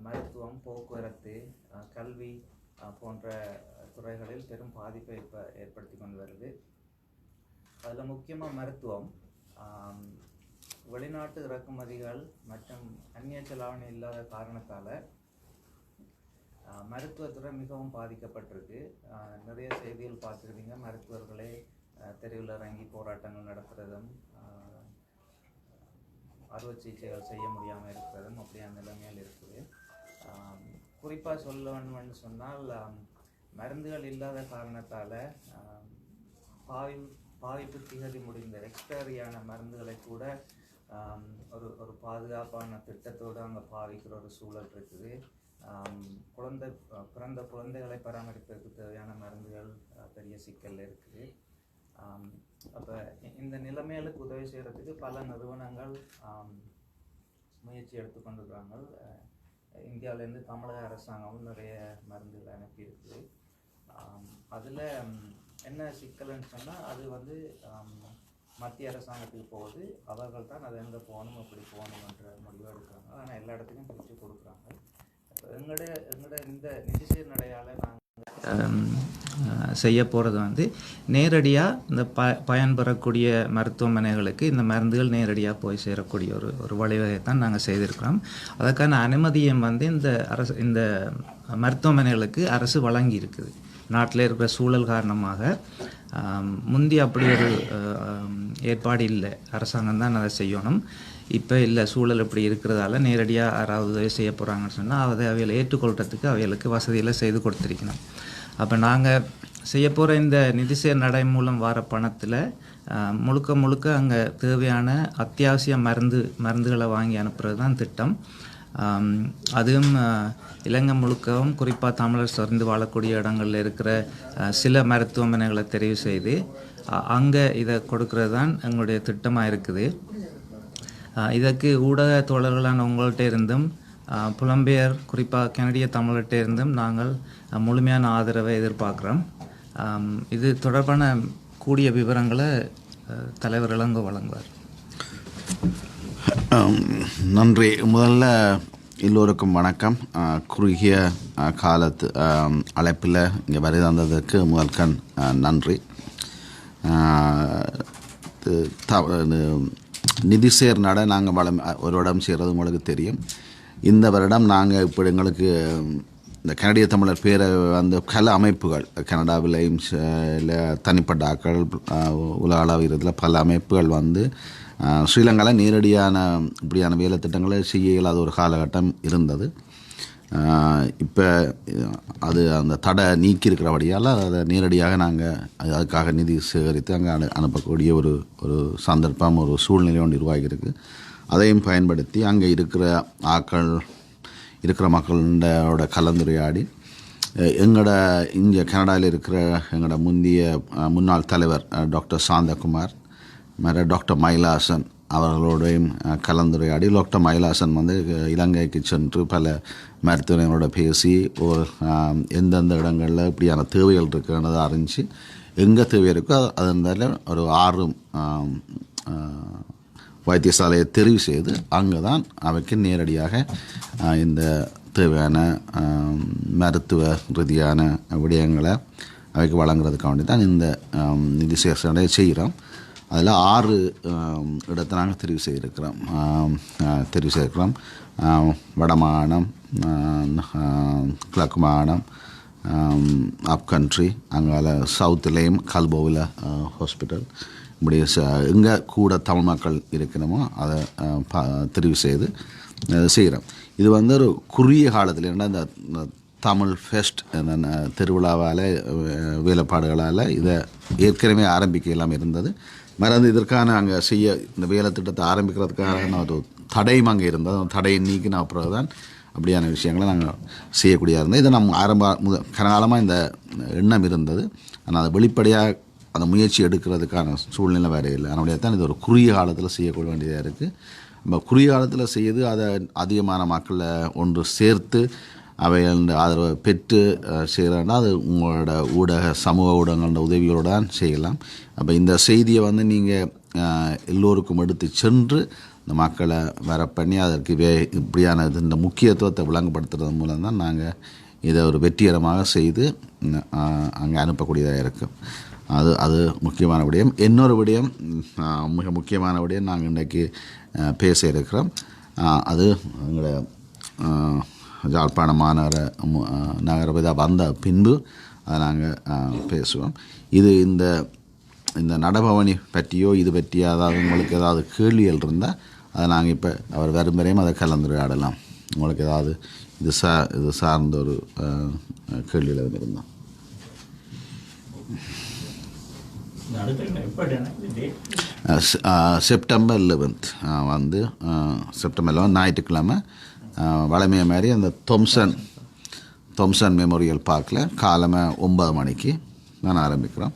மருத்துவம், போக்குவரத்து, கல்வி போன்ற துறைகளில் பெரும் பாதிப்பை ஏற்படுத்தி கொண்டு வருது. அதில் முக்கியமாக மருத்துவம், வெளிநாட்டு இறக்குமதிகள் மற்றும் அந்நிய செலாவணி இல்லாத காரணத்தால் மருத்துவத்துறை மிகவும் பாதிக்கப்பட்டிருக்கு. நிறைய செய்திகள் பார்த்துருக்கீங்க. மருத்துவர்களே தெருவில் இறங்கி போராட்டங்கள் நடத்துகிறதும், அறுவை சிகிச்சைகள் செய்ய முடியாமல் இருக்கிறதும் அப்படியான நிலைமையில் இருக்குது. குறிப்பாக சொல்ல வேணும்னு சொன்னால், மருந்துகள் இல்லாத காரணத்தால் பாதிப்பு திகதி முடிந்த எக்ஸ்பயரியான மருந்துகளை கூட ஒரு பாதுகாப்பான திட்டத்தோடு அங்கே பாவிக்கிற ஒரு சூழல் இருக்குது. பிறந்த குழந்தைகளை பராமரிப்பதற்கு தேவையான மருந்துகள் பெரிய சிக்கல் இருக்குது. அப்போ இந்த நிலைமைகளுக்கு உதவி செய்கிறதுக்கு பல நிறுவனங்கள் முயற்சி எடுத்துக்கொண்டிருக்கிறாங்க. இந்தியாவிலேருந்து தமிழக அரசாங்கமும் நிறைய மருந்துகளை அனுப்பியிருக்குது. அதில் என்ன சிக்கல்னு சொன்னால், அது மத்திய அரசாங்கத்துக்கு போகுது. அவர்கள் தான் அது எங்கே போகணும், எப்படி போகணுன்ற முடிவு எடுக்கிறாங்க. ஆனால் எல்லா இடத்துலையும் பிரித்து கொடுக்குறாங்க. இப்போ எங்களோட இந்த நிதிசீர் நடையால் நாங்கள் செய்ய போகிறது நேரடியாக இந்த பயன்பெறக்கூடிய மருத்துவமனைகளுக்கு இந்த மருந்துகள் நேரடியாக போய் சேரக்கூடிய ஒரு வழிவகை தான் நாங்கள் செய்திருக்கிறோம். அதற்கான அனுமதியும் இந்த மருத்துவமனைகளுக்கு அரசு வழங்கி இருக்குது. நாட்டில் இருக்கிற சூழல் காரணமாக முந்தி அப்படி ஒரு ஏற்பாடு இல்லை. அரசாங்கம் தான் அதை செய்யணும். இப்போ இல்லை, சூழல் இப்படி இருக்கிறதால நேரடியாக யாராவது உதவி செய்ய போகிறாங்கன்னு சொன்னால் அதை அவைகளை ஏற்றுக்கொள்கிறதுக்கு அவைகளுக்கு வசதியில் செய்து கொடுத்துருக்கணும். அப்போ நாங்கள் செய்ய போகிற இந்த நிதிசேர் நடை மூலம் வர பணத்தில் முழுக்க அங்கே தேவையான அத்தியாவசிய மருந்துகளை வாங்கி அனுப்புறது தான் திட்டம். அதுவும் இலங்கை முழுக்கவும் குறிப்பாக தமிழர் சார்ந்து வாழக்கூடிய இடங்களில் இருக்கிற சில மருத்துவமனைகளை தெரிவு செய்து அங்கே இதை கொடுக்கறது தான் எங்களுடைய திட்டமாக இருக்குது. இதற்கு ஊடக தோழர்களான உங்கள்கிட்ட இருந்தும் புலம்பெயர் குறிப்பாக கனடிய தமிழர்கிட்ட இருந்தும் நாங்கள் முழுமையான ஆதரவை எதிர்பார்க்குறோம். இது தொடர்பான கூடிய விவரங்களை தலைவர் இளங்கோ வழங்குவார். நன்றி. முதல்ல எல்லோருக்கும் வணக்கம். குறுகிய காலத்து அழைப்பில் இங்கே வருகை தந்ததற்கு முதல்கண் நன்றி. நிதிசேர் நட நாங்கள் ஒரு இடம் செய்கிறது உங்களுக்கு தெரியும். இந்த வருடம் நாங்கள் இப்போ எங்களுக்கு இந்த கனடிய தமிழர் பேரவை கல அமைப்புகள் கனடாவிலையும் தனிப்பட்ட ஆக்கள் உலக அளவில் பல அமைப்புகள் ஸ்ரீலங்காவில் நேரடியான இப்படியான வேலை திட்டங்களை செய்ய இயலாத ஒரு காலகட்டம் இருந்தது. இப்போ அது அந்த தடை நீக்கியிருக்கிறபடியால் அதை நேரடியாக நாங்கள் அதுக்காக நிதி சேகரித்து அங்கே அனுப்பக்கூடிய ஒரு சந்தர்ப்பம், ஒரு சூழ்நிலை ஒன்று உருவாகியிருக்கு. அதையும் பயன்படுத்தி அங்கே இருக்கிற மக்களோட கலந்துரையாடி இங்கே கனடாவில் இருக்கிற எங்களோட முன்னாள் தலைவர் டாக்டர் சாந்தகுமார் டாக்டர் மயிலாசன் அவர்களோடையும் கலந்துரையாடி டாக்டர் மயிலாசன் இலங்கைக்கு சென்று பல மருத்துவர்களோட பேசி எந்தெந்த இடங்களில் இப்படியான தேவைகள் இருக்குன்றதை அறிஞ்சு எங்கே தேவை இருக்கோ அதனால ஒரு 6 வைத்தியசாலையை தெரிவு செய்து அங்கே தான் அவைக்கு நேரடியாக இந்த தேவையான மருத்துவ ரீதியான விடயங்களை அவைக்கு வழங்குறதுக்காக வேண்டி தான் இந்த நிதி சேஷனை செய்கிறோம். அதில் 6 இடத்தை நாங்கள் தெரிவு செய்திருக்கிறோம். வடமாகாணம், கிழக்கு மாகாணம், அப் கண்ட்ரி, அங்கால சவுத்துலேயும் கல்போவில் ஹாஸ்பிட்டல், இப்படி எங்கே கூட தமிழ் மக்கள் இருக்கணுமோ அதை தெரிவு செய்து செய்கிறோம். இது ஒரு குறுகிய காலத்தில் இந்த தமிழ் ஃபெஸ்ட் திருவிழாவால் வேலைப்பாடுகளால் இதை ஏற்கனவே ஆரம்பிக்க இல்லாமல் இருந்தது. இதற்கான அங்கே இந்த வேலை திட்டத்தை ஆரம்பிக்கிறதுக்கான ஒரு தடையும் அங்கே இருந்தது. அந்த தடையை நீக்கின அப்புறம் தான் அப்படியான விஷயங்களை நாங்கள் செய்யக்கூடியதாக இருந்தது. இதை நம்ம கனகாலமாக இந்த எண்ணம் இருந்தது. ஆனால் அதை வெளிப்படையாக அந்த முயற்சி எடுக்கிறதுக்கான சூழ்நிலை வேறு இல்லை. அதனுடைய தான் இது ஒரு குறுகிய காலத்தில் செய்யக்கூட வேண்டியதாக இருக்குது. நம்ம குறுகிய காலத்தில் செய்து அதை அதிகமான மக்களை ஒன்று சேர்த்து அவை ஆதரவை பெற்று செய்கிறேன்னா அது உங்களோட சமூக ஊடகங்களோட உதவியோடு தான் செய்யலாம். அப்போ இந்த செய்தியை நீங்கள் எல்லோருக்கும் எடுத்து சென்று இந்த மக்களை வர பண்ணி அதற்கு இப்படியான இந்த முக்கியத்துவத்தை விளங்கப்படுத்துறது மூலம் தான் நாங்கள் இதை ஒரு வெற்றிகரமாக செய்து அங்கே அனுப்பக்கூடியதாக இருக்கும். அது முக்கியமான விடயம். இன்னொரு விடயம், மிக முக்கியமான விடயம் நாங்கள் இன்றைக்கு பேச இருக்கிறோம். அது எங்களோட யாழ்ப்பாண நகரபிதா வந்த பின்பு அதை நாங்கள் பேசுவோம். இது இந்த நடபவனி பற்றியோ இது பற்றியோ அதாவது உங்களுக்கு ஏதாவது கேள்விகள் இருந்தால் அதை நாங்கள் இப்போ அவர் வரும் வரையும் அதை கலந்துரையாடலாம். உங்களுக்கு ஏதாவது இது சார்ந்த ஒரு கேள்வியில் எதுவும் இருந்தால். செப்டம்பர் 11 வந்து செப்டம்பர் 11 ஞாயிற்றுக்கிழமை வளமையை மாதிரி அந்த தொம்சன் மெமோரியல் பார்க்கில் காலமே 9 மணிக்கு நான் ஆரம்பிக்கிறோம்.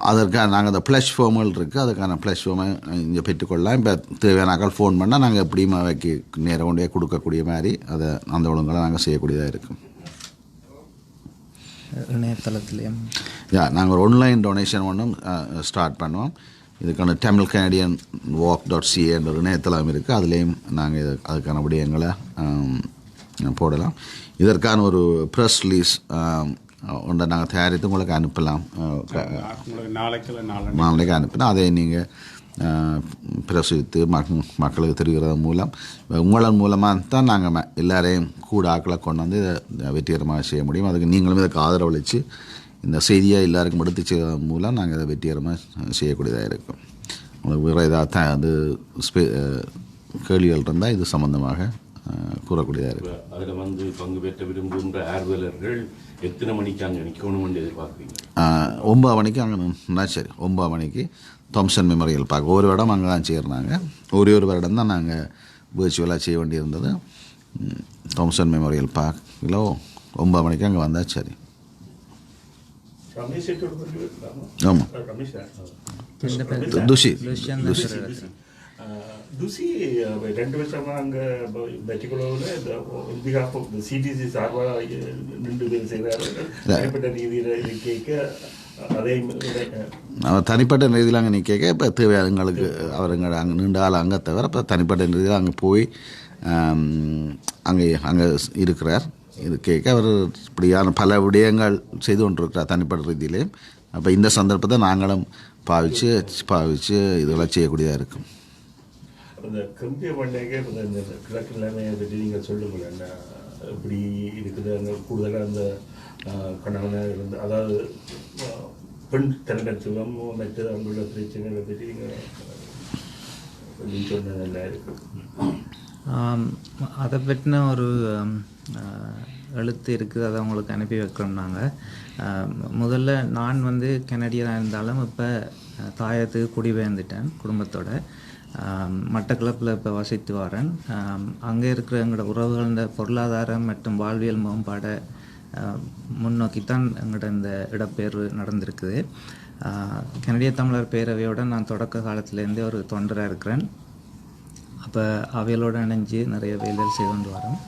அதற்கான நாங்கள் அந்த ப்ளஷ் ஃபார்முகள் இருக்குது, அதுக்கான ப்ளஷ் ஃபார்மை இங்கே பெற்றுக்கொள்ளலாம். இப்போ தேவையானாக்கள் ஃபோன் பண்ணால் நாங்கள் எப்படியும் அவைக்கு நேரம் கொண்டே கொடுக்கக்கூடிய மாதிரி அதை அந்த ஒழுங்களை நாங்கள் செய்யக்கூடியதாக இருக்கும். இணையதளத்துலேயும் நாங்கள் ஒரு ஆன்லைன் டொனேஷன் ஒன்றும் ஸ்டார்ட் பண்ணுவோம். இதுக்கான தமிழ் கனடியன் walk.ca என்ற ஒரு இணையதளம் இருக்குது. அதுலேயும் நாங்கள் அதுக்கான விடயங்களை போடலாம். இதற்கான ஒரு ப்ரெஸ் ரிலீஸ் ஒன்றை நாங்கள் தயாரித்து உங்களுக்கு அனுப்பலாம். நாளைக்கு அனுப்பினா அதை நீங்கள் பிரசுரித்து மக்களுக்கு தெரிகிறது மூலம் உங்களின் மூலமாக தான் நாங்கள் எல்லாரையும் கூட ஆக்களை கொண்டு வந்து இதை வெற்றிகரமாக செய்ய முடியும். அதுக்கு நீங்களும் இதுக்கு ஆதரவளித்து இந்த செய்தியை எல்லாருக்கும் எடுத்து செய்வதன் மூலம் நாங்கள் இதை வெற்றிகரமாக செய்யக்கூடியதாக இருக்கும். உங்களுக்கு வேறு ஏதாவது கேள்விகள் இருந்தால் இது சம்பந்தமாக கூறக்கூடியதாக இருக்குது. அதில் வந்து பங்கு பெற்ற விரும்புகின்ற ஆர்வலர்கள் எத்தனை மணிக்கு அங்கே நிற்கணும்னு எதிர்பார்க்குறீங்க? 9 மணிக்கு அங்கே சரி 9 மணிக்கு தொம்சன் மெமோரியல் பார்க் ஒரு இடம் அங்கே தான் செய்கிறாங்க. ஒரு வருடம் தான் நாங்கள் வேர்ச்சுவலாக செய்ய வேண்டியிருந்தது. தொம்சன் மெமோரியல் பார்க்கில் 9 மணிக்கு அங்கே வந்தால் சரி. ஆமாம், துசி 2 வருஷமாக அங்கே வெற்றிக்குழுவில் பிஹாஃப் ஆஃப் த சிடிசி சார்பாக 2 பேர் செய்கிறார்கள். தனிப்பட்ட ரீதியில் கேட்க அதே தனிப்பட்ட ரீதியில் அங்கே நிற்க இப்போ தேவையான எங்களுக்கு அவர் அங்கே நீண்ட ஆள் அங்கே தவிர இப்போ தனிப்பட்ட ரீதியில் அங்கே போய் அங்கே இருக்கிறார். இது கேட்க அவர் இப்படியான பல விடயங்கள் செய்து கொண்டிருக்கிறார் தனிப்பட்ட ரீதியிலேயும். அப்போ இந்த சந்தர்ப்பத்தை நாங்களும் பாவிச்சு இதெல்லாம் செய்யக்கூடியதாக இருக்கும். அந்த கம்பிய பண்டிகை இந்த கிழக்கு நிலைமையை பற்றி நீங்கள் சொல்லுங்கள். என்ன எப்படி இருக்குது அங்கே கூடுதலாக அந்த கணவனாக இருந்து அதாவது பெண் தலைநத்துவம் மற்ற அங்குள்ள பிரச்சனைகளை பற்றி நீங்கள் சொன்னது நல்லா இருக்கு. அதை பற்றின ஒரு எழுத்து இருக்குது, அதை அவங்களுக்கு அனுப்பி வைக்கிறோம். நாங்கள் முதல்ல நான் வந்து கனடியனாக இருந்தாலும் இப்போ தாயத்துக்கு குடிபெயர்ந்துட்டேன் குடும்பத்தோட. மட்டக்களப்பில் இப்போ வசித்து வரேன். அங்கே இருக்கிற எங்களோட உறவுகளோட பொருளாதாரம் மற்றும் வாழ்வியல் மேம்பாடை முன்னோக்கித்தான் எங்களோட இந்த இடப்பெயர்வு நடந்திருக்குது. கனடிய தமிழர் பேரவையோட நான் தொடக்க காலத்துலேருந்தே ஒரு தொண்டராக இருக்கிறேன். அப்போ அவைகளோடு இணைஞ்சு நிறைய வேலைகள் செய்து கொண்டு வரோம்.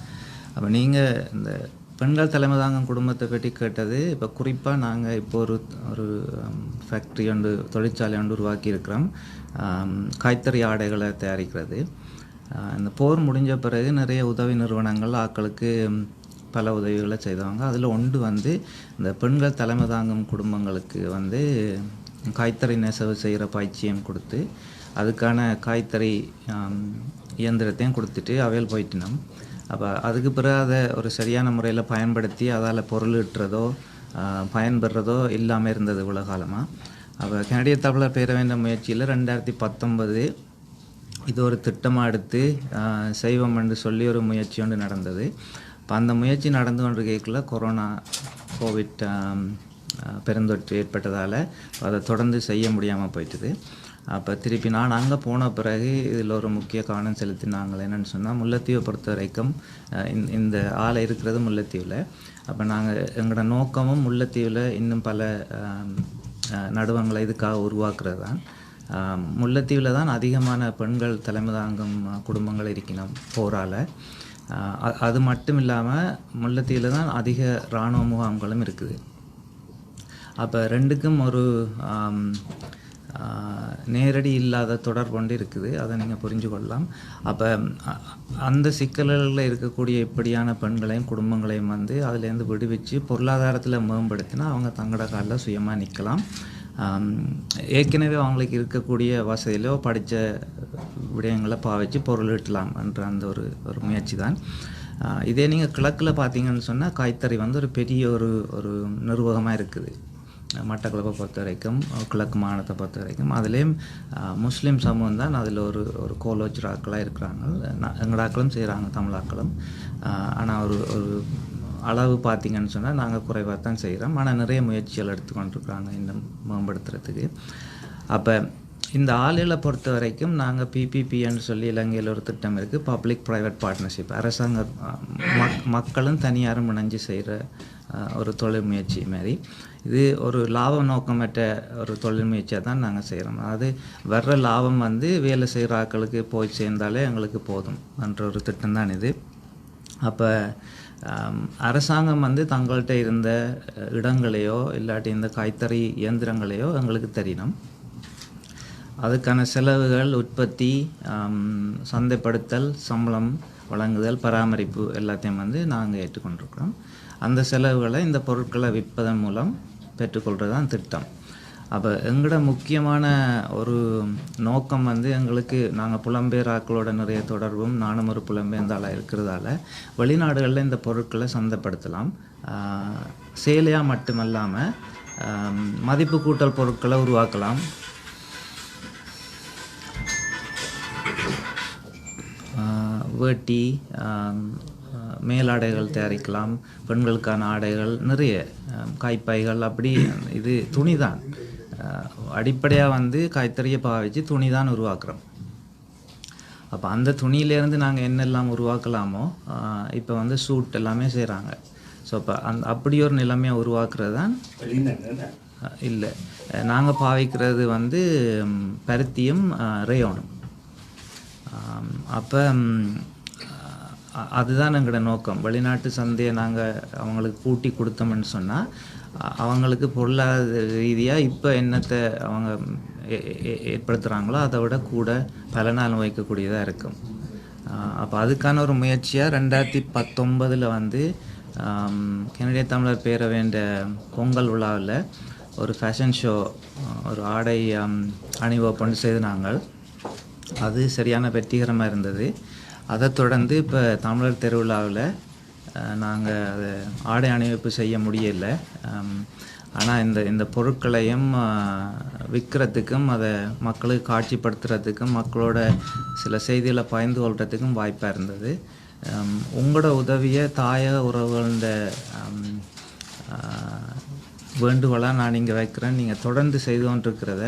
அப்போ நீங்கள் இந்த பெண்கள் தலைமை தாங்கும் குடும்பத்தை பற்றி கேட்டது, இப்போ குறிப்பாக நாங்கள் இப்போ ஒரு ஃபேக்ட்ரி ஒன்று தொழிற்சாலை ஒன்று உருவாக்கி இருக்கிறோம், கைத்தறி ஆடைகளை தயாரிக்கிறது. இந்த போர் முடிஞ்ச பிறகு நிறைய உதவி நிறுவனங்கள் ஆட்களுக்கு பல உதவிகளை செய்தவங்க. அதில் ஒன்று வந்து இந்த பெண்கள் தலைமை தாங்கும் குடும்பங்களுக்கு வந்து கைத்தறி நெசவு செய்கிற பயிற்சியும் கொடுத்து அதுக்கான கைத்தறி இயந்திரத்தையும் கொடுத்துட்டு அவையில் போயிட்டினோம். அப்போ அதுக்கு பிறகு அதை ஒரு சரியான முறையில் பயன்படுத்தி அதால் பொருள் ஈட்டுறதோ பயன்பெறதோ இல்லாமல் இருந்தது இவ்வளோ காலமாக. அப்போ கனடிய தமிழர் பேரவையின் முயற்சியில் 2019 இது ஒரு திட்டமாக எடுத்து செய்வோம் என்று சொல்லி ஒரு முயற்சி ஒன்று நடந்தது. இப்போ அந்த முயற்சி நடந்து கொண்டிருக்கல கோவிட் பெருந்தொற்று ஏற்பட்டதால் அதை தொடர்ந்து செய்ய முடியாமல் போயிட்டுது. அப்போ திருப்பி நான் அங்கே போன பிறகு இதில் ஒரு முக்கிய கவனம் செலுத்தினாங்களே என்னென்னு சொன்னால், முல்லைத்தீவை பொறுத்த வரைக்கும் இந்த ஆலை இருக்கிறது முல்லைத்தீவில். அப்போ நாங்கள் எங்களோட நோக்கமும் முல்லைத்தீவில் இன்னும் பல நடுவங்களை இதுக்காக உருவாக்குறது தான். முல்லைத்தீவில் தான் அதிகமான பெண்கள் தலைமை தாங்கும் குடும்பங்கள் இருக்கணும் போரால். அது மட்டும் இல்லாமல் முல்லைத்தீவில் தான் அதிக இராணுவ முகாம்களும் இருக்குது. அப்போ ரெண்டுக்கும் ஒரு நேரடி இல்லாத தொடர்பொண்டு இருக்குது, அதை நீங்கள் புரிஞ்சு கொள்ளலாம். அப்போ அந்த சிக்கல்களில் இருக்கக்கூடிய இப்படியான பெண்களையும் குடும்பங்களையும் வந்து அதிலேருந்து விடுவிச்சு பொருளாதாரத்தில் மேம்படுத்தினா அவங்க தங்களோட காலில் சுயமாக நிற்கலாம். ஏற்கனவே அவங்களுக்கு இருக்கக்கூடிய வசதியிலோ படித்த விடயங்களை பாவிச்சு பொருள் ஈட்டலாம் என்ற அந்த ஒரு முயற்சி தான். இதே நீங்கள் கிழக்கில் பார்த்தீங்கன்னு சொன்னால் கைத்தறி வந்து ஒரு பெரிய ஒரு நிர்வாகமாக இருக்குது. மட்டக்களப்பை பொறுத்த வரைக்கும், கிழக்கு மாநிலத்தை பொறுத்த வரைக்கும் அதுலேயும் முஸ்லீம் சமூகம் தான் அதில் ஒரு கோலோச்சராக்களாக இருக்கிறாங்க. எங்கடாக்களும் செய்கிறாங்க, தமிழாக்களும். ஆனால் ஒரு அளவு பார்த்திங்கன்னு சொன்னால் நாங்கள் குறைவாக தான் செய்கிறோம். ஆனால் நிறைய முயற்சிகள் எடுத்துக்கொண்டிருக்கிறாங்க இன்னும் மேம்படுத்துறதுக்கு. அப்போ இந்த ஆளுகளை பொறுத்த வரைக்கும் நாங்கள் பிபிபின்னு சொல்லி இலங்கையில் ஒரு திட்டம் இருக்குது, பப்ளிக் ப்ரைவேட் பார்ட்னர்ஷிப். அரசாங்க மக்களும் தனியாரும் இணைஞ்சு செய்கிற ஒரு தொழில் முயற்சி மாதிரி. இது ஒரு லாப நோக்கமற்ற ஒரு தொழில் முயற்சியாக தான் நாங்கள் செய்கிறோம். அதாவது வர்ற லாபம் வந்து வேலை செய்கிற ஆட்களுக்கு போய் சேர்ந்தாலே எங்களுக்கு போதும் என்ற ஒரு திட்டம் தான் இது. அப்போ அரசாங்கம் வந்து தங்கள்கிட்ட இருந்த இடங்களையோ இல்லாட்டி இந்த கைத்தறி இயந்திரங்களையோ எங்களுக்கு தெரியணும். அதுக்கான செலவுகள், உற்பத்தி, சந்தைப்படுத்தல், சம்பளம் வழங்குதல், பராமரிப்பு எல்லாத்தையும் வந்து நாங்கள் ஏற்றுக்கொண்டிருக்கிறோம். அந்த செலவுகளை இந்த பொருட்களை விற்பதன் மூலம் பெற்றுக்கொள்கிறது தான் திட்டம். அப்போ எங்களோட முக்கியமான ஒரு நோக்கம் வந்து எங்களுக்கு, நாங்கள் புலம்பெயர் ஆக்களோட நிறைய தொடர்பும், நானும் ஒரு புலம்பெயர்ந்தாளாக இருக்கிறதால வெளிநாடுகளில் இந்த பொருட்களை சந்தைப்படுத்தலாம். சேலையாக மட்டுமல்லாமல் மதிப்பு கூட்டல் பொருட்களை உருவாக்கலாம். வேட்டி, மேலாடைகள் தயாரிக்கலாம், பெண்களுக்கான ஆடைகள், நிறைய கைப்பைகள், அப்படி இது துணி தான் அடிப்படையாக வந்து கைத்தறியை பாவிச்சு துணி தான் உருவாக்குறோம். அப்போ அந்த துணியிலேருந்து நாங்கள் என்னெல்லாம் உருவாக்கலாமோ இப்போ வந்து சூட் எல்லாமே செய்கிறாங்க. ஸோ இப்போ அப்படி ஒரு நிலைமையை உருவாக்குறது தான் இல்லை. நாங்கள் பாவிக்கிறது வந்து பருத்தியும் ரேயோனும். அப்போ அதுதான் எங்களோட நோக்கம். வெளிநாட்டு சந்தையை நாங்கள் அவங்களுக்கு கூட்டி கொடுத்தோம்னு சொன்னால் அவங்களுக்கு பொருளாதார ரீதியாக இப்போ என்னத்தை அவங்க ஏற்படுத்துகிறாங்களோ அதை விட கூட பல நாள் வைக்கக்கூடியதாக இருக்கும். அப்போ அதுக்கான ஒரு முயற்சியாக 2019 வந்து கனடிய தமிழர் பேரவைன்ற பொங்கல் விழாவில் ஒரு ஃபேஷன் ஷோ, ஒரு ஆடை அணிவகுப்பு செய்து நாங்கள். அது சரியான வெற்றிகரமாக இருந்தது. அதை தொடர்ந்து இப்போ தமிழர் திருவிழாவில் நாங்கள் அதை ஆடை அணிவகுப்பு செய்ய முடியலை. ஆனால் இந்த பொருட்களையும் விற்கிறதுக்கும் அதை மக்களுக்கு காட்சிப்படுத்துறதுக்கும் மக்களோட சில செய்திகளை பகிர்ந்து கொள்கிறதுக்கும் வாய்ப்பாக இருந்தது. உங்களோட உதவியை தாயக உறவுகள வேண்டுகோளாக நான் இங்கே வைக்கிறேன். நீங்கள் தொடர்ந்து செய்து கொண்டிருக்கிறத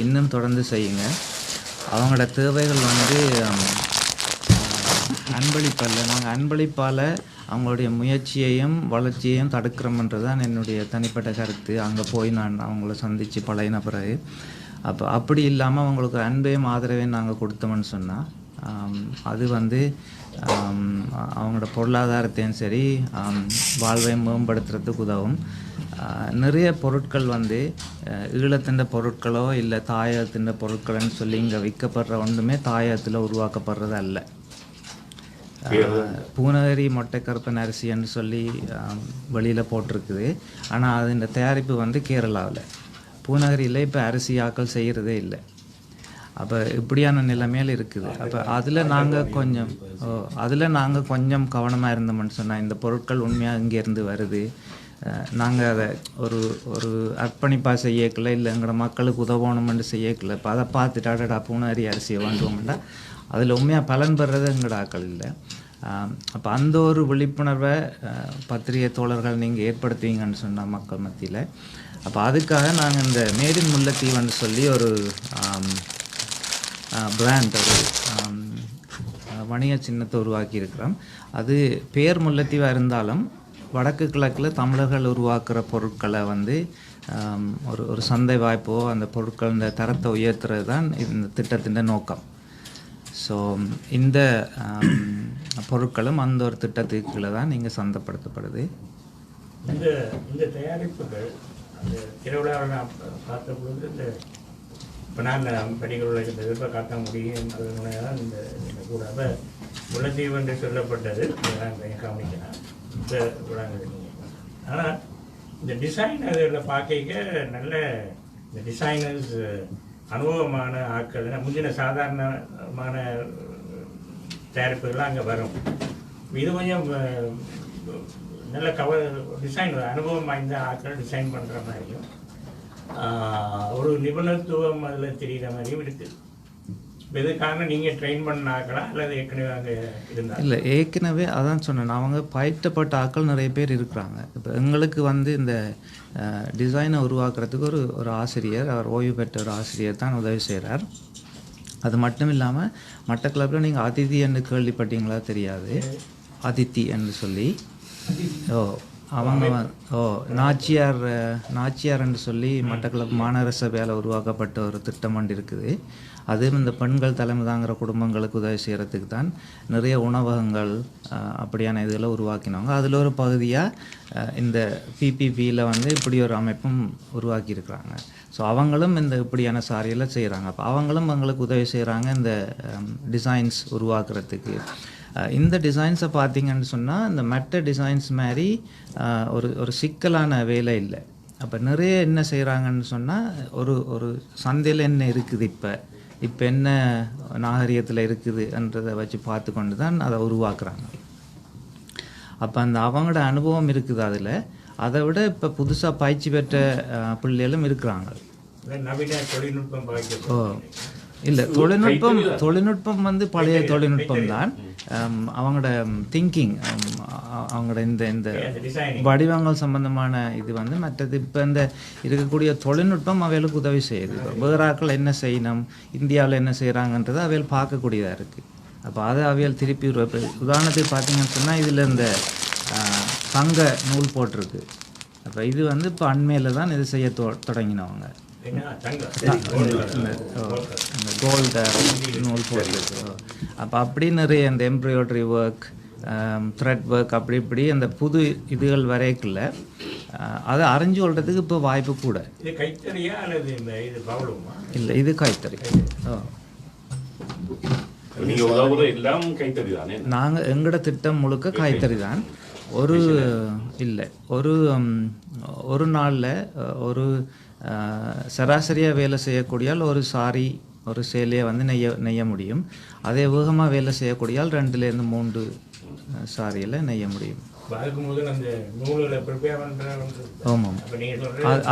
இன்னும் தொடர்ந்து செய்யுங்க. அவங்களோட தேவைகள் வந்து அன்பளிப்பல்ல, நாங்கள் அன்பளிப்பால் அவங்களுடைய முயற்சியையும் வளர்ச்சியையும் தடுக்கிறோம்ன்றது தான் என்னுடைய தனிப்பட்ட கருத்து. அங்கே போய் நான் அவங்கள சந்தித்து பழகின பிறகு அப்படி இல்லாமல் அவங்களுக்கு அன்பையும் ஆதரவையும் நாங்கள் கொடுத்தோம்னு சொன்னால் அது வந்து அவங்களோட பொருளாதாரத்தையும் சரி வாழ்வையும் மேம்படுத்துறதுக்கு உதவும். நிறைய பொருட்கள் வந்து ஈழத்தின் பொருட்களோ இல்லை தாயகத்தின் பொருட்கள்னு சொல்லி இங்கே விற்கப்படுற ஒன்றுமே தாயகத்தில் உருவாக்கப்படுறது அல்ல. பூனகிரி மொட்டைக்கருப்பன் அரிசின்னு சொல்லி வெளியில் போட்டிருக்குது. ஆனால் அது இந்த தயாரிப்பு வந்து கேரளாவில், பூனகிரியில் இப்போ அரிசி ஆக்கள் செய்கிறதே இல்லை. அப்போ இப்படியான நிலைமையில் இருக்குது. அப்போ அதில் நாங்கள் கொஞ்சம் கவனமாக இருந்தோம்னு சொன்னால் இந்த பொருட்கள் உண்மையாக இங்கேருந்து வருது, நாங்கள் அதை ஒரு அர்ப்பணிப்பாக செய்யக்கல, இல்லை எங்களோட மக்களுக்கு உதவணுமென்று செய்யக்கல. இப்போ அதை பார்த்துட்டாடா பூனகிரி அரிசியை வாங்குவோம்னா அதில் உண்மையாக பலன் பெறுறது எங்களோட ஆக்கள் இல்லை. அப்போ அந்த ஒரு விழிப்புணர்வை பத்திரிகை தோழர்கள் நீங்கள் ஏற்படுத்துவீங்கன்னு சொன்னால் மக்கள் மத்தியில். அப்போ அதுக்காக நாங்கள் இந்த மேட் இன் முல்லைத்தீவுன்னு சொல்லி ஒரு பிராண்ட், ஒரு வணிக சின்னத்தை உருவாக்கி இருக்கிறோம். அது பேர் முல்லைத்தீவாக இருந்தாலும் வடக்கு கிழக்கில் தமிழர்கள் உருவாக்குற பொருட்களை வந்து ஒரு சந்தை வாய்ப்போ அந்த பொருட்கள் இந்த தரத்தை உயர்த்துறது தான் இந்த திட்டத்தின் நோக்கம். ஸோ இந்த பொருட்களும் அந்த ஒரு திட்டத்துக்கு கீழே தான் நீங்கள் சந்தைப்படுத்தப்படுது. இந்த தயாரிப்புகள் அந்த திருவிழாவில் நான் பார்த்த பொழுது இந்த இப்போ நான் மெடிக்கல் உலகத்தை எதிர்பார்க்க முடியும் அதனால தான் இந்த கூட அப்போ முல்லைத்தீவு என்று சொல்லப்பட்டது நான் கவனிக்கிறேன் இந்த விடாங்க. ஆனால் இந்த டிசைன் அதில் பார்க்க நல்ல இந்த டிசைனர்ஸ் அனுபவமான ஆட்கள் முந்தின சாதாரணமான தயாரிப்புகள்லாம் அங்கே வரும். இது கொஞ்சம் நல்ல டிசைன் அனுபவம் வாய்ந்த ஆட்கள் டிசைன் பண்ணுற மாதிரியும் ஒரு நிபுணத்துவம் அதில் தெரிகிற மாதிரியும் இருக்குது. இதுக்காக நீங்கள் ட்ரெயின் பண்ண ஆக்கலாம் அல்லது ஏற்கனவே அங்கே இருந்தால் இல்லை, ஏற்கனவே அதான் சொன்னேன், அவங்க பயிற்றப்பட்ட ஆட்கள் நிறைய பேர் இருக்கிறாங்க. இப்போ எங்களுக்கு வந்து இந்த டிசைனை உருவாக்குறதுக்கு ஒரு ஆசிரியர், அவர் ஓய்வு பெற்ற ஒரு ஆசிரியர் தான் உதவி செய்கிறார். அது மட்டும் இல்லாமல் மட்டக்களப்பில் நீங்கள் அதிதி என்று கேள்விப்பட்டீங்களா தெரியாது, அதித்தி என்று சொல்லி அவங்க நாச்சியார் என்று சொல்லி மட்டக்களப்பு மாநகர சபையால் உருவாக்கப்பட்ட ஒரு திட்டம் ஒன்று இருக்குது. அதுவும் இந்த பெண்கள் தலைமை தாங்கிற குடும்பங்களுக்கு உதவி செய்கிறதுக்கு தான் நிறைய உணவகங்கள் அப்படியான இதில் உருவாக்கினவங்க. அதில் ஒரு பகுதியாக இந்த பிபிபியில் வந்து இப்படி ஒரு அமைப்பும் உருவாக்கியிருக்கிறாங்க. ஸோ அவங்களும் இந்த இப்படியான சாரியெல்லாம் செய்கிறாங்க. அப்போ அவங்களும் அவங்களுக்கு உதவி செய்கிறாங்க இந்த டிசைன்ஸ் உருவாக்குறதுக்கு. இந்த டிசைன்ஸை பார்த்தீங்கன்னு சொன்னால் இந்த மற்ற டிசைன்ஸ் மாதிரி ஒரு சிக்கலான வேலை இல்லை. அப்போ நிறைய என்ன செய்கிறாங்கன்னு சொன்னால் ஒரு சந்தையில் என்ன இருக்குது, இப்போ என்ன நாகரிகத்தில் இருக்குதுன்றதை வச்சு பார்த்து கொண்டு தான் அதை உருவாக்குறாங்க. அப்போ அந்த அவங்களோட அனுபவம் இருக்குது அதில். அதை விட இப்போ புதுசாக பயிற்சி பெற்ற பிள்ளைகளும் இருக்கிறாங்க. நவீன தொழில்நுட்பம் இல்லை, தொழில்நுட்பம் வந்து பழைய தொழில்நுட்பம் தான். அவங்களோட திங்கிங், அவங்களோட இந்த வடிவங்கள் சம்பந்தமான இது வந்து மற்றது. இப்போ இந்த இருக்கக்கூடிய தொழில்நுட்பம் அவைகளுக்கு உதவி செய்யுது. வேறு ஆட்கள் என்ன செய்யணும், இந்தியாவில் என்ன செய்கிறாங்கன்றதை அவைகள் பார்க்கக்கூடியதாக இருக்குது. அப்போ அதை அவைகள் திருப்பி உதாரணத்துக்கு பார்த்தீங்கன்னு சொன்னால் இதில் இந்த தங்க நூல் போட்டிருக்கு. அப்போ இது வந்து இப்போ அண்மையில் தான் இது செய்ய தொடங்கினவங்க. கோல்டு நூல் போட்டிருக்கு. அப்போ அப்படி நிறைய இந்த எம்ப்ராய்டரி ஒர்க், த்ரெட் ஒர்க், அப்படி இப்படி அந்த புது இதுகள் வரைக்குள்ள அதை அறிஞ்சு கொள்றதுக்கு இப்போ வாய்ப்பு கூட. இல்லை, இது கைத்தறி. நாங்கள் எங்களோட திட்டம் முழுக்க கைத்தறி தான். ஒரு நாளில் ஒரு சராசரியாக வேலை செய்யக்கூடியால் ஒரு சேலையை வந்து நெய்ய முடியும். அதே வேகமாக வேலை செய்யக்கூடியால் 2லேருந்து 3 சாரியில் நெய்ய முடியும். ஆமாம்,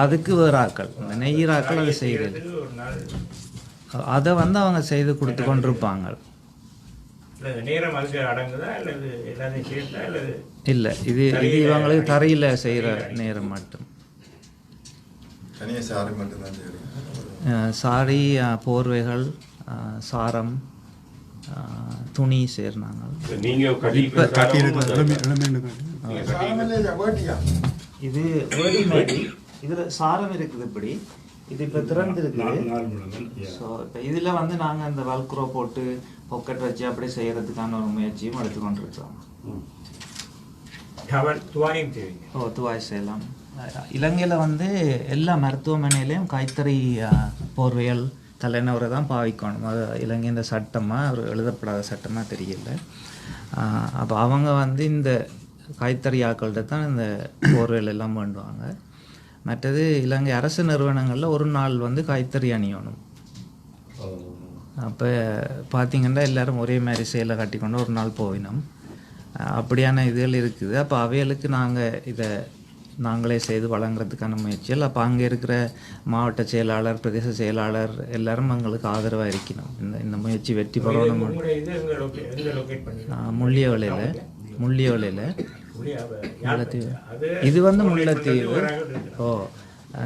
அதுக்கு வேறு ஆக்கள், நெய்யிற ஆக்கள் அதை செய்கிறது. அதை வந்து அவங்க செய்து கொடுத்து கொண்டிருப்பாங்க. இல்லை, இது இவங்களுக்கு தரையில் செய்கிற நேரம் மட்டும். சாரி, போர்வைகள், சாரம், துணி சேர்னாங்க. இது இதில் சாரம் இருக்குது. இப்படி இது இப்போ திறந்துருக்குது. ஸோ இப்போ இதில் வந்து நாங்கள் அந்த வல்க்ரோ போட்டு பொக்கெட் வச்சு அப்படி செய்கிறதுக்கான ஒரு முயற்சியும் எடுத்துக்கொண்டு இருக்கிறோம். துவாய் செய்யலாம். இலங்கையில் வந்து எல்லா மருத்துவமனையிலையும் கைத்தறி போர்வைகள் தலைநவரை தான் பாவிக்கணும். அது இலங்கை இந்த சட்டமாக ஒரு எழுதப்படாத சட்டமாக தெரியல. அப்போ அவங்க வந்து இந்த கைத்தறி ஆக்கள்கிட்ட தான் இந்த போர்வைகள் எல்லாம் வேண்டுவாங்க. மற்றது இலங்கை அரசு நிறுவனங்களில் ஒரு நாள் வந்து கைத்தறி அணியணும். அப்போ பார்த்திங்கன்னா எல்லோரும் ஒரே மாதிரி சேலை கட்டிக்கொண்டு ஒரு நாள் போயினோம். அப்படியான இதுகள் இருக்குது. அப்போ அவைகளுக்கு நாங்கள் நாங்களே செய்து வழங்குறதுக்கான முயற்சிகள். அப்போ அங்கே இருக்கிற மாவட்ட செயலாளர், பிரதேச செயலாளர் எல்லாரும் எங்களுக்கு ஆதரவாக இருக்கணும். இந்த முயற்சி வெற்றி பெறணும். முள்ளியவளையில் இது வந்து முல்லைத்தீவு.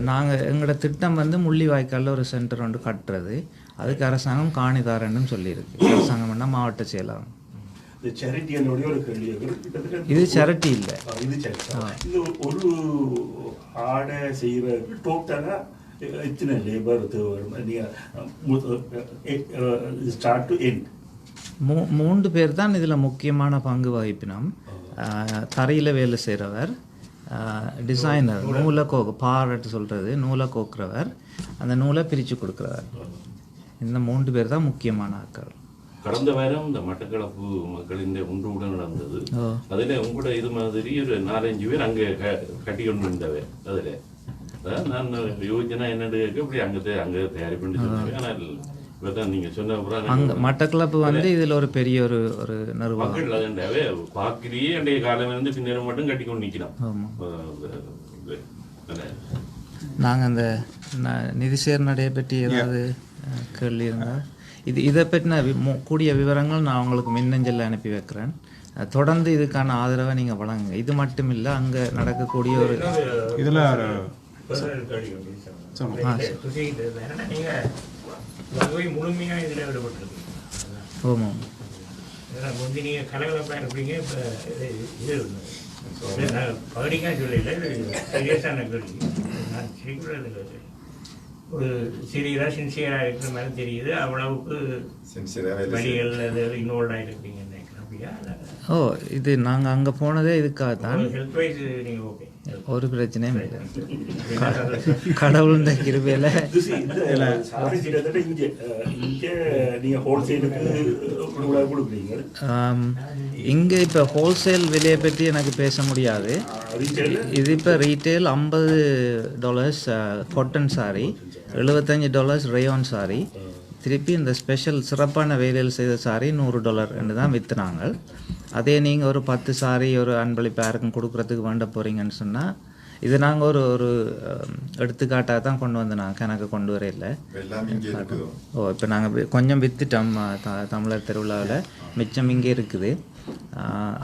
நாங்கள் எங்களோட திட்டம் வந்து முள்ளிவாய்க்காலில் ஒரு சென்டர் ஒன்று கட்டுறது. அதுக்கு அரசாங்கம் காணிதாரன்னு சொல்லியிருக்கு. அரசாங்கம்னா மாவட்ட செயலாளர். இது சேரிட்டி இல்லை. இது ஒரு ஆடை செய்கிற டோட்டலாக எத்தனை லேபர் ஸ்டார்ட் டு எண்ட்? 3 பேர் தான் இதில் முக்கியமான பங்கு வகிப்பினோம். தரையில் வேலை செய்கிறவர், டிசைனர் நூலை பாரட்டு சொல்கிறது நூலை கோக்குறவர், அந்த நூலை பிரித்து கொடுக்குறவர். இந்த 3 பேர் தான் முக்கியமான ஆட்கள். கடந்த வாரம் இந்த மட்டக்களப்பு மக்களின் ஒன்று கூட நடந்தது. அதில் உங்களோட இது மாதிரி ஒரு 4-5 பேர் அங்கே கட்டி கொண்டு இருந்தவர். அதில் அதான் நான் யோஜனை என்னென்னு கேட்க இப்படி அங்கே தயாரிப்பு சொன்னாங்க. ஆனால் இப்போ தான் நீங்கள் சொன்ன அப்புறம் அங்கே மட்டக்களப்பு வந்து இதில் ஒரு பெரிய ஒரு நிறுவனம் மக்கள் அதுண்டாவே பார்க்கலையே அன்றைய காலம் இருந்து பின்னரும் மட்டும் கட்டி கொண்டு நிற்கலாம். நாங்கள் அந்த நிதிசேர் நடையை பற்றி ஏதாவது கேள்வி இருந்தால் இதை பற்றின கூடிய விவரங்கள் நான் உங்களுக்கு மின்னஞ்சலில் அனுப்பி வைக்கிறேன். தொடர்ந்து இதுக்கான ஆதரவை நீங்கள் வழங்குங்க. இது மட்டும் இல்லை, அங்கே நடக்கக்கூடிய ஒரு இதில் முழுமையாக இதில் ஈடுபட்டுருக்கீங்க. ஆமாம், முந்தி நீங்கள் கலகலப்பாக இருப்பீங்க. இப்போ இது பகுதிக்காக சொல்லல, சீரியஸான கேள்வி. நான் சிரிக்கிறது ஒரு சீரியஸாக சின்சியராக இருக்கிற மாதிரி தெரியுது. அவ்வளவுக்கு வழிகள் அது இன்வால்வ் இருப்பீங்கன்னு நினைக்கிறேன். அப்படியா? இது நாங்கள் அங்கே போனதே இதுக்காக தான். ஹெல்த் வைஸ் நீங்கள் ஓகே, ஒரு பிரச்சனையும் இல்லை. கடவுள் இந்த கிருபையில் இங்கே இப்போ ஹோல்சேல் விலையை பற்றி எனக்கு பேச முடியாது. இது இப்போ retail $50 cotton sorry, $75 rayon sorry, திருப்பி இந்த ஸ்பெஷல் சிறப்பான வேலையில் செய்த சாரி $100 என்று தான் விற்றுனாங்க. அதே நீங்கள் ஒரு 10 சாரி ஒரு அன்பளிப்பு யாருக்கும் கொடுக்குறதுக்கு வேண்ட போகிறீங்கன்னு சொன்னால், இது நாங்கள் ஒரு எடுத்துக்காட்டாக தான் கொண்டு வந்து நான் கணக்கு கொண்டு வர இல்லை. இப்போ நாங்கள் கொஞ்சம் விற்றுட்டோம் தமிழர் திருவிழாவில், மிச்சம் இங்கே இருக்குது.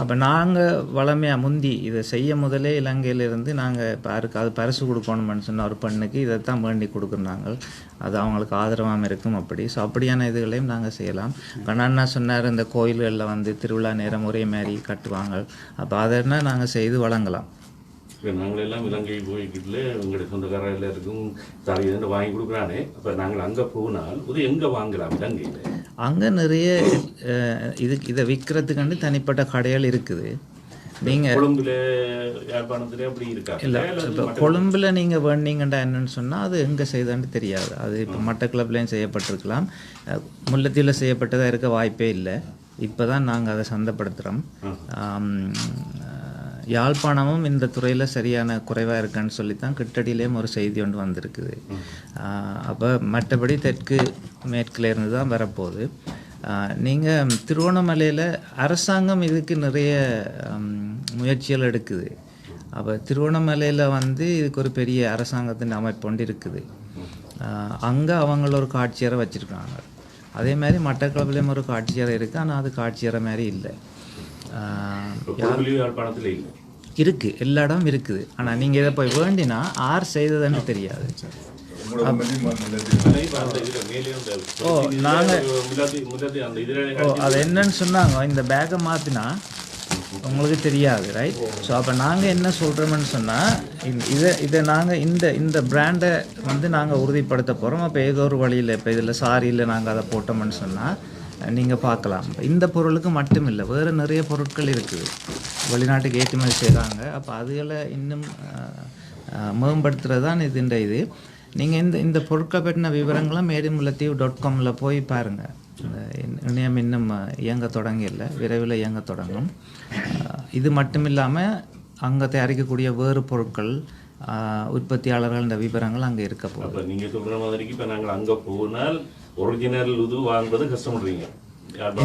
அப்போ நாங்கள் வளமையாக முந்தி இதை செய்ய முதலே இலங்கையிலேருந்து நாங்கள் இப்போ யாருக்காவது பரிசு கொடுக்கணும்னு சொன்ன ஒரு பெண்ணுக்கு இதைத்தான் வேண்டி கொடுக்குறாங்க. அது அவங்களுக்கு ஆதரவாக இருக்கும். அப்படி ஸோ அப்படியான இதுகளையும் நாங்கள் செய்யலாம். கண்ணா சொன்னார், இந்த கோயில்களில் வந்து திருவிழா நேரம் ஒரே மாதிரி கட்டுவாங்க. அப்போ அதெல்லாம் நாங்கள் செய்து வழங்கலாம். இப்போ நாங்களெல்லாம் இலங்கை போய்கிட்டு உங்களுடைய சொந்தக்காரர் எல்லாருக்கும் சாரி எதுன்னு வாங்கி கொடுக்குறானே. அப்போ நாங்கள் அங்கே போனால் இது எங்கே வாங்கலாம் இலங்கையில்? அங்கே நிறைய இதை விற்கிறதுக்காண்டி தனிப்பட்ட கடைகள் இருக்குது. நீங்கள் கொழும்புல யாழ்ப்பாணத்தில் அப்படி இருக்கா? இல்லை, இப்போ கொழும்பில் நீங்கள் வேண்டிங்கண்டா என்னன்னு சொன்னால் அது எங்கே செய்தான்னு தெரியாது. அது இப்போ மட்டக்களப்புலேயும் செய்யப்பட்டிருக்கலாம், முல்லைத்தீவில் செய்யப்பட்டதாக இருக்க வாய்ப்பே இல்லை. இப்போ தான் நாங்கள் அதை சந்தைப்படுத்துகிறோம். யாழ்ப்பாணமும் இந்த துறையில் சரியான குறைவாக இருக்கான்னு சொல்லித்தான் கிட்டடியிலேயும் ஒரு செய்தி ஒன்று வந்திருக்குது. அப்போ மற்றபடி தெற்கு மேற்கில் இருந்து தான் வரப்போகுது. நீங்கள் திருவண்ணாமலையில் அரசாங்கம் இதுக்கு நிறைய முயற்சிகள் எடுக்குது. அப்போ திருவண்ணாமலையில் வந்து இதுக்கு ஒரு பெரிய அரசாங்கத்தின் அமைப்பு ஒன்று இருக்குது. அங்கே அவங்கள ஒரு காட்சியரை வச்சுருக்காங்க. அதே மாதிரி மட்டக்களப்புலேயும் ஒரு காட்சியரை இருக்குது, ஆனால் அது காட்சியரை மாதிரி இல்லை. இருக்குது, எல்லா இடம் இருக்குது. ஆனால் நீங்கள் இதை போய் வேண்டினா யார் செய்ததுன்னு தெரியாது. நாங்கள் அது என்னன்னு சொன்னாங்க, இந்த பேக்கை மாற்றினா உங்களுக்கு தெரியாது, ரைட்? ஸோ அப்போ நாங்கள் என்ன சொல்கிறோம்னு சொன்னால், இதை நாங்கள் இந்த பிராண்டை வந்து நாங்கள் உறுதிப்படுத்த போகிறோம். அப்போ ஏதோ ஒரு வழியில் இப்போ இதில் சாரியில் நாங்கள் அதை போட்டோம்னு சொன்னால் நீங்கள் பார்க்கலாம். இந்த பொருளுக்கு மட்டும் இல்லை, வேறு நிறைய பொருட்கள் இருக்குது, வெளிநாட்டுக்கு ஏற்றுமதி செய்கிறாங்க. அப்போ அதுகளை இன்னும் மேம்படுத்துகிறது தான் இது. நீங்கள் இந்த பொருட்களை பற்றின விவரங்களை medinmullaithivu.com போய் பாருங்கள். இணையம் இன்னும் இயங்க தொடங்கியில்லை, விரைவில் இயங்க தொடங்கும். இது மட்டும் இல்லாமல் அங்கே தயாரிக்கக்கூடிய வேறு பொருட்கள், உற்பத்தியாளர்கள், இந்த விவரங்கள் அங்கே இருக்க போகுது. நீங்கள் சொல்கிற மாதிரிக்கு இப்போ நாங்கள் அங்கே போனால் ஒரிஜினல் இது வாங்குறது கஷ்டப்படுறீங்க.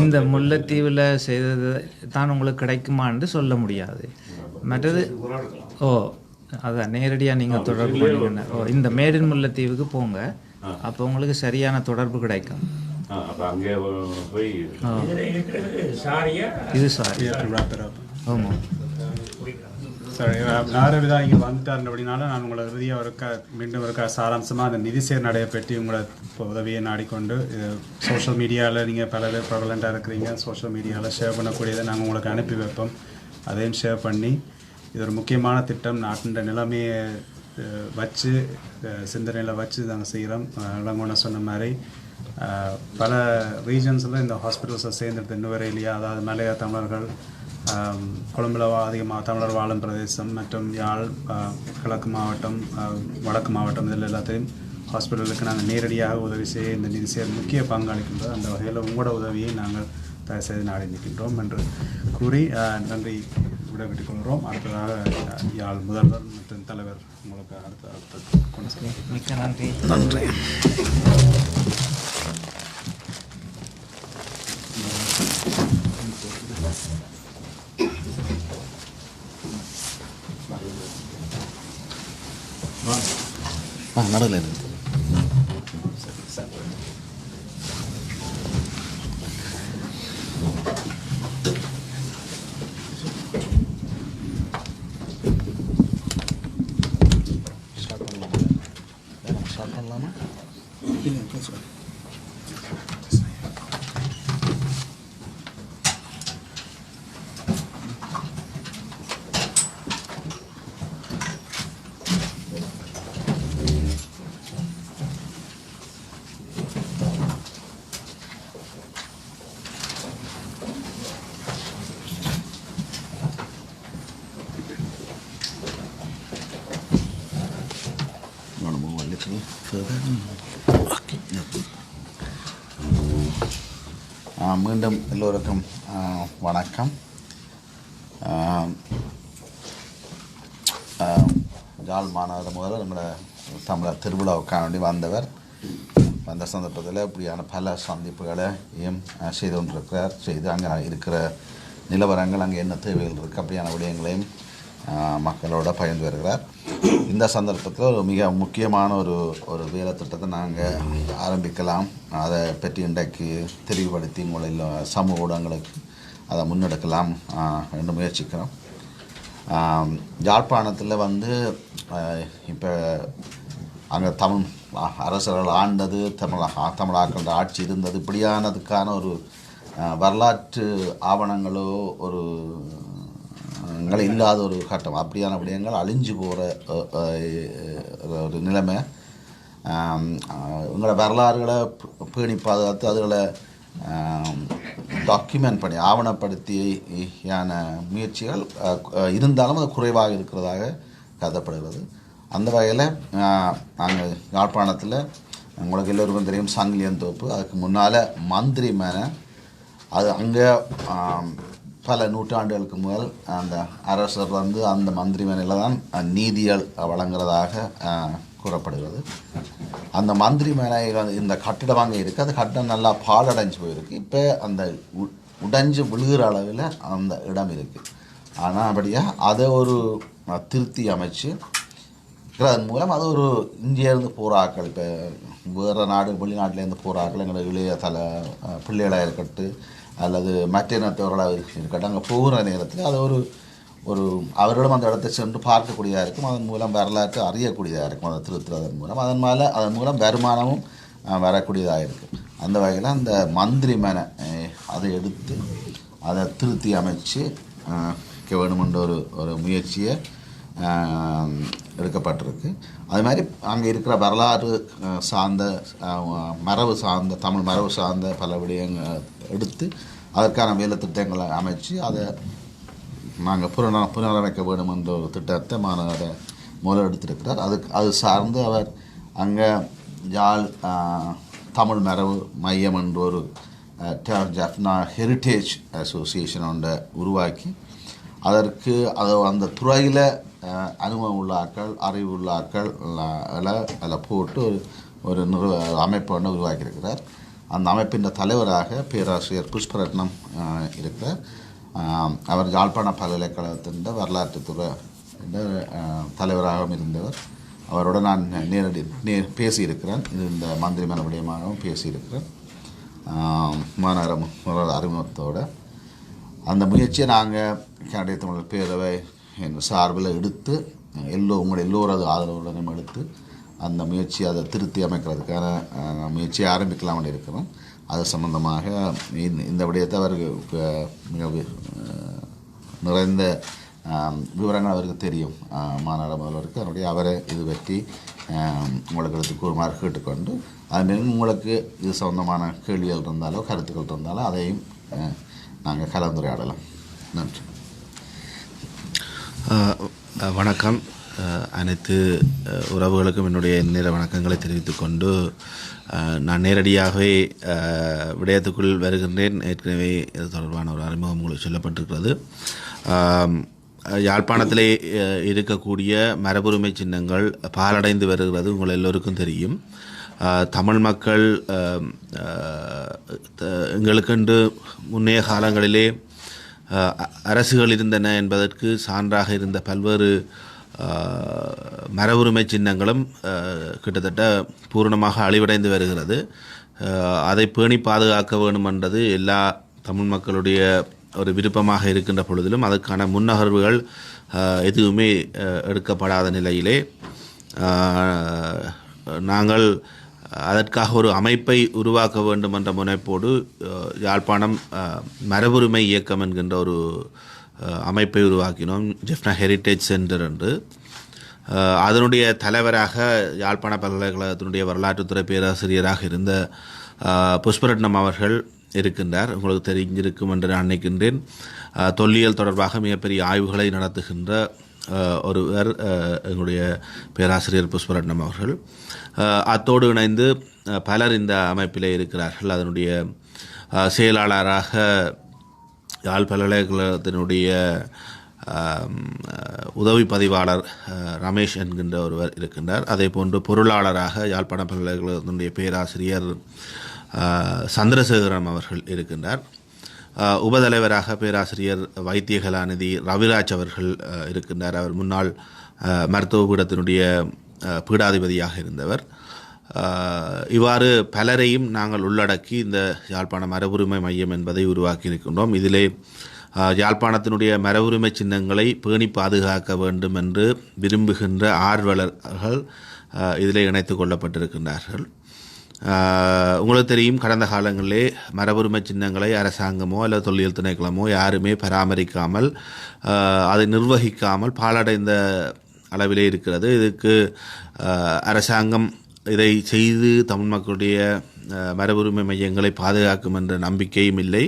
இந்த முல்லைத்தீவில் செய்தது தான் உங்களுக்கு கிடைக்குமான்னு சொல்ல முடியாது. மற்றது அதான் நேரடியாக நீங்கள் தொடர்பு பண்ணிங்கன்னா இந்த மேடின் முல்லைத்தீவுக்கு போங்க, அப்போ உங்களுக்கு சரியான தொடர்பு கிடைக்கும். இது சாரி. ஆமாம் சரி, நாரவிதா இங்கே வந்துட்டார் அப்படின்னால நான் உங்களை இறுதியாக மீண்டும் இருக்க சாராம்சமாக அந்த நிதிசேர் நடையை பற்றி உங்களை உதவியை நாடிக்கொண்டு, இது சோஷியல் மீடியாவில் நீங்கள் பல பேர் ப்ரவலண்ட்டாக இருக்கிறீங்க, சோஷியல் மீடியாவில் ஷேர் பண்ணக்கூடியதை நாங்கள் உங்களுக்கு அனுப்பி வைப்போம். அதையும் ஷேர் பண்ணி, இது ஒரு முக்கியமான திட்டம், நாட்டின் நிலைமையை வச்சு சிந்தனையில் வச்சு நாங்கள் செய்கிறோம். இளங்கோன சொன்ன மாதிரி பல ரீஜன்ஸில் இந்த ஹாஸ்பிட்டல்ஸை சேர்ந்துட்டு இன்னும் வரை இல்லையா, அதாவது மலைய தமிழர்கள் கொழும்பில் அதிகமாக தமிழர் வாழும் பிரதேசம் மற்றும் யாழ் கிழக்கு மாவட்டம் வடக்கு மாவட்டம் இதில் எல்லாத்தையும் ஹாஸ்பிட்டலுக்கு நாங்கள் நேரடியாக உதவி செய்ய இந்த நிதி சேர் முக்கிய பங்களிக்கின்றது. அந்த வகையில் உங்களோட உதவியை நாங்கள் தயவு செய்து நாடி நிற்கின்றோம் என்று கூறி நன்றி விடைபெற்றுக் கொள்கிறோம். அடுத்ததாக யாழ் முதல்வர் மற்றும் தலைவர் உங்களுக்கு அடுத்த கொண்டு மிக்க நன்றி. நன்றி. நடுவில் இருக்கு. ஸ்டார்ட் பண்ணலாமா? மீண்டும் எல்லோருக்கும் வணக்கம். யாழ் மாநகர முதல்வர் நம்மளோட தமிழர் திருவிழாவுக்காக வேண்டி வந்த சந்தர்ப்பத்தில் இப்படியான பல சந்திப்புகளையும் செய்து கொண்டிருக்கிறார். செய்து அங்கே இருக்கிற நிலவரங்கள், அங்கே என்ன தேவைகள் இருக்குது அப்படியான விடயங்களையும் மக்களோட பகிர்ந்து வருகிறார். இந்த சந்தர்ப்பத்தில் ஒரு மிக முக்கியமான ஒரு வேலை திட்டத்தை நாங்கள் ஆரம்பிக்கலாம். அதை பற்றி இன்றைக்கு தெளிவுபடுத்தி உங்களில் சமூக ஊடகங்களுக்கு அதை முன்னெடுக்கலாம் என்று முயற்சிக்கிறோம். யாழ்ப்பாணத்தில் இப்போ அங்கே தமிழ் அரசர்கள் ஆண்டது, தமிழாக்கள ஆட்சி இருந்தது, இப்படியானதுக்கான ஒரு வரலாற்று ஆவணங்களோ ஒரு இல்லாத ஒரு கட்டம், அப்படியான விடயங்கள் அழிஞ்சு போகிற ஒரு நிலைமை. உங்களை வரலாறுகளை பேணி பாதுகாத்து அதுகளை டாக்குமெண்ட் பண்ணி ஆவணப்படுத்தியான முயற்சிகள் இருந்தாலும் அது குறைவாக இருக்கிறதாக கருதப்படுகிறது. அந்த வகையில் நாங்கள் யாழ்ப்பாணத்தில் உங்களுக்கு எல்லோருக்கும் தெரியும் சங்கிலியன் தோப்பு, அதுக்கு முன்னால் மந்திரி மேனை, அது அங்கே பல நூற்றாண்டுகளுக்கு முதல் அந்த அரசர் அந்த மந்திரி மேனையில் தான் நீதிகள் வழங்குறதாக கூறப்படுகிறது. அந்த மந்திரி மேனை இந்த கட்டிடம் அங்கே இருக்குது. அந்த கட்டிடம் நல்லா பாழடைஞ்சு போயிருக்கு. இப்போ அந்த உடைஞ்சு விழுகிற அளவில் அந்த இடம் இருக்குது. ஆனால் அப்படியாக அதை ஒரு திருத்தி அமைச்சு அதன் மூலம் அது ஒரு இந்தியிலேருந்து போகிறாக்கள், இப்போ வேறு நாடு வெளிநாட்டிலேருந்து போகிறாக்கள், எங்களோட இளைய பிள்ளைகளாக இருக்கட்டும் அல்லது மற்ற இனத்தவர்களாக இருக்கட்டும், அங்கே போகிற நேரத்தில் அது ஒரு அவரிடம் அந்த இடத்தை சென்று பார்க்கக்கூடியதாக இருக்கும். அதன் மூலம் வரலாற்று அறியக்கூடியதாக இருக்கும். அதை திருத்துறதன் மூலம் அதன் மூலம் வருமானமும் வரக்கூடியதாக இருக்குது. அந்த வகையில் அந்த மந்திரி மேனை அதை எடுத்து அதை திருத்தி அமைச்சு வேணுமென்ற ஒரு முயற்சியை எடுக்கப்பட்டிருக்கு. அது மாதிரி அங்கே இருக்கிற வரலாறு சார்ந்த மரபு சார்ந்த தமிழ் மரபு சார்ந்த பல விடயங்கள் எடுத்து அதற்கான வேலை திட்டங்களை அமைச்சு அதை நாங்கள் புனரமைக்க வேண்டும் என்ற ஒரு திட்டத்தை மாநகர முதல் எடுத்திருக்கிறார். அது சார்ந்து அவர் அங்கே யாழ் தமிழ் மரபு மையம் என்ற ஒரு ஜப்னா ஹெரிட்டேஜ் அசோசியேஷன் ஒன்றை உருவாக்கி அதற்கு அந்த துறையில் அனுபவம் உள்ள ஆட்கள், அறிவு உள்ள ஆட்கள் அதில் போட்டு ஒரு அமைப்பை ஒன்று உருவாக்கியிருக்கிறார். அந்த அமைப்பின் தலைவராக பேராசிரியர் புஷ்பரத்னம் இருக்கிறார். அவர் யாழ்ப்பாண பல்கலைக்கழகத்தின் வரலாற்றுத்துறை தலைவராகவும் இருந்தவர். அவரோட நான் பேசியிருக்கிறேன். இது இந்த மந்திரி மேன விடயமாகவும் பேசியிருக்கிறேன். மாநகர அறிமுகத்தோடு அந்த முயற்சியை நாங்கள் கனடிய தமிழர் பேரவை சார்பில் எடுத்து உங்களோட எல்லோரது ஆதரவுடனும் எடுத்து அந்த முயற்சியை அதை திருத்தி அமைக்கிறதுக்கான முயற்சியை ஆரம்பிக்கலாம்னு இருக்கிறோம். அது சம்பந்தமாக இந்த விடயத்தை அவருக்கு மிக நிறைந்த விவரங்கள் அவருக்கு தெரியும், மாநகர முதல்வருக்கு. அதனுடைய அவரை இது பற்றி உங்களுக்கு எடுத்து கூறுமாறு கேட்டுக்கொண்டு அதுமாரி உங்களுக்கு இது சம்பந்தமான கேள்விகள் இருந்தாலோ கருத்துக்கள் இருந்தாலோ அதையும் நாங்கள் கலந்துரையாடலாம். நன்றி. வணக்கம். அனைத்து உறவுகளுக்கும் என்னுடைய நேர வணக்கங்களை தெரிவித்துக்கொண்டு நான் நேரடியாகவே விடயத்துக்குள் வருகின்றேன். ஏற்கனவே இது தொடர்பான ஒரு அறிமுகம் உங்களுக்கு சொல்லப்பட்டிருக்கிறது. யாழ்ப்பாணத்திலே இருக்கக்கூடிய மரபுரிமை சின்னங்கள் பாலடைந்து வருகிறது, உங்கள் எல்லோருக்கும் தெரியும். தமிழ் மக்கள் எங்களுக்கென்று முன்னைய காலங்களிலே அரசுகள் இருந்தன என்பதற்கு சான்றாக இருந்த பல்வேறு மரபுரிமை சின்னங்களும் கிட்டத்தட்ட பூரணமாக அழிவடைந்து வருகிறது. அதை பேணி பாதுகாக்க வேண்டும் என்றது எல்லா தமிழ் மக்களுடைய ஒரு விருப்பமாக இருக்கின்ற பொழுதிலும் அதற்கான முன்னகர்வுகள் எதுவுமே எடுக்கப்படாத நிலையிலே நாங்கள் அதற்காக ஒரு அமைப்பை உருவாக்க வேண்டும் என்ற முனைப்போடு யாழ்ப்பாணம் மரபுரிமை இயக்கம் என்கின்ற ஒரு அமைப்பை உருவாக்கினோம், ஜெஃப்னா ஹெரிட்டேஜ் சென்டர் என்று. அதனுடைய தலைவராக யாழ்ப்பாண பல்கலைக்கழகத்தினுடைய வரலாற்றுத்துறை பேராசிரியராக இருந்த புஷ்பரட்னம் அவர்கள் இருக்கின்றார். உங்களுக்கு தெரிஞ்சிருக்கும் என்று நான் நினைக்கின்றேன். தொல்லியல் தொடர்பாக மிகப்பெரிய ஆய்வுகளை நடத்துகின்ற ஒருவர் எங்களுடைய பேராசிரியர் புஷ்பரட்னம் அவர்கள். அத்தோடு இணைந்து பலர் இந்த அமைப்பிலே இருக்கிறார்கள். அதனுடைய செயலாளராக யாழ் பல்கலைக்கழகத்தினுடைய உதவி பதிவாளர் ரமேஷ் என்கின்ற ஒருவர் இருக்கின்றார். அதே போன்று பொருளாளராக யாழ்ப்பாண பல்கலைக்கழகத்தினுடைய பேராசிரியர் சந்திரசேகரன் அவர்கள் இருக்கின்றார். உபதலைவராக பேராசிரியர் வைத்தியகலாநிதி ரவிராஜ் அவர்கள் இருக்கின்றார். அவர் முன்னாள் மருத்துவ பீடத்தினுடைய பீடாதிபதியாக இருந்தவர். இவ்வாறு பலரையும் நாங்கள் உள்ளடக்கி இந்த யாழ்ப்பாண மரபுரிமை மையம் என்பதை உருவாக்கி இருக்கின்றோம். இதிலே யாழ்ப்பாணத்தினுடைய மரபுரிமை சின்னங்களை பேணி பாதுகாக்க வேண்டும் என்று விரும்புகின்ற ஆர்வலர்கள் இதிலே இணைத்து கொள்ளப்பட்டிருக்கின்றார்கள். உங்களுக்கு தெரியும், கடந்த காலங்களிலே மரபுரிமை சின்னங்களை அரசாங்கமோ அல்லது தொல்லியல் திணைக்களமோ யாருமே பராமரிக்காமல் அதை நிர்வகிக்காமல் பாலடைந்த அளவிலே இருக்கிறது. இதுக்கு அரசாங்கம் இதை செய்து தமிழ் மக்களுடைய மரபுரிமை மையங்களை பாதுகாக்கும் என்ற நம்பிக்கையும் இல்லை,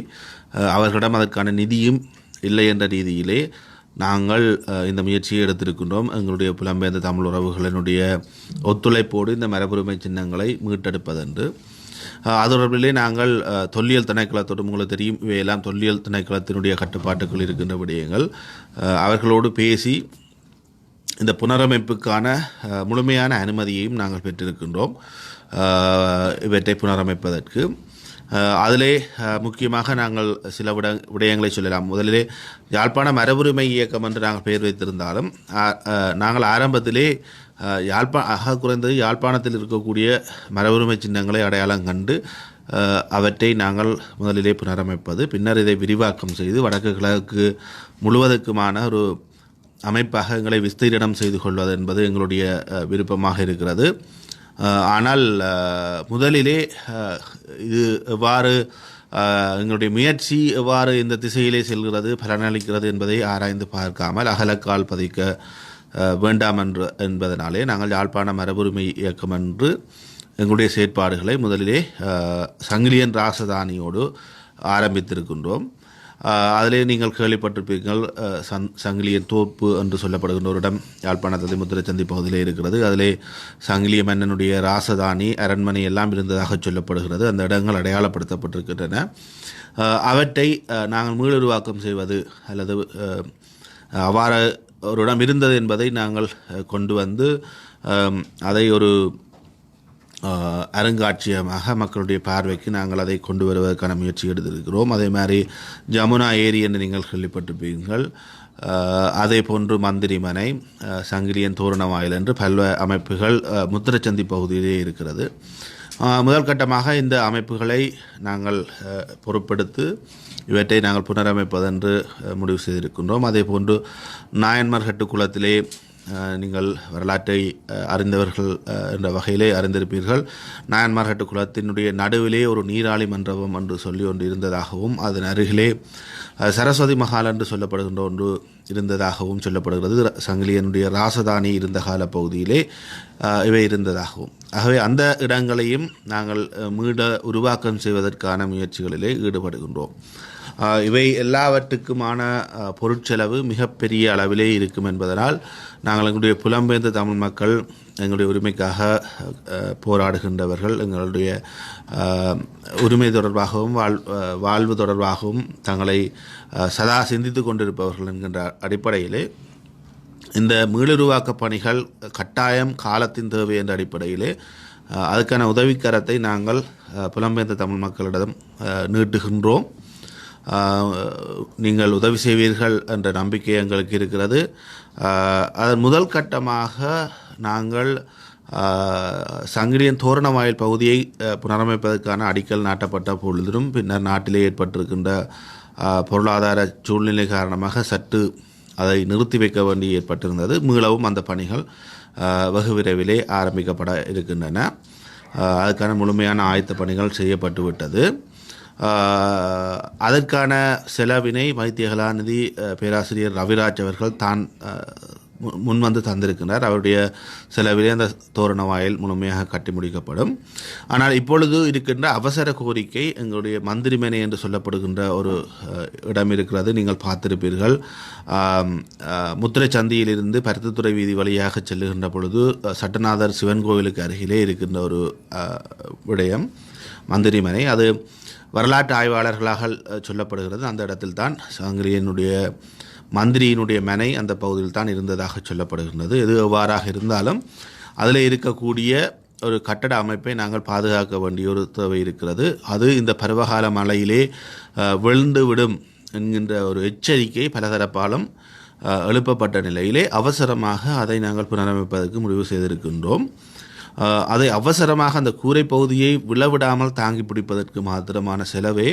அவர்களிடம் அதற்கான நிதியும் இல்லை என்ற ரீதியிலே நாங்கள் இந்த முயற்சியை எடுத்திருக்கின்றோம். எங்களுடைய புலம்பெயர்ந்த தமிழ் உறவுகளினுடைய ஒத்துழைப்போடு இந்த மரபுரிமை சின்னங்களை மீட்டெடுப்பதென்று அது தொடர்பிலே நாங்கள் தொல்லியல் திணைக்களத்தோடு, உங்களுக்கு தெரியும் இவையெல்லாம் தொல்லியல் திணைக்களத்தினுடைய கட்டுப்பாட்டுக்குள் இருக்கின்ற விடயங்கள், அவர்களோடு பேசி இந்த புனரமைப்புக்கான முழுமையான அனுமதியையும் நாங்கள் பெற்றிருக்கின்றோம். இவற்றை புனரமைப்பதற்கு அதிலே முக்கியமாக நாங்கள் சில விடயங்களை சொல்லலாம். முதலிலே யாழ்ப்பாண மரபுரிமை இயக்கம் என்று நாங்கள் பெயர் வைத்திருந்தாலும் நாங்கள் ஆரம்பத்திலே குறைந்தது யாழ்ப்பாணத்தில் இருக்கக்கூடிய மரபுரிமை சின்னங்களை அடையாளம் கண்டு அவற்றை நாங்கள் முதலிலே புனரமைப்பது, பின்னர் இதை விரிவாக்கம் செய்து வடக்கு கிழக்கு முழுவதற்குமான ஒரு அமைப்பாக எங்களை விஸ்தீரணம் செய்து கொள்வது என்பது எங்களுடைய விருப்பமாக இருக்கிறது. ஆனால் முதலிலே இது எவ்வாறு எங்களுடைய முயற்சி எவ்வாறு இந்த திசையிலே செல்கிறது, பலனளிக்கிறது என்பதை ஆராய்ந்து பார்க்காமல் அகலக்கால் பதிக்க வேண்டாம் என்பதனாலே நாங்கள் யாழ்ப்பாண மரபுரிமை இயக்கம் என்று எங்களுடைய செயற்பாடுகளை முதலிலே சங்கிலியன் ராசதானியோடு ஆரம்பித்திருக்கின்றோம். அதிலே நீங்கள் கேள்விப்பட்டிருப்பீர்கள், சங்கிலியன் தோப்பு என்று சொல்லப்படுகின்ற ஒரு இடம் யாழ்ப்பாணத்தில் முத்திரச்சந்தி பகுதியிலே இருக்கிறது. அதிலே சங்கிலிய மன்னனுடைய ராசதானி அரண்மனை எல்லாம் இருந்ததாக சொல்லப்படுகிறது. அந்த இடங்கள் அடையாளப்படுத்தப்பட்டிருக்கின்றன. அவற்றை நாங்கள் மீளுருவாக்கம் செய்வது அல்லது அவ்வாறு ஒரு இடம் இருந்தது என்பதை நாங்கள் கொண்டு வந்து அதை ஒரு அருங்காட்சியகமாக மக்களுடைய பார்வைக்கு நாங்கள் அதை கொண்டு வருவதற்கான முயற்சி எடுத்திருக்கிறோம். அதே மாதிரி ஜமுனா ஏரி என்று நீங்கள் கேள்விப்பட்டிருப்பீர்கள். அதே போன்று மந்திரிமனை, சங்கிலியன் தோரணவாயில் என்று பல்வேறு அமைப்புகள் முத்திரச்சந்தி பகுதியிலே இருக்கிறது. முதல் கட்டமாக இந்த அமைப்புகளை நாங்கள் பொறுப்பெடுத்து இவற்றை நாங்கள் புனரமைப்பதென்று முடிவு செய்திருக்கின்றோம். அதே போன்று நாயன்மார் கட்டுக்குளத்திலே நீங்கள் வரலாற்றை அறிந்தவர்கள் என்ற வகையிலே அறிந்திருப்பீர்கள். நாயன்மார் கட்டுக்குளத்தினுடைய நடுவிலே ஒரு நீராளி மண்டபம் என்று சொல்லி ஒன்று இருந்ததாகவும் அதன் அருகிலே சரஸ்வதி மஹால் என்று சொல்லப்படுகின்ற ஒன்று இருந்ததாகவும் சொல்லப்படுகிறது. சங்கிலியனுடைய ராசதானி இருந்த கால பகுதியிலே இவை இருந்ததாகவும். ஆகவே அந்த இடங்களையும் நாங்கள் மீள உருவாக்கம் செய்வதற்கான முயற்சிகளிலே ஈடுபடுகின்றோம். இவை எல்லாவற்றுக்குமான பொருட்செலவு மிகப்பெரிய அளவிலே இருக்கும் என்பதனால் நாங்கள் எங்களுடைய புலம்பெயர்ந்த தமிழ் மக்கள் எங்களுடைய உரிமைக்காக போராடுகின்றவர்கள், எங்களுடைய உரிமை தொடர்பாகவும் வாழ்வு தொடர்பாகவும் தங்களை சதா சிந்தித்து கொண்டிருப்பவர்கள் என்கின்ற அடிப்படையிலே இந்த மீளுருவாக்க பணிகள் கட்டாயம் காலத்தின் தேவை என்ற அடிப்படையிலே அதுக்கான உதவிக்கரத்தை நாங்கள் புலம்பெயர்ந்த தமிழ் மக்களிடம் நீட்டுகின்றோம். நீங்கள் உதவி செய்வீர்கள் என்ற நம்பிக்கை எங்களுக்கு இருக்கிறது. அதன் முதல் கட்டமாக நாங்கள் சங்கிலியன் தோரணவாயில் பகுதியை புனரமைப்பதற்கான அடிக்கல் நாட்டப்பட்ட பொழுதிலும் பின்னர் நாட்டிலே ஏற்பட்டிருக்கின்ற பொருளாதார சூழ்நிலை காரணமாக சற்று அதை நிறுத்தி வைக்க வேண்டி ஏற்பட்டிருந்தது. மீளவும் அந்த பணிகள் வெகு விரைவிலே ஆரம்பிக்கப்பட இருக்கின்றன. அதுக்கான முழுமையான ஆயத்த பணிகள் செய்யப்பட்டு விட்டது. அதற்கான செலவினை வைத்திய கலாநிதி பேராசிரியர் ரவிராஜ் அவர்கள் தான் முன்வந்து தந்திருக்கின்றார். அவருடைய செலவிலே அந்த தோரண வாயில் முழுமையாக கட்டி முடிக்கப்படும். ஆனால் இப்பொழுது இருக்கின்ற அவசர கோரிக்கை எங்களுடைய மந்திரிமனை என்று சொல்லப்படுகின்ற ஒரு இடம் இருக்கிறது. நீங்கள் பார்த்திருப்பீர்கள். முத்திரை சந்தியிலிருந்து பருத்தித்துறை வீதி வழியாக செல்லுகின்ற பொழுது சட்டநாதர் சிவன் கோவிலுக்கு அருகிலே இருக்கின்ற ஒரு விடயம் மந்திரிமனை. அது வரலாற்று ஆய்வாளர்களாக சொல்லப்படுகிறது. அந்த இடத்தில் தான் சங்கிலியனுடைய மந்திரியினுடைய மனை அந்த பகுதியில் தான் இருந்ததாக சொல்லப்படுகின்றது. எது எவ்வாறாக இருந்தாலும் அதில் இருக்கக்கூடிய ஒரு கட்டட அமைப்பை நாங்கள் பாதுகாக்க வேண்டிய ஒரு தேவை இருக்கிறது. அது இந்த பருவகால மழையிலே விழுந்து விடும் என்கின்ற ஒரு எச்சரிக்கை பலதரப்பாலும் எழுப்பப்பட்ட நிலையிலே அவசரமாக அதை நாங்கள் புனரமைப்பதற்கு முடிவு செய்திருக்கின்றோம். அதை அவசரமாக அந்த கூரை பகுதியை விழவிடாமல் தாங்கி பிடிப்பதற்கு மாத்திரமான செலவே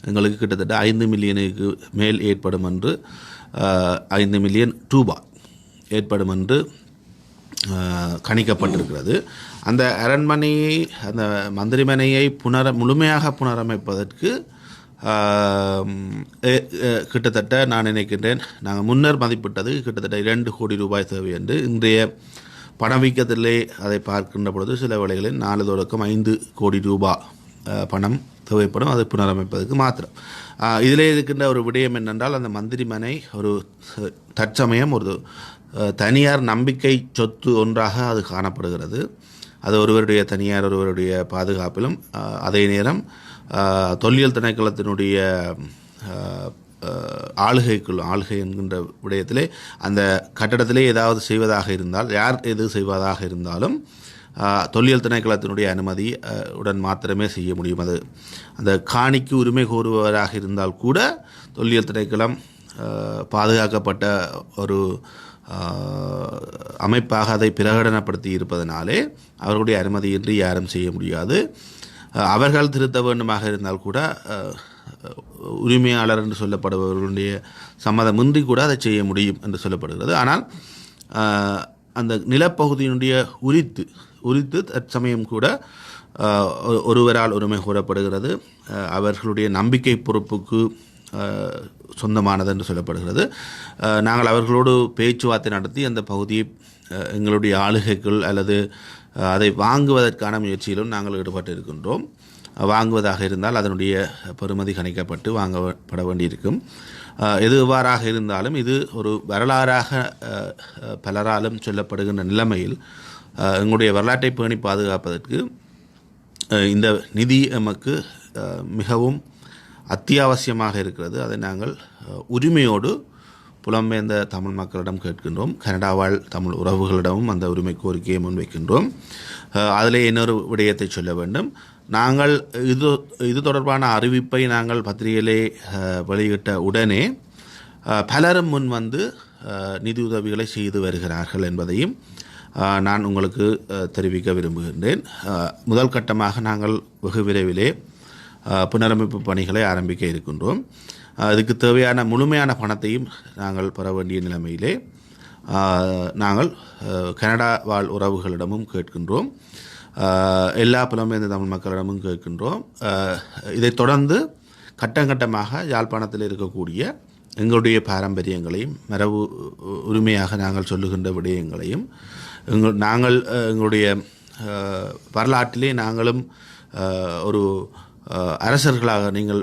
எங்களுக்கு கிட்டத்தட்ட 5 மில்லியனுக்கு மேல் ஏற்படும் என்று 5 மில்லியன் ரூபாய் ஏற்படும் என்று கணிக்கப்பட்டிருக்கிறது. அந்த அரண்மனையை அந்த மந்திரிமனையை முழுமையாக புனரமைப்பதற்கு கிட்டத்தட்ட நான் நினைக்கின்றேன் நாங்கள் முன்னர் மதிப்பிட்டது கிட்டத்தட்ட 2 கோடி ரூபாய் தேவை என்று. இன்றைய பணவீக்கத்திலே அதை பார்க்கின்ற பொழுது சில வேளைகளில் 4 தொடக்கம் 5 கோடி ரூபாய் பணம் தேவைப்படும் அது புனரமைப்பதற்கு மாத்திரம். இதிலே இருக்கின்ற ஒரு விடயம் என்னென்றால் அந்த மந்திரிமனை ஒரு தற்சமயம் ஒரு தனியார் நம்பிக்கை சொத்து ஒன்றாக அது காணப்படுகிறது. அது ஒருவருடைய தனியார் ஒருவருடைய பாதுகாப்பிலும் அதே நேரம் தொல்லியல் திணைக்களத்தினுடைய ஆளுகை என்கின்ற விடயத்திலே அந்த கட்டடத்திலே ஏதாவது செய்வதாக இருந்தால் யார் எது செய்வதாக இருந்தாலும் தொல்லியல் திணைக்களத்தினுடைய அனுமதி உடன் மாத்திரமே செய்ய முடியும். அது அந்த காணிக்கு உரிமை கோருபவராக இருந்தால் கூட தொல்லியல் திணைக்களம் பாதுகாக்கப்பட்ட ஒரு அமைப்பாக அதை பிரகடனப்படுத்தி இருப்பதனாலே அவர்களுடைய அனுமதியின்றி யாரும் செய்ய முடியாது. அவர்கள் திருத்த வேண்டுமாக இருந்தால் கூட உரிமையாளர் என்று சொல்லப்படுபவர்களுடைய சம்மதமின்றி கூட அதை செய்ய முடியும் என்று சொல்லப்படுகிறது. ஆனால் அந்த நிலப்பகுதியினுடைய உரித்து தற்சமயம் கூட ஒருவரால் உரிமை கோரப்படுகிறது. அவர்களுடைய நம்பிக்கை பொறுப்புக்கு சொந்தமானது என்று சொல்லப்படுகிறது. நாங்கள் அவர்களோடு பேச்சுவார்த்தை நடத்தி அந்த பகுதியை எங்களுடைய ஆளுகைக்குள் அல்லது அதை வாங்குவதற்கான முயற்சியிலும் நாங்கள் ஈடுபட்டு இருக்கின்றோம். வாங்குவதாக இருந்தால் அதனுடைய பெறுமதி கணிக்கப்பட்டு வாங்கப்பட வேண்டியிருக்கும். எது எவ்வாறாக இருந்தாலும் இது ஒரு வரலாறாக பலராலும் சொல்லப்படுகின்ற நிலைமையில் எங்களுடைய வரலாற்றை பேணி பாதுகாப்பதற்கு இந்த நிதி நமக்கு மிகவும் அத்தியாவசியமாக இருக்கிறது. அதை நாங்கள் உரிமையோடு புலம்பெயர்ந்த தமிழ் மக்களிடம் கேட்கின்றோம். கனடா வாழ் தமிழ் உறவுகளிடமும் அந்த உரிமை கோரிக்கையை முன்வைக்கின்றோம். அதிலே இன்னொரு விடயத்தை சொல்ல வேண்டும். நாங்கள் இது தொடர்பான அறிவிப்பை நாங்கள் பத்திரிகையிலே வெளியிட்ட உடனே பலரும் முன் வந்து நிதியுதவிகளை செய்து வருகிறார்கள் என்பதையும் நான் உங்களுக்கு தெரிவிக்க விரும்புகின்றேன். முதல் கட்டமாக நாங்கள் வெகு விரைவிலே புனரமைப்பு பணிகளை ஆரம்பிக்க இருக்கின்றோம். அதுக்கு தேவையான முழுமையான பணத்தையும் நாங்கள் பெற வேண்டிய நிலைமையிலே நாங்கள் கனடா வாழ் உறவுகளிடமும் கேட்கின்றோம். எல்லா புலம்பெயர்ந்த தமிழ் மக்களிடமும் கேட்கின்றோம். இதைத் தொடர்ந்து கட்டங்கட்டமாக யாழ்ப்பாணத்தில் இருக்கக்கூடிய எங்களுடைய பாரம்பரியங்களையும் மரபு உரிமையாக நாங்கள் சொல்லுகின்ற விடயங்களையும் நாங்கள் எங்களுடைய வரலாற்றிலே நாங்களும் ஒரு அரசர்களாக நீங்கள்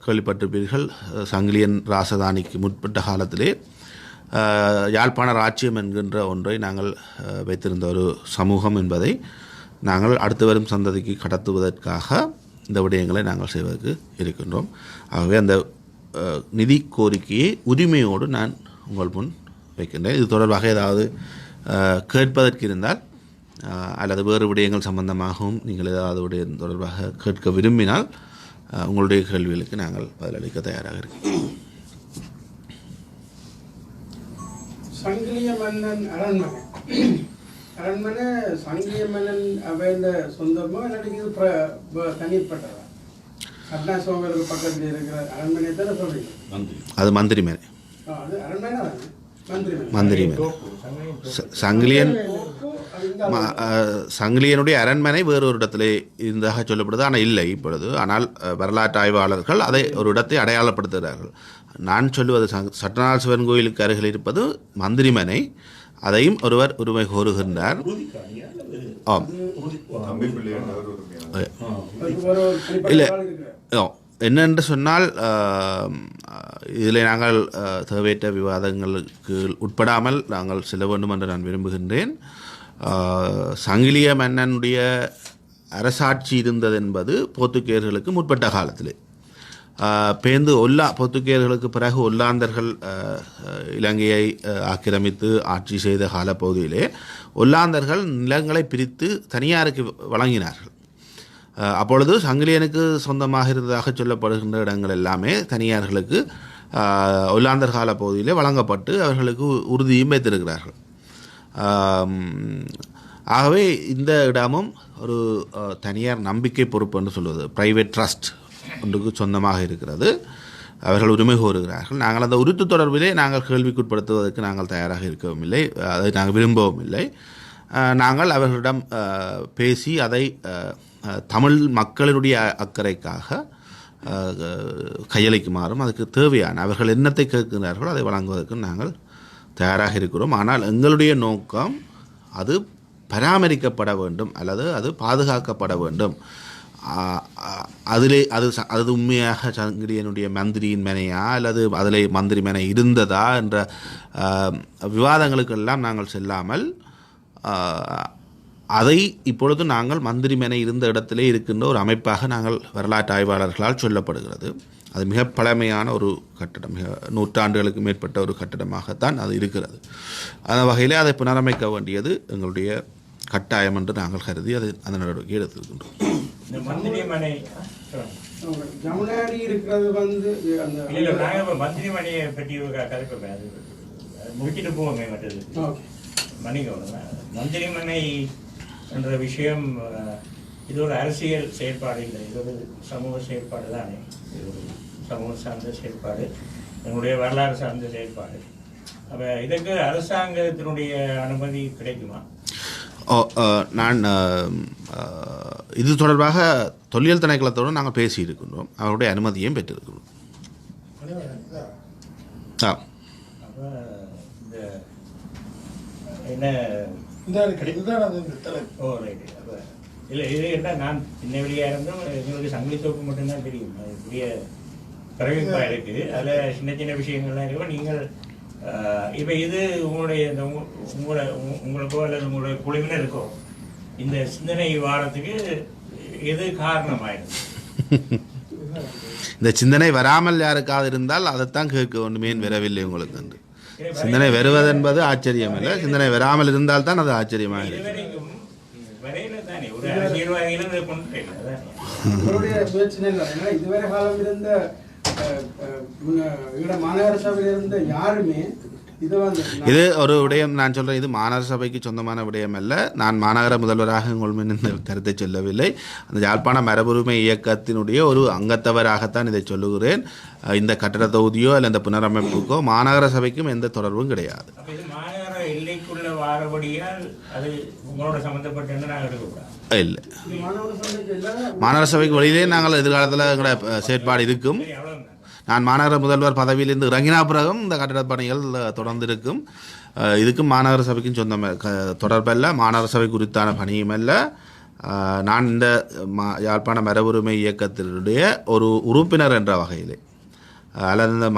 கேள்விப்பட்டிருப்பீர்கள். சங்கிலியன் ராசதானிக்கு முற்பட்ட காலத்திலே யாழ்ப்பாண ராச்சியம் என்கின்ற ஒன்றை நாங்கள் வைத்திருந்த ஒரு சமூகம் என்பதை நாங்கள் அடுத்து வரும் சந்ததிக்கு கடத்துவதற்காக இந்த விடயங்களை நாங்கள் செய்வதற்கு இருக்கின்றோம். ஆகவே அந்த நிதி கோரிக்கையை உரிமையோடு நான் உங்கள் முன் வைக்கின்றேன். இது தொடர்பாக ஏதாவது கேட்பதற்கு இருந்தால் அல்லது வேறு விடயங்கள் சம்பந்தமாகவும் நீங்கள் ஏதாவது விடயம் தொடர்பாக கேட்க விரும்பினால் உங்களுடைய கேள்விகளுக்கு நாங்கள் பதிலளிக்க தயாராக இருக்கிறோம். சங்கிலிய மன்னன் அரண்மனை சங்கிலிய மன்னன் அவைந்த சொந்தமோ இல்லாட்டி தனிப்பட்டதா? கட்னா சோழருக்கு பக்கத்தில் இருக்கிற அரண்மனை தானே சொல்றீங்க? அது மந்திரி மேலே. அது அரண்மனை தானே? மந்திரி மேலே. சங்கிலியனுடைய அரண்மனை வேறு ஒரு இடத்திலே இருந்ததாக சொல்லப்படுது. ஆனால் இல்லை இப்பொழுது. ஆனால் வரலாற்று ஆய்வாளர்கள் அதை ஒரு இடத்தை அடையாளப்படுத்துகிறார்கள். நான் சொல்லுவது சட்டநாள் சிவன் கோயிலுக்கு அருகில் இருப்பது மந்திரிமனை. அதையும் ஒருவர் உரிமை கோருகின்றார். ஆம், இல்லை என்னென்று சொன்னால் இதில் நாங்கள் தேவையற்ற விவாதங்களுக்கு உட்படாமல் நாங்கள் செல்ல வேண்டும் என்று நான் விரும்புகின்றேன். சங்கிலிய மன்னனுடைய அரசாட்சி இருந்தது என்பது போர்த்துகேயர்களுக்கு முற்பட்ட காலத்திலே. பேந்து போர்த்துகேயர்களுக்கு பிறகு ஒல்லாந்தர்கள் இலங்கையை ஆக்கிரமித்து ஆட்சி செய்த காலப்பகுதியிலே ஒல்லாந்தர்கள் நிலங்களை பிரித்து தனியாருக்கு வழங்கினார்கள். அப்பொழுது சங்கிலியனுக்கு சொந்தமாக இருந்ததாக சொல்லப்படுகின்ற இடங்கள் எல்லாமே தனியார்களுக்கு ஒல்லாந்தர் கால பகுதியிலே வழங்கப்பட்டு அவர்களுக்கு உறுதியும் வைத்திருக்கிறார்கள். ஆகவே இந்த இடமும் ஒரு தனியார் நம்பிக்கை பொறுப்பு என்று சொல்வது, பிரைவேட் ட்ரஸ்ட் ஒன்றுக்கு சொந்தமாக இருக்கிறது. அவர்கள் உரிமை கோருகிறார்கள். நாங்கள் அந்த உறுத்து தொடர்பிலே நாங்கள் கேள்விக்குட்படுத்துவதற்கு நாங்கள் தயாராக இருக்கவும் இல்லை, அதை நாங்கள் விரும்பவும் இல்லை. நாங்கள் அவர்களிடம் பேசி அதை தமிழ் மக்களினுடைய அக்கறைக்காக கையளிக்குமாறும் அதுக்கு தேவையான அவர்கள் என்னத்தை கேட்கிறார்களோ அதை வழங்குவதற்கு நாங்கள் தயாராக இருக்கிறோம். ஆனால் எங்களுடைய நோக்கம் அது பராமரிக்கப்பட வேண்டும் அல்லது அது பாதுகாக்கப்பட வேண்டும். அதிலே அது உண்மையாக சங்கிலியனுடைய மந்திரியின் மனையா அல்லது அதிலே மந்திரி மனை இருந்ததா என்ற விவாதங்களுக்கெல்லாம் நாங்கள் செல்லாமல் அதை இப்பொழுது நாங்கள் மந்திரி மனை இருந்த இடத்திலே இருக்கின்ற ஒரு அமைப்பாக நாங்கள் வரலாற்று ஆய்வாளர்களால் சொல்லப்படுகிறது. அது மிக பழமையான ஒரு கட்டடம், மிக நூற்றாண்டுகளுக்கு மேற்பட்ட ஒரு கட்டடமாகத்தான் அது இருக்கிறது. அந்த வகையிலே அதை புனரமைக்க வேண்டியது எங்களுடைய கட்டாயம் என்று நாங்கள் கருதி அதை அந்த நடவடிக்கை எடுத்திருக்கின்றோம். இந்த மந்திரி மனை ஜமுனாரி இருக்கிறது மந்திரி மனையை பற்றி கதைப்பேன், அது முடிச்சுட்டு போவோமே. மற்றது மணிக்கணும் மந்திரி மனை என்ற விஷயம் இது ஒரு அரசியல் செயற்பாடு இல்லை, இது ஒரு சமூக செயற்பாடு தானே. இது ஒரு சமூக சார்ந்த செயற்பாடு, என்னுடைய வரலாறு சார்ந்த செயற்பாடு. அப்போ இதுக்கு அரசாங்கத்தினுடைய அனுமதி கிடைக்குமா? நான் இது தொடர்பாக தொல்லியல் திணைக்களத்தோடு நாங்கள் பேசியிருக்கின்றோம், அவருடைய அனுமதியும் பெற்றிருக்கிறோம். அப்போ இந்த என்ன இல்லை இது என்ன, நான் சின்ன வெளியாக இருந்தும் எங்களுக்கு சங்கிலி தோப்பு மட்டும்தான் தெரியும். அது பெரிய பரவிப்பாக இருக்குது, அதில் சின்ன சின்ன விஷயங்கள்லாம் இருக்கும். நீங்கள் இப்போ இது உங்களுடைய இந்த உங்களுக்கோ அல்லது உங்களுடைய குழுவினருக்கோ இந்த சிந்தனை வாரத்துக்கு எது காரணமாயிடும்? இந்த சிந்தனை வராமல் யாருக்காவது இருந்தால் அதைத்தான் கேட்க ஒன்றுமே வரவில்லை உங்களுக்கு என்று. சிந்தனை வருவது என்பது ஆச்சரியம் இல்லை, சிந்தனை வராமல் இருந்தால் தான் அது ஆச்சரியமாக இருக்கு. இதுவரை காலம் இருந்த மாநகர சபையில் இருந்த யாருமே இது ஒரு விடயம். நான் சொல்கிறேன், இது மாநகர சபைக்கு சொந்தமான விடயம் அல்ல. நான் மாநகர முதல்வராக உங்கள் முன் இந்த கருத்தை சொல்லவில்லை. அந்த யாழ்ப்பாண மரபுரிமை இயக்கத்தினுடைய ஒரு அங்கத்தவராகத்தான் இதை சொல்லுகிறேன். இந்த கட்டட தொகுதியோ அல்ல இந்த புனரமைப்புக்கோ மாநகர சபைக்கும் எந்த தொடர்பும் கிடையாது. இல்லை, மாநகர சபைக்கு வெளியிலே நாங்கள் எதிர்காலத்தில் எங்களோட செயற்பாடு இருக்கும். நான் மாநகர முதல்வர் பதவியிலிருந்து இறங்கினா பிறகும் இந்த கட்டடப் பணிகள் தொடர்ந்து இருக்கும். இதுக்கும் மாநகர சபைக்கும் சொந்தம் தொடர்பல்ல, மாநகர சபை குறித்தான பணியும் அல்ல, நான் இந்த யாழ்ப்பாண மரபுரிமை இயக்கத்தினுடைய ஒரு உறுப்பினர் என்ற வகையிலே அல்லது இந்த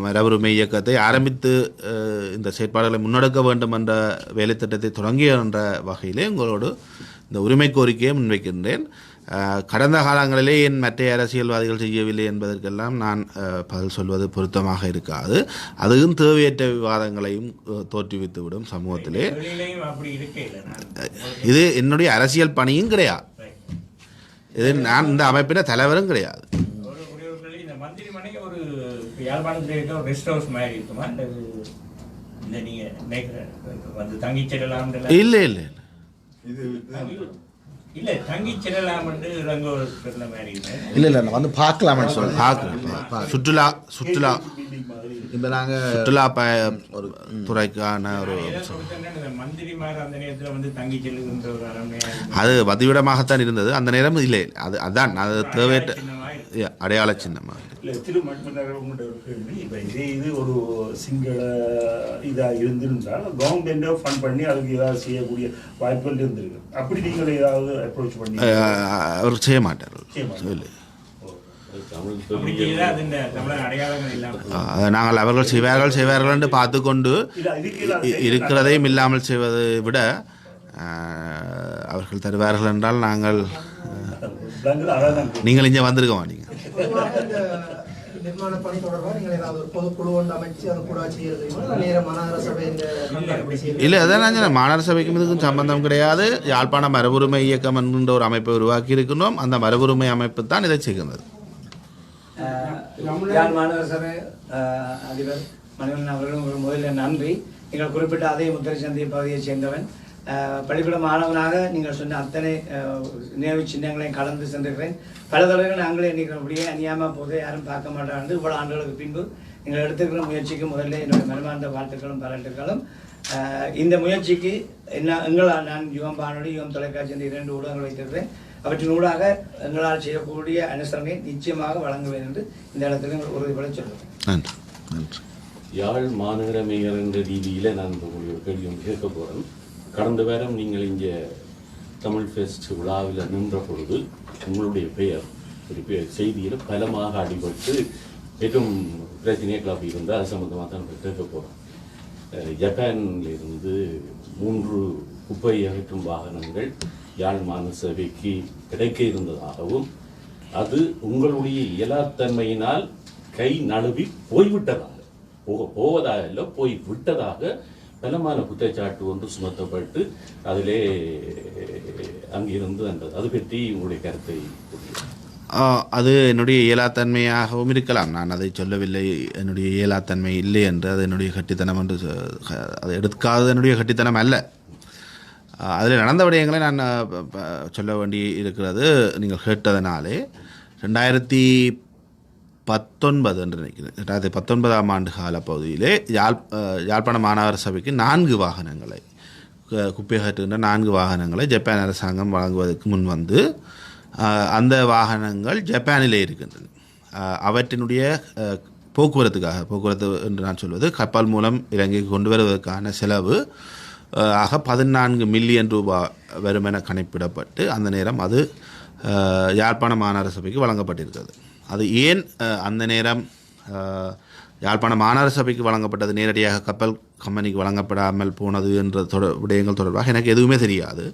மரபுரிமை இயக்கத்தை ஆரம்பித்து இந்த செயற்பாடுகளை முன்னெடுக்க வேண்டும் என்ற வேலைத்திட்டத்தை தொடங்கிய என்ற வகையிலே உங்களோடு இந்த உரிமை கோரிக்கையை முன்வைக்கின்றேன். கடந்த காலங்களிலே என் மற்ற அரசியல்வாதிகள் செய்யவில்லை என்பதற்கெல்லாம் நான் பதில் சொல்வது பொருத்தமாக இருக்காது. அதுவும் தேவையற்ற விவாதங்களையும் தோற்றுவித்துவிடும் சமூகத்திலே. இது என்னுடைய அரசியல் பணியும் கிடையாது. இது நான் இந்த அமைப்பின தலைவரும் கிடையாது. யாழ்ப்பாணத்தில் இருக்க ஒரு ரெஸ்ட் ஹவுஸ் மாதிரி இருக்குமா இல்லை நீங்கள் வந்து தங்கி செல்லலாம்? இல்லை இல்லை இல்லை தங்கி செல்லலாம் அங்கே ஒரு சொன்ன மாதிரி இல்லை இல்லை வந்து பார்க்கலாம்னு சொல்லி பார்க்கலாம். சுற்றுலா இப்போ நாங்கள் சுற்றுலா ஒரு துறைக்கான ஒரு மந்திரிமார் அந்த நேரத்தில் வந்து தங்கி செல்லுகின்ற ஒரு அரண்மையாக அது வதிவிடமாகத்தான் இருந்தது அந்த நேரம். இல்லை அதான் அது தேவையற்ற அடையாள சின்னமாக இல்லை. இப்போ இது ஒரு சிங்கள இதாக இருந்திருந்தால் கவர்மெண்ட் ஃபண்ட் பண்ணி அதுக்கு ஏதாவது செய்யக்கூடிய வாய்ப்புகள் இருந்திருக்கு. அப்படி நீங்கள் ஏதாவது அப்ரோச் பண்ணி அவர் செய்ய மாட்டார். இல்லை நாங்கள் அவர்கள் செய்வார்கள் என்று பார்த்து கொண்டு இருக்கிறதையும் இல்லாமல் செய்வதை விட அவர்கள் தருவார்கள் என்றால் நாங்கள் நீங்கள் இங்கே வந்திருக்க மாட்டீங்க. நிர்மாண பணி தொடர்பாக நீங்கள் ஏதாவது ஒரு பொதுக்குழு ஒன்று அமைச்சு அது கூட மாநகர சபை இல்லை அதான் மாநகர சபைக்கும் இதுக்கும் சம்பந்தம் கிடையாது. யாழ்ப்பாண மரபுரிமை இயக்கம் என்கின்ற ஒரு அமைப்பை உருவாக்கி இருக்கின்றோம். அந்த மரபுரிமை அமைப்பு தான் இதை செய்கின்றது. யாழ் மாநகர சபை அதிபர் மணிவண்ணன் அவர்களும் முதலில் நன்றி. நீங்கள் குறிப்பிட்ட அதே முத்திரைச்சந்தி பகுதியைச் சேர்ந்தவன். பள்ளிக்கூட மாணவனாக நீங்கள் சொன்ன அத்தனை நினைவு சின்னங்களையும் கலந்து சென்றிருக்கிறேன். பல தலைவர்கள் நாங்களே எண்ணிக்கிறபடியே அநியாயமாக போது யாரும் பார்க்க மாட்டாண்டு இவ்வளோ ஆண்டுகளுக்கு பின்பு நீங்கள் எடுத்துக்கிற முயற்சிக்கு முதல்ல என்னுடைய மனமார்ந்த வாழ்த்துக்களும் பாராட்டுகளும். இந்த முயற்சிக்கு நான் யுவம் வானொலி யுவம் தொலைக்காட்சி இந்த 2 ஊடகங்கள் வைத்திருக்கிறேன். அவற்றின் ஊடாக எங்களால் செய்யக்கூடிய அனுசரணை நிச்சயமாக வழங்குவேன் என்று இந்த இடத்துல உறுதிபட சொல்லுவேன். நன்றி. யாழ் மாநகர மேயர் என்ற ரீதியில் நான் உங்களுக்கு கேள்வி ஒன்று கேட்க போகிறேன். கடந்த வாரம் நீங்கள் இங்கே தமிழ் ஃபெஸ்ட் விழாவில் நின்ற பொழுது உங்களுடைய பெயர் ஒரு செய்தியில் பலமாக அடிபட்டு பெரும் பிரச்சனைகளாக இருந்தால் அது சம்பந்தமாக தான் கேட்க போகிறோம். ஜப்பானிலிருந்து 3 குப்பை அகற்றும் வாகனங்கள் யாழ் மாநகர சபைக்கு கிடைக்க இருந்ததாகவும் அது உங்களுடைய இயலாத்தன்மையினால் கை நழுவி போய்விட்டதாக போவதாக இல்லை போய்விட்டதாக பலமான குற்றச்சாட்டு ஒன்று சுமத்தப்பட்டு அதிலே அங்கிருந்து வந்தது. அது பற்றி உங்களுடைய கருத்தை? அது என்னுடைய இயலாத்தன்மையாகவும் இருக்கலாம். நான் அதை சொல்லவில்லை என்னுடைய இயலாத்தன்மை இல்லை என்று. அது என்னுடைய கட்டித்தனம் என்று அதை எடுக்காதது என்னுடைய கட்டித்தனம் அல்ல. அதில் நடந்த விடயங்களை நான் சொல்ல வேண்டி இருக்கிறது. நீங்கள் கேட்டதனாலே 2019 என்று நினைக்கிறேன். 2019ஆம் ஆண்டு கால பகுதியிலே யாழ்ப்பாண மாநகர சபைக்கு 4 வாகனங்களை குப்பை அகற்றுகின்ற 4 வாகனங்களை ஜப்பான் அரசாங்கம் வழங்குவதற்கு முன் வந்து அந்த வாகனங்கள் ஜப்பானிலே இருக்கின்றன. அவற்றினுடைய போக்குவரத்து என்று நான் சொல்வது கப்பல் மூலம் இலங்கைக்கு கொண்டு வருவதற்கான செலவு ஆக 14 மில்லியன் ரூபாய் வரும் என கணிப்பிடப்பட்டு அந்த நேரம் அது யாழ்ப்பாண மாநகர சபைக்கு வழங்கப்பட்டிருக்கிறது. அது ஏன் அந்த நேரம் யாழ்ப்பாண மாநகர சபைக்கு வழங்கப்பட்டது, நேரடியாக கப்பல் கம்பெனிக்கு வழங்கப்படாமல் போனது என்ற விடயங்கள் தொடர்பாக எனக்கு எதுவுமே தெரியாது.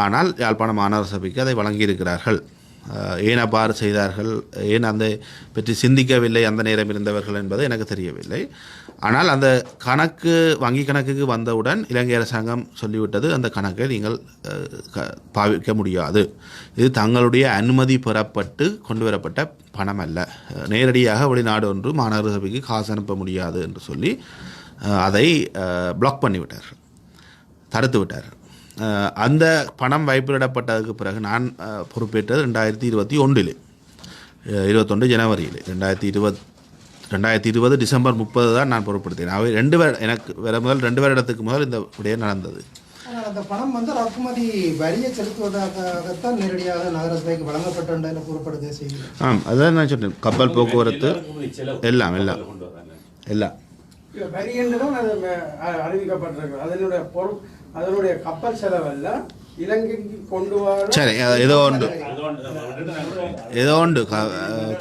ஆனால் யாழ்ப்பாண மாநகர சபைக்கு அதை வழங்கியிருக்கிறார்கள். ஏன் அவ்வாறு செய்தார்கள், ஏன் அந்த பற்றி சிந்திக்கவில்லை அந்த நேரம் இருந்தவர்கள் என்பது எனக்கு தெரியவில்லை. ஆனால் அந்த கணக்கு வங்கி கணக்குக்கு வந்தவுடன் இலங்கை அரசாங்கம் சொல்லிவிட்டது, அந்த கணக்கை நீங்கள் பாவிக்க முடியாது, இது தங்களுடைய அனுமதி பெறப்பட்டு கொண்டு வரப்பட்ட பணம் அல்ல, நேரடியாக வெளிநாடு ஒன்று மாநகர சபைக்கு காசு அனுப்ப முடியாது என்று சொல்லி அதை பிளாக் பண்ணிவிட்டார்கள், தடுத்து விட்டார்கள். அந்த பணம் வைப்பிடப்பட்டதுக்கு பிறகு நான் பொறுப்பேற்றது 2021 21 ஜனவரியில். 2020 டிசம்பர் 30 தான் நான் பொறுப்படுத்தேன். அவை 2 வருடம் எனக்கு முதல் 2 வருடத்துக்கு முதல் இந்த விடயம் நடந்தது. அந்த பணம் வந்து இறக்குமதி வரியை செலுத்துவதாகத்தான் நேரடியாக நகரசபைக்கு வழங்கப்பட்ட கூறப்படுதே செய்தி. அதான் நான் சொன்னேன், கப்பல் போக்குவரத்து எல்லாம் எல்லாம் எல்லாம் வரி என்று தான் அது அறிவிக்கப்பட்டிருக்கு. அதனுடைய கப்பல் செலவல்ல, இலங்கைக்கு கொண்டு வர சரி ஏதோ உண்டு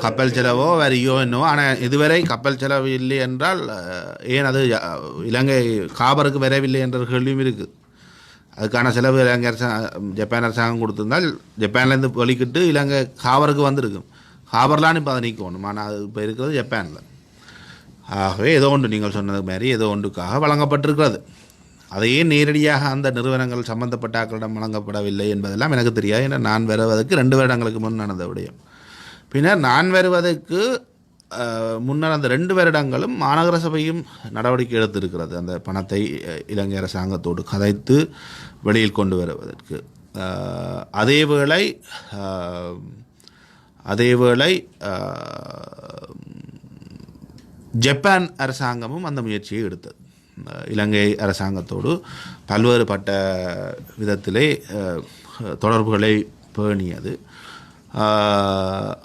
கப்பல் செலவோ வரியோ என்னவோ. ஆனால் இதுவரை கப்பல் செலவு இல்லை என்றால் ஏன் அது இலங்கை காபருக்கு வரவில்லை என்ற கேள்வியும் இருக்குது. அதுக்கான செலவு இலங்கை அரசாங்கம் ஜப்பான் அரசாங்கம் கொடுத்திருந்தால் ஜப்பான்லேருந்து வலிக்கிட்டு இலங்கை காபருக்கு வந்திருக்கும். காபர்லான்னு இப்போ அதை நீக்கணும். ஆனால் அது இப்போ இருக்கிறது ஜப்பானில். ஆகவே ஏதோ ஒன்று நீங்கள் சொன்னது மாதிரி ஏதோ ஒன்றுக்காக வழங்கப்பட்டிருக்கிறது. அதையே நேரடியாக அந்த நிறுவனங்கள் சம்பந்தப்பட்ட ஆக்களிடம் வழங்கப்படவில்லை என்பதெல்லாம் எனக்கு தெரியாது. ஏன்னா நான் வருவதற்கு 2 வருடங்களுக்கு முன் நடந்த விடயம். பின்னர் நான் வருவதற்கு முன்னர் அந்த 2 வருடங்களும் மாநகர சபையும் நடவடிக்கை எடுத்திருக்கிறது அந்த பணத்தை இலங்கை அரசாங்கத்தோடு கதைத்து வெளியில் கொண்டு வருவதற்கு. அதேவேளை ஜப்பான் அரசாங்கமும் அந்த முயற்சியை எடுத்தது. இலங்கை அரசாங்கத்தோடு பல்வேறுபட்ட விதத்திலே தொடர்புகளை பேணியது.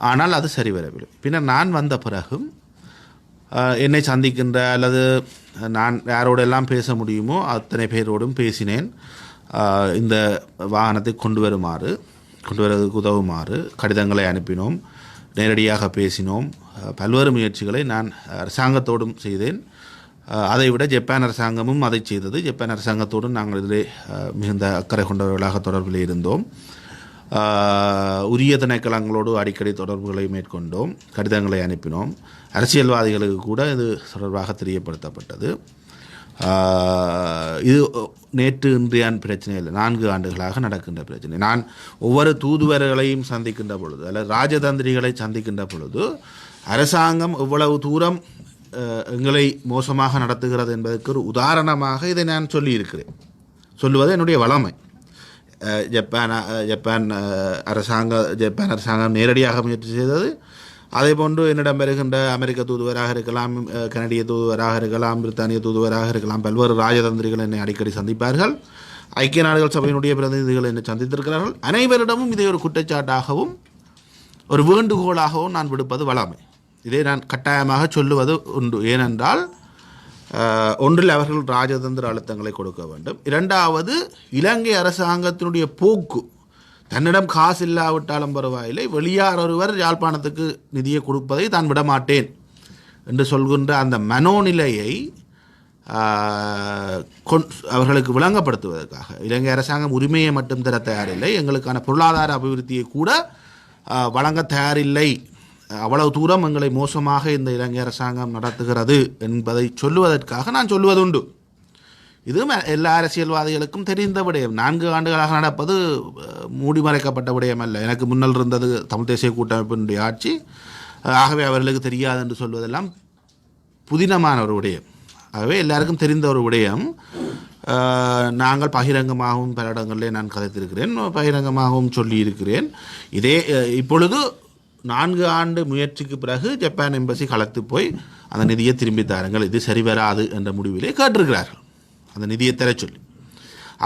ஆனால் அது சரிவரவில்லை. பின்னர் நான் வந்த பிறகும் என்னை சந்திக்கின்ற அல்லது நான் யாரோடெல்லாம் பேச முடியுமோ அத்தனை பேரோடும் பேசினேன். இந்த வாகனத்தை கொண்டு வருவதற்கு உதவுமாறு கடிதங்களை அனுப்பினோம், நேரடியாக பேசினோம். பல்வேறு முயற்சிகளை நான் அரசாங்கத்தோடும் செய்தேன். அதைவிட ஜப்பான் அரசாங்கமும் அதை செய்தது. ஜப்பான் அரசாங்கத்தோடு நாங்கள் இதிலே மிகுந்த அக்கறை கொண்டவர்களாக தொடர்பில் இருந்தோம். உரிய திணைக்களங்களோடு அடிக்கடி தொடர்புகளை மேற்கொண்டோம், கடிதங்களை அனுப்பினோம். அரசியல்வாதிகளுக்கு கூட இது தொடர்பாக தெரியப்படுத்தப்பட்டது. இது நேற்று இன்றையான் பிரச்சனை இல்லை, 4 ஆண்டுகளாக நடக்கின்ற பிரச்சனை. நான் ஒவ்வொரு தூதுவர்களையும் சந்திக்கின்ற பொழுது அல்லது ராஜதந்திரிகளை சந்திக்கின்ற பொழுது அரசாங்கம் எவ்வளவு தூரம் எங்களை மோசமாக நடத்துகிறது என்பதற்கு ஒரு உதாரணமாக இதை நான் சொல்லியிருக்கிறேன். சொல்லுவது என்னுடைய வளமை. ஜப்பான் அரசாங்கம் நேரடியாக முயற்சி செய்தது. அதே போன்று என்னிடம் வருகின்ற அமெரிக்க தூதுவராக இருக்கலாம், கனடிய தூதுவராக இருக்கலாம், பிரித்தானிய தூதுவராக இருக்கலாம், பல்வேறு ராஜதந்திரிகள் என்னை அடிக்கடி சந்திப்பார்கள். ஐக்கிய நாடுகள் சபையினுடைய பிரதிநிதிகள் என்னை சந்தித்திருக்கிறார்கள். அனைவரிடமும் இதை ஒரு குற்றச்சாட்டாகவும் ஒரு வேண்டுகோளாகவும் நான் விடுப்பது வளமை. இதை நான் கட்டாயமாக சொல்லுவது உண்டு. ஏனென்றால் ஒன்றில் அவர்கள் ராஜதந்திர அழுத்தங்களை கொடுக்க வேண்டும். 2வது, இலங்கை அரசாங்கத்தினுடைய போக்கு தன்னிடம் காசு இல்லாவிட்டாலும் பரவாயில்லை, வெளியார் ஒருவர் யாழ்ப்பாணத்துக்கு நிதியை கொடுப்பதை தான் விடமாட்டேன் என்று சொல்கின்ற அந்த மனோநிலையை அவர்களுக்கு விளங்கப்படுத்துவதற்காக இலங்கை அரசாங்கம் உரிமையை மட்டும் தர தயாரில்லை, எங்களுக்கான பொருளாதார அபிவிருத்தியை கூட வழங்க தயாரில்லை, அவ்வளவு தூரம் எங்களை மோசமாக இந்த இலங்கை அரசாங்கம் நடத்துகிறது என்பதை சொல்லுவதற்காக நான் சொல்லுவதுண்டு. இது எல்லா அரசியல்வாதிகளுக்கும் தெரிந்த விடயம். 4 ஆண்டுகளாக நடப்பது மூடி மறைக்கப்பட்ட விடயம் அல்ல. எனக்கு முன்னால் இருந்தது தமிழ் தேசிய கூட்டமைப்பினுடைய ஆட்சி. ஆகவே அவர்களுக்கு தெரியாது என்று சொல்வதெல்லாம் புதினமான ஒரு விடயம். ஆகவே எல்லாருக்கும் தெரிந்த ஒரு விடயம். நாங்கள் பகிரங்கமாகவும் பல இடங்களிலே நான் கதைத்திருக்கிறேன், பகிரங்கமாகவும் சொல்லியிருக்கிறேன். இப்பொழுது 4 ஆண்டு முயற்சிக்கு பிறகு ஜப்பான் எம்பசி கலத்து போய் அந்த நிதியை திரும்பி தாருங்கள், இது சரி வராது என்ற முடிவிலே கேட்டிருக்கிறார்கள், அந்த நிதியை தர சொல்லி.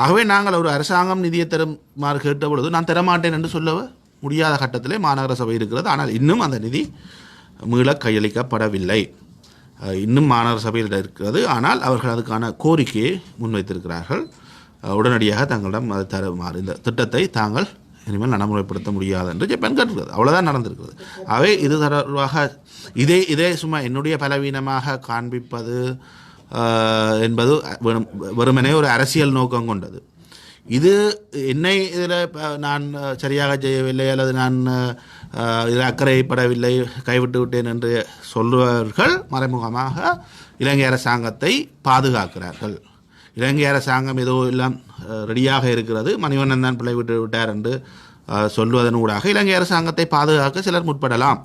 ஆகவே நாங்கள் ஒரு அரசாங்கம் நிதியை தருமாறு கேட்ட பொழுது நான் தரமாட்டேன் என்று சொல்ல முடியாத கட்டத்திலே மாநகர சபை இருக்கிறது. ஆனால் இன்னும் அந்த நிதி மீள கையளிக்கப்படவில்லை, இன்னும் மாநகர சபையில் இருக்கிறது. ஆனால் அவர்கள் அதுக்கான கோரிக்கையை முன்வைத்திருக்கிறார்கள். உடனடியாக தங்களிடம் அதை தருமாறு, இந்த திட்டத்தை தாங்கள் இனிமேல் நடைமுறைப்படுத்த முடியாது என்று ஜப்பான் கேட்டிருக்கிறது. அவ்வளோதான் நடந்திருக்கிறது. அவை இது தொடர்பாக இதே சும்மா என்னுடைய பலவீனமாக காண்பிப்பது என்பது வெறுமனே ஒரு அரசியல் நோக்கம் கொண்டது. இது என்னை இதில் நான் சரியாக செய்யவில்லை அல்லது நான் இதில் அக்கறைப்படவில்லை, கைவிட்டு விட்டேன் என்று சொல்பவர்கள் மறைமுகமாக இலங்கை அரசாங்கத்தை பாதுகாக்கிறார்கள். இலங்கை அரசாங்கம் ஏதோ எல்லாம் ரெடியாக இருக்கிறது, மணிவண்ணன் தான் பிள்ளை விட்டு விட்டார் என்று சொல்வதன் ஊடாக இலங்கை அரசாங்கத்தை பாதுகாக்க சிலர் முற்படலாம்.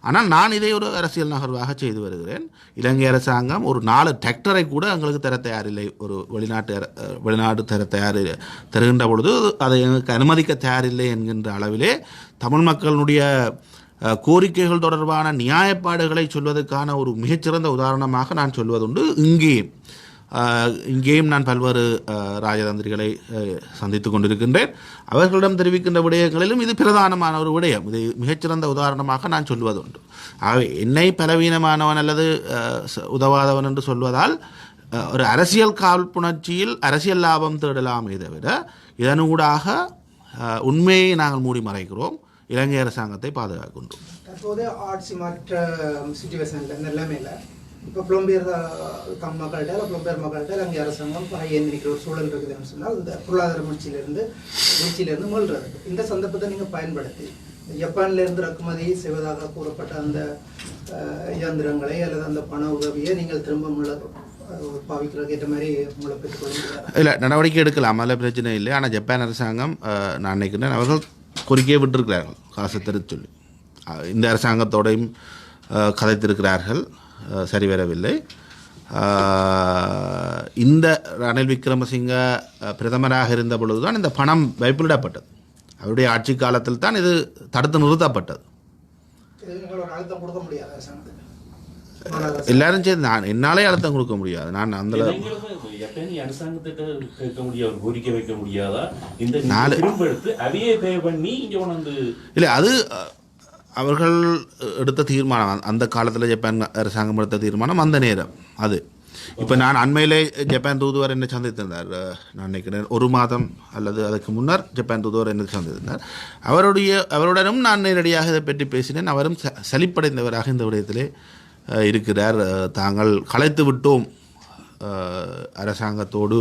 ஆனால் நான் இதை ஒரு அரசியல் நகர்வாக செய்து வருகிறேன். இலங்கை அரசாங்கம் ஒரு 4 டிராக்டரை கூட எங்களுக்கு தர தயாரில்லை. ஒரு வெளிநாடு தருகின்ற பொழுது அதை எங்களுக்கு அனுமதிக்க தயாரில்லை என்கின்ற அளவிலே தமிழ் மக்களுடைய கோரிக்கைகள் தொடர்பான நியாயப்பாடுகளை சொல்வதற்கான ஒரு மிகச்சிறந்த உதாரணமாக நான் சொல்வதுண்டு. இங்கேயும் நான் பல்வேறு ராஜதந்திரிகளை சந்தித்து கொண்டிருக்கின்றேன். அவர்களிடம் தெரிவிக்கின்ற விடயங்களிலும் இது பிரதானமான ஒரு விடயம். இது மிகச்சிறந்த உதாரணமாக நான் சொல்வதுண்டு. ஆகவே என்னை பலவீனமானவன் அல்லது உதவாதவன் என்று சொல்வதால் ஒரு அரசியல் காழ்ப்புணர்ச்சியில் அரசியல் லாபம் தேடலாமே தவிர இதனூடாக உண்மையை நாங்கள் மூடி மறைக்கிறோம், இலங்கை அரசாங்கத்தை பாதுகாக்கின்றோம். தற்போது ஆட்சி மாற்ற சிச்சுவேஷனில் இந்த நிலைமையில் இப்போ புலம்பெயர் மக்கள்கிட்ட புலம்பெயர் மக்கள்கிட்ட இலங்கை அரசாங்கம் இருக்கிற ஒரு சூழல் இருக்குதுன்னு சொன்னால் இந்த பொருளாதார வீழ்ச்சியிலிருந்து மீள்றது. இந்த சந்தர்ப்பத்தை நீங்கள் பயன்படுத்தி ஜப்பானிலிருந்து இறக்குமதி செய்வதாக கூறப்பட்ட அந்த இயந்திரங்களை அல்லது அந்த பண உதவியை நீங்கள் திரும்ப பாவிக்கிறதுக்கு ஏற்ற மாதிரி உங்களை பெற்றுக்கொள்ள இல்லை, நடவடிக்கை எடுக்கலாம், அதில் பிரச்சனை இல்லை. ஆனால் ஜப்பான் அரசாங்கம் நான் நினைக்கிறேன் அவர்கள் கோரிக்கையை விட்டிருக்கிறார்கள் காசு தர சொல்லி. இந்த அரசாங்கத்தோடையும் கதைத்திருக்கிறார்கள், சரி வரவில்லை. இந்த ரணில் விக்ரமசிங்க பிரதமராக இருந்த பொழுதுதான் இந்த பணம் வைப்பிலிடப்பட்டது. அவருடைய ஆட்சி காலத்தில் தான் இது தடுத்து நிறுத்தப்பட்டது. எல்லாரும் சேர்ந்து நான் என்னாலே அழுத்தம் கொடுக்க முடியாது. நான் அந்த அரசாங்கத்திட்ட கேட்க முடியாது, கோரிக்கை வைக்க முடியாதா? இந்த அவையே பே பண்ணி இல்லை, அது அவர்கள் எடுத்த தீர்மானம், அந்த காலத்தில் ஜப்பான் அரசாங்கம் எடுத்த தீர்மானம், அந்த நேரம் அது. இப்போ நான் அண்மையிலே ஜப்பான் தூதுவர் என்னை சந்தித்திருந்தார். நான் நினைக்கிறேன் 1 மாதம் அல்லது அதுக்கு முன்னர் ஜப்பான் தூதுவர் என்னை சந்தித்திருந்தார். அவருடனும் நான் நேரடியாக இதை பற்றி பேசினேன். அவரும் சலிப்படைந்தவராக இந்த விடயத்திலே இருக்கிறார். தாங்கள் கலைத்து விட்டோம் அரசாங்கத்தோடு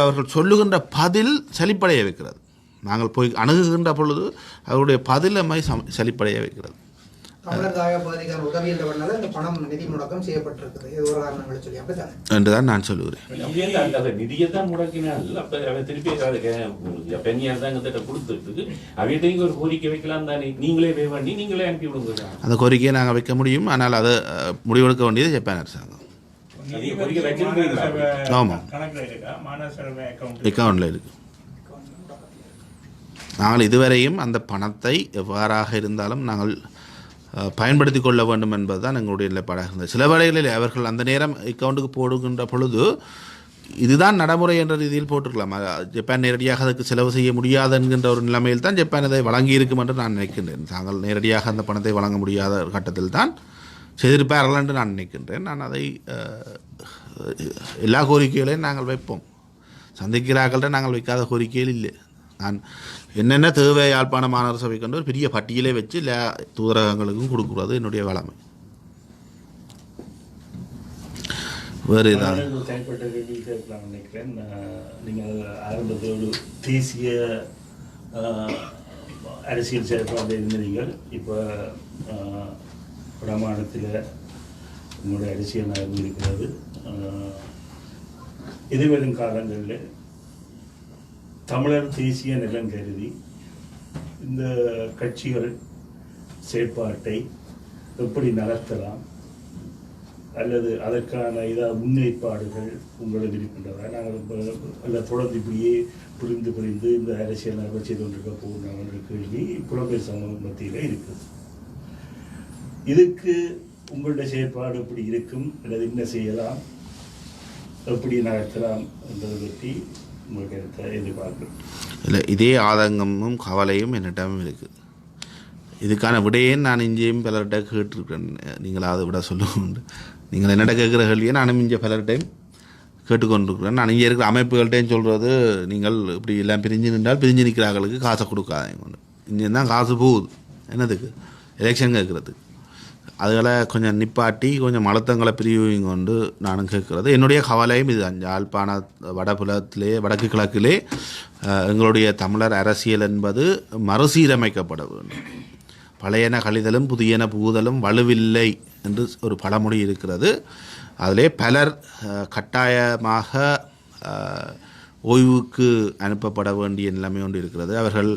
அவர்கள் சொல்லுகின்ற பதில் சலிப்படைய வைக்கிறது. நாங்கள் போய் அணுகுகின்ற பொழுது அவருடைய பதில் நம்மை சலிப்படைய வைக்கிறது. தமிழர் தாய பகுதிக்கான உதவி என்றவனால இந்த பணம் நிதி முடக்கம் செய்யப்பட்டிருக்குது. இது ஒரு காரணங்களை சொல்லி அப்படித்தான் என்றுதான் நான் சொல்லுகிறேன். நிதியைத்தான் முடக்கினால் அப்ப திருப்பி பெண் அரசாங்கத்திட்ட கொடுத்துட்டு அவையிட்டையும் ஒரு கோரிக்கை வைக்கலாம் தானே? நீங்களே பே பண்ணி நீங்களே அனுப்பி விடுங்க. அந்த கோரிக்கையை நாங்கள் வைக்க முடியும். ஆனால் அதை முடிவெடுக்க வேண்டியது ஜப்பான் அரசாங்கம். ஆமாம், அக்கௌண்ட்டில் இருக்கு. நாங்கள் இதுவரையும் அந்த பணத்தை எவ்வாறாக இருந்தாலும் நாங்கள் பயன்படுத்தி கொள்ள வேண்டும் என்பது தான் எங்களுடைய நிலைப்பாடாக இருந்தது. சில வேளைகளில் அவர்கள் அந்த நேரம் அக்கௌண்ட்டுக்கு போடுகின்ற பொழுது இதுதான் நடைமுறை என்ற ரீதியில் போட்டிருக்கலாம். ஜப்பான் நேரடியாக அதுக்கு செலவு செய்ய முடியாது என்கின்ற ஒரு நிலைமையில் தான் ஜப்பான் அதை வழங்கியிருக்கும் என்று நான் நினைக்கின்றேன். தாங்கள் நேரடியாக அந்த பணத்தை வழங்க முடியாத கட்டத்தில் தான் செய்திருப்பார்கள் என்று நான் நினைக்கின்றேன். நான் அதை எல்லா கோரிக்கைகளையும் நாங்கள் வைப்போம். சந்திக்கிறார்கள்ட்ட நாங்கள் வைக்காத கோரிக்கைகள் இல்லை. நான் என்னென்ன தேவை யாழ்ப்பாண மாநகர சபை கொண்டு ஒரு பெரிய பட்டியலை வச்சு எல்லா தூதரகங்களுக்கும் கொடுக்குறது என்னுடைய வளமை. வேறு ஏதாவது தனிப்பட்ட கேட்கலாம் நினைக்கிறேன். நீங்கள் ஆரம்பத்தில் ஒரு தேசிய அரசியல் செயற்பாடு இருந்தீர்கள். இப்போ பிரமாணத்தில் உங்களுடைய அரசியல் நகர்வு இருக்கிறது. எதிர்வரும் காலங்களில் தமிழர் தேசிய நிலம் கருதி இந்த கட்சிகள் செயற்பாட்டை எப்படி நகர்த்தலாம் அல்லது அதற்கான முன்னேற்பாடுகள் உங்களுக்கு இருக்கின்றதா? நாங்கள் அல்ல தொடர்ந்து இப்படியே புரிந்து இந்த அரசியல் நகர்வு செய்து கொண்டிருக்க போகிற கேள்வி புலம்பெயர் சமூக மத்தியில் இருக்குது. இதுக்கு உங்களுடைய செயற்பாடு எப்படி இருக்கும் அல்லது என்ன செய்யலாம், எப்படி நகர்த்தலாம் என்பதை பற்றி உங்களுக்கு எதிர்பார்க்கிறேன். இல்லை, இதே ஆதங்கமும் கவலையும் என்னிடமும் இருக்குது. இதுக்கான விடையே நான் இங்கேயும் பலர்கிட்ட கேட்டிருக்கேன். நீங்களாவது விட சொல்லுவோம். நீங்கள் என்னிட கேட்குற கேள்வியை நானும் இங்கே பலர்கிட்டையும் கேட்டுக்கொண்டிருக்கிறேன். நான் இங்கே இருக்கிற அமைப்புகள்கிட்டையும் சொல்கிறது, நீங்கள் இப்படி எல்லாம் பிரிஞ்சு நின்றால் பிரிஞ்சு நிற்கிறார்களுக்கு காசை கொடுக்காதீங்க கொண்டு. இங்கே தான் காசு போகுது என்னதுக்கு, எலெக்ஷன் கேட்குறதுக்கு. அதுகளை கொஞ்சம் நிப்பாட்டி கொஞ்சம் அழுத்தங்களை பிரிவுங்க கொண்டு நானும் கேட்குறது. என்னுடைய கவலையும் இது. யாழ்ப்பாண வடபுலத்திலே வடக்கு கிழக்கிலே எங்களுடைய தமிழர் அரசியல் என்பது மறுசீரமைக்கப்பட வேண்டும். பழையன கழிதலும் புதியன புகுதலும் வலுவில்லை என்று ஒரு பழமொழி இருக்கிறது. அதிலே பலர் கட்டாயமாக ஓய்வுக்கு அனுப்பப்பட வேண்டிய நிலைமை ஒன்று இருக்கிறது. அவர்கள்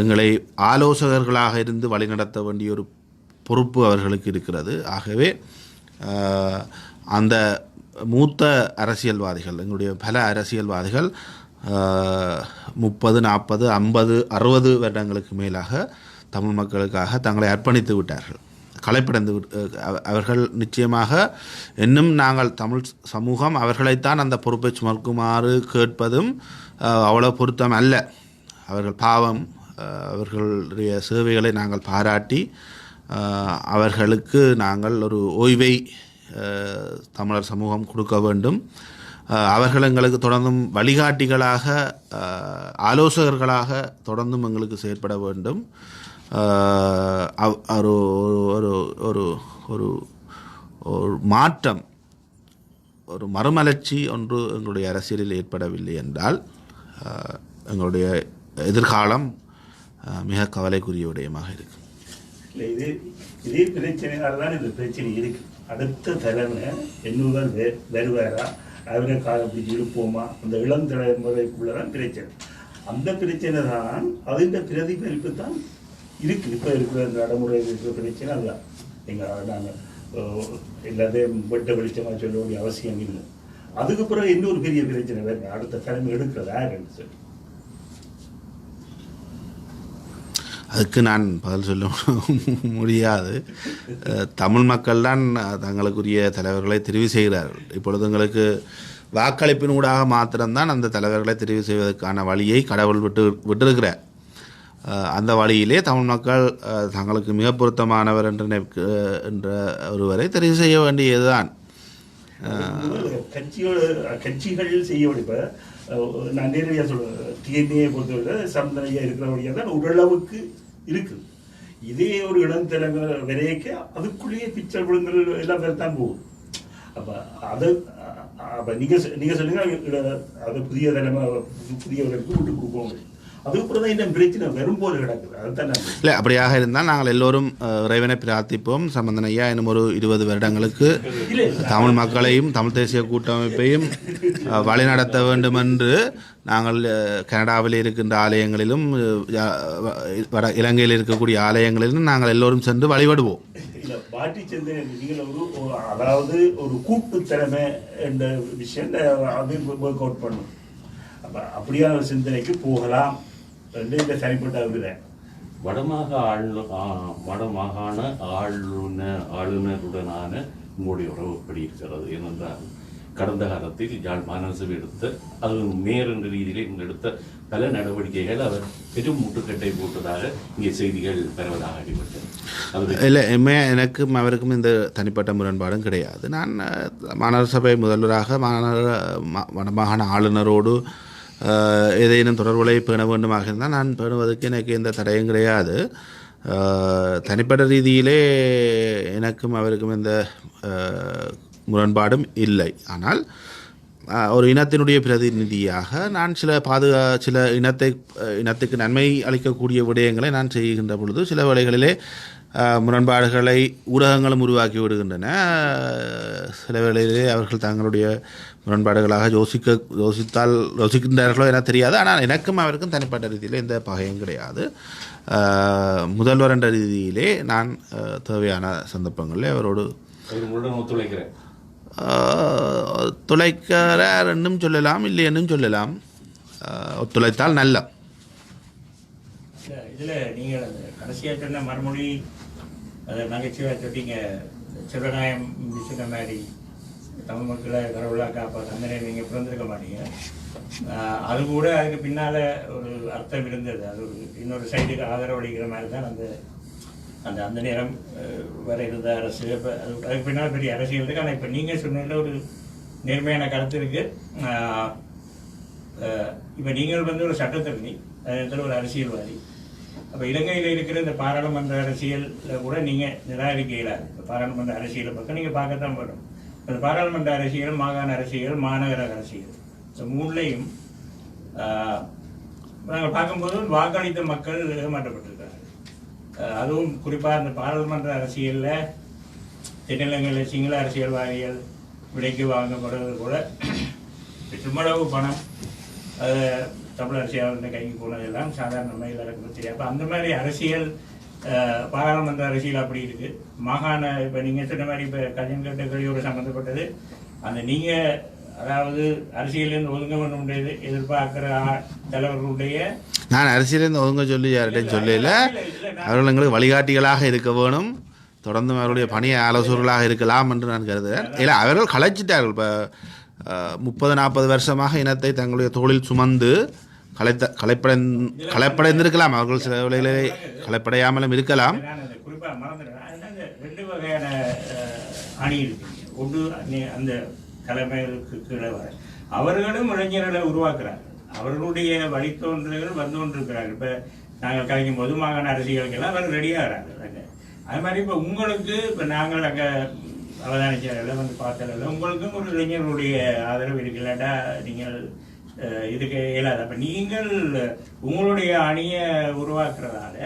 எங்களை ஆலோசகர்களாக இருந்து வழிநடத்த வேண்டிய ஒரு பொறுப்பு அவர்களுக்கு இருக்கிறது. ஆகவே அந்த மூத்த அரசியல்வாதிகள், எங்களுடைய பல அரசியல்வாதிகள் 30, 40, 50, 60 வருடங்களுக்கு மேலாக தமிழ் மக்களுக்காக தங்களை அர்ப்பணித்து விட்டார்கள், களைப்படைந்து அவர்கள் நிச்சயமாக இன்னும் நாங்கள் தமிழ் சமூகம் அவர்களைத்தான் அந்த பொறுப்பை சுமக்குமாறு கேட்பதும் அவ்வளோ பொருத்தம் அல்ல. அவர்கள் பாவம், அவர்களுடைய சேவைகளை நாங்கள் பாராட்டி அவர்களுக்கு நாங்கள் ஒரு ஓய்வை தமிழர் சமூகம் கொடுக்க வேண்டும். அவர்கள் எங்களுக்கு தொடர்ந்தும் வழிகாட்டிகளாக, ஆலோசகர்களாக தொடர்ந்தும் எங்களுக்கு செயற்பட வேண்டும். ஒரு ஒரு ஒரு ஒரு ஒரு மாற்றம், ஒரு மறுமலர்ச்சி ஒன்று எங்களுடைய அரசியலில் ஏற்படவில்லை என்றால் எங்களுடைய எதிர்காலம் மிக கவலைக்குரிய விடயமாக இருக்கும். இல்லை, இதே பிரச்சனையால் தான் இந்த பிரச்சனை இருக்கு. அடுத்த தலைமை என்னுடன் வருவாரா, அவரை காலம் பிடிச்சி இருப்போமா, அந்த இளம் தலைமுறைக்குள்ளதான் பிரச்சனை. அந்த பிரச்சனை தான், அதில் பிரதிபலிப்பு தான் இருக்குது. இப்போ இருக்கிற நடைமுறை இருக்கிற பிரச்சனை அதுதான். நாங்கள் எல்லாத்தையும் வெட்ட வெளிச்சமாக சொல்ல வேண்டிய அவசியம் இல்லை. அதுக்கு பிறகு இன்னொரு பெரிய பிரச்சனை வேறு, அடுத்த தலைமை எடுக்கிறதா யாருன்னு சொல்லி. அதுக்கு நான் பதில் சொல்ல முடியாது. தமிழ் மக்கள் தான் தங்களுக்குரிய தலைவர்களை தெரிவு செய்கிறார்கள். இப்பொழுது எங்களுக்கு வாக்களிப்பின் ஊடாக மாத்திரம்தான் அந்த தலைவர்களை தெரிவு செய்வதற்கான வழியை கடவுள் விட்டிருக்கிறார். அந்த வழியிலே தமிழ் மக்கள் தங்களுக்கு மிக பொருத்தமானவர் என்ற ஒருவரை தெரிவு செய்ய வேண்டியதுதான். கட்சிகள் செய்ய வேண்டிய, நான் நேரடியாக சொல்லுவேன், டிஎன்ஏ பொறுத்தவரை சந்தனையாக இருக்கிறபடியாக தான் ஓரளவுக்கு இருக்குது. இதே ஒரு இடம் தலைமை வரைக்க அதுக்குள்ளேயே பிச்சை விழுங்கள் எல்லாம் தான் போகும். அப்போ அப்போ நீங்கள் சொல்லுங்க, அது புதிய தலைமை புதியவர்களுக்கு விட்டு கொடுப்போம். அதுக்கப்புறம் தான் இன்னும் பிரச்சனை வரும்போது கிடக்குது. அதுதான் இல்லை, அப்படியாக இருந்தால் நாங்கள் எல்லோரும் இறைவனை பிரார்த்திப்போம். சம்பந்தனையா இன்னும் ஒரு 20 வருடங்களுக்கு தமிழ் மக்களையும் தமிழ் தேசிய கூட்டமைப்பையும் வழிநடத்த வேண்டும் என்று நாங்கள் கனடாவில் இருக்கின்ற ஆலயங்களிலும் இலங்கையில் இருக்கக்கூடிய ஆலயங்களிலும் நாங்கள் எல்லோரும் சென்று வழிபடுவோம். பாட்டி சிந்தனை நீங்கள் அதாவது ஒரு கூட்டு திறமை என்ற விஷயம் அது ஒர்க் அவுட் பண்ணும். அப்போ அப்படியான சிந்தனைக்கு போகலாம் என்று இந்த தனிப்பட்ட அபிப்பிராயம். வடமாகாண ஆளுநருடனான உங்களுடைய உறவு எப்படி இருக்கிறது? ஏனென்றால் கடந்த காலத்தில் யாழ் மாநகரசபை எடுத்த, அது மேயர் என்ற ரீதியில் எடுத்த பல நடவடிக்கைகள் அவர் பெரும் முட்டுக்கட்டை போட்டதாக இங்கே செய்திகள் பரவலாக அடிபட்டது. இல்லை, எனக்கும் அவருக்கும் இந்த தனிப்பட்ட முரண்பாடும் கிடையாது. நான் மாநகரசபை முதல்வராக வடமாகாண ஆளுநரோடு ஏதேனும் தொடர்புகளை பேண வேண்டுமாக இருந்தால் நான் பேணுவதற்கு எனக்கு எந்த தடையும் கிடையாது. தனிப்பட்ட ரீதியிலே எனக்கும் அவருக்கும் எந்த முரண்பாடும் இல்லை. ஆனால் ஒரு இனத்தினுடைய பிரதிநிதியாக நான் சில இனத்துக்கு நன்மை அளிக்கக்கூடிய விடயங்களை நான் செய்கின்ற பொழுது சில வேளைகளிலே முரண்பாடுகளை ஊடகங்களும் உருவாக்கி விடுகின்றன. சில வேளையிலே அவர்கள் தங்களுடைய முரண்பாடுகளாக யோசிக்கின்றார்களோ என தெரியாது. ஆனால் எனக்கும் அவருக்கும் தனிப்பட்ட ரீதியில் எந்த பகையும் கிடையாது. முதல்வர் என்ற ரீதியிலே நான் தேவையான சந்தர்ப்பங்களில் அவரோடு ஒத்துழைக்கிறார் என்னும் சொல்லலாம், இல்லை என்னும் சொல்லலாம். ஒத்துழைத்தால் நல்ல. இதில் நீங்கள் கடைசியாக சொன்ன மறுமொழி நகைச்சுவையாக சொன்னீங்க, சிவநாயம் சொன்ன மாதிரி தமிழ் மக்களை கடவுளாக காப்பாற்ற அந்த நேரம் நீங்கள் பிறந்திருக்க மாட்டீங்க. அது கூட அதுக்கு பின்னால் ஒரு அர்த்தம் இருந்தது. அது ஒரு இன்னொரு சைடுக்கு ஆதரவு அளிக்கிற மாதிரி தான் அந்த நேரம் வர இருந்த அரசு. இப்போ அதுக்கு பின்னால் பெரிய அரசியல் இருக்குது. ஆனால் இப்போ நீங்கள் சொன்னதில் ஒரு நேர்மையான கருத்து இருக்குது. இப்போ நீங்கள் ஒரு சட்டத்தரணி, அதில் ஒரு அரசியல்வாதி. அப்போ இலங்கையில் இருக்கிற இந்த பாராளுமன்ற அரசியலில் கூட நீங்கள் நிராகரிக்க இயலாது. இப்போ பாராளுமன்ற அரசியலை பக்கம் நீங்கள் பார்க்கத்தான் போகிறோம். அந்த பாராளுமன்ற அரசியல், மாகாண அரசியல், மாநகர அரசியல், இந்த மூணுலையும் நாங்கள் பார்க்கும்போது வாக்களித்த மக்கள் ஏமாற்றப்பட்டிருக்காங்க. அதுவும் குறிப்பாக அந்த பாராளுமன்ற அரசியலில் தென்னிலங்கையில் சிங்கள அரசியல்வாதிகள் விலைக்கு வாங்கப்படுவது கூட பெருமளவு பணம் அது தமிழ் அரசியல் கைக்கு போனதெல்லாம் சாதாரணமாக எல்லாருக்கும் தெரியும். அப்போ அந்த மாதிரி அரசியல், பாராளுமன்ற அரசியல் அப்படி இருக்குது. மாகாண இப்போ நீங்கள் சொன்ன மாதிரி இப்போ கல்யாண கட்ட கழிவோடு சம்மந்தப்பட்டது, அந்த நீங்கள் அதாவது அரசியலேருந்து ஒதுங்க வேண்டும்ன்றது எதிர்பார்க்குற தலைவர்களுடைய, நான் அரசியலேருந்து ஒதுங்க சொல்லி யார்கிட்டையும் சொல்லல. அவர்கள் எங்களுக்கு வழிகாட்டிகளாக இருக்க வேணும், தொடர்ந்து அவருடைய பணிய ஆலோசகர்களாக இருக்கலாம் என்று நான் கருதுகிறேன். இல்லை, அவர்கள் கலைச்சிட்டார்கள். இப்போ 30-40 வருஷமாக இனத்தை தங்களுடைய தோளில் சுமந்து கலைப்படைந்திருக்கலாம். அவர்கள் சில வேளையிலே கலைப்படையாமலும் இருக்கலாம். குறிப்பாக மறந்துடுறேன். ரெண்டு வகையான அணி இருக்குங்க. கொண்டு அந்த தலைமைகளுக்கு கீழே வர அவர்களும் இளைஞர்களை உருவாக்குறார்கள். அவர்களுடைய வழித்தோன்றல்கள் வந்து கொண்டிருக்கிறார்கள். இப்போ நாங்கள் கலைக்கும் போது மாகாண அரசியலுக்கெல்லாம் அவர் ரெடியாகிறார்கள். அது மாதிரி இப்போ உங்களுக்கு இப்போ நாங்கள் அங்கே அவதானிச்சாரில் வந்து பார்த்ததில்ல உங்களுக்கும் ஒரு இளைஞர்களுடைய ஆதரவு இருக்குல்லடா நீங்கள் இதுக்கு இயலாது. அப்போ நீங்கள் உங்களுடைய அணியை உருவாக்குறதால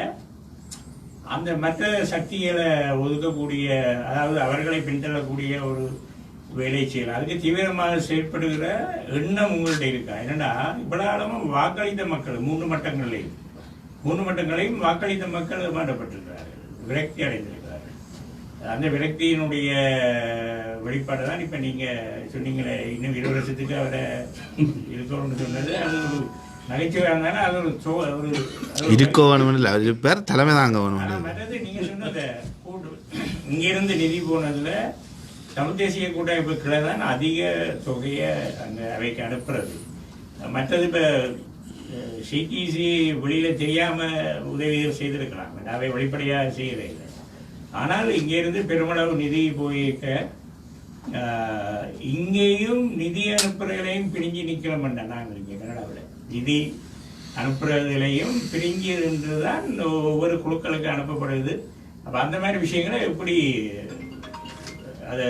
அந்த மற்ற சக்திகளை ஒதுக்கக்கூடிய அதாவது அவர்களை பின்தள்ளக்கூடிய ஒரு வேலை செய்யலாம். அதுக்கு தீவிரமாக செயற்படுகிற எண்ணம் உங்கள்கிட்ட இருக்கா? என்னன்னா இவ்வளவு காலமும் வாக்களித்த மக்கள் 3 மட்டங்களையும் வாக்களித்த மக்கள் மாற்றப்பட்டிருக்கிறார்கள், விரக்தி அடைந்திருக்கிறார்கள். அந்த விரக்தியினுடைய வெளிப்பாடு தான் இப்போ நீங்கள் சொன்னீங்களே இன்னும் 20 வருஷத்துக்கு அவரை இருக்கணும்னு சொன்னது. அது ஒரு நகைச்சுவையாக இருந்தாலும் அது ஒரு இருக்கோ வேணும் இல்லை, அது பேர் தலைமை தாங்க வேணும். மற்றது நீங்கள் சொன்னதை இங்கிருந்து நிதி போனதில் தமிழ் தேசிய கூட்டமைப்புகளை தான் அதிக தொகையை அங்கே அவைக்கு அனுப்புறது. மற்றது இப்போ சிடிசி வெளியில் தெரியாமல் உதவிகள் செய்திருக்கலாம், அவை வெளிப்படையாக செய்யறே இல்லை. ஆனால் இங்கேருந்து பெருமளவு நிதி போயிருக்க இங்கேயும் நிதி அனுப்புறதுலையும் பிரிஞ்சு நிற்கிறோம்னா நாங்கள் இங்கே கனடாவில் நிதி அனுப்புறதுலையும் பிரிஞ்சு இருந்துதான் ஒவ்வொரு குழுக்களுக்கு அனுப்பப்படுது. அப்போ அந்த மாதிரி விஷயங்களை எப்படி அதை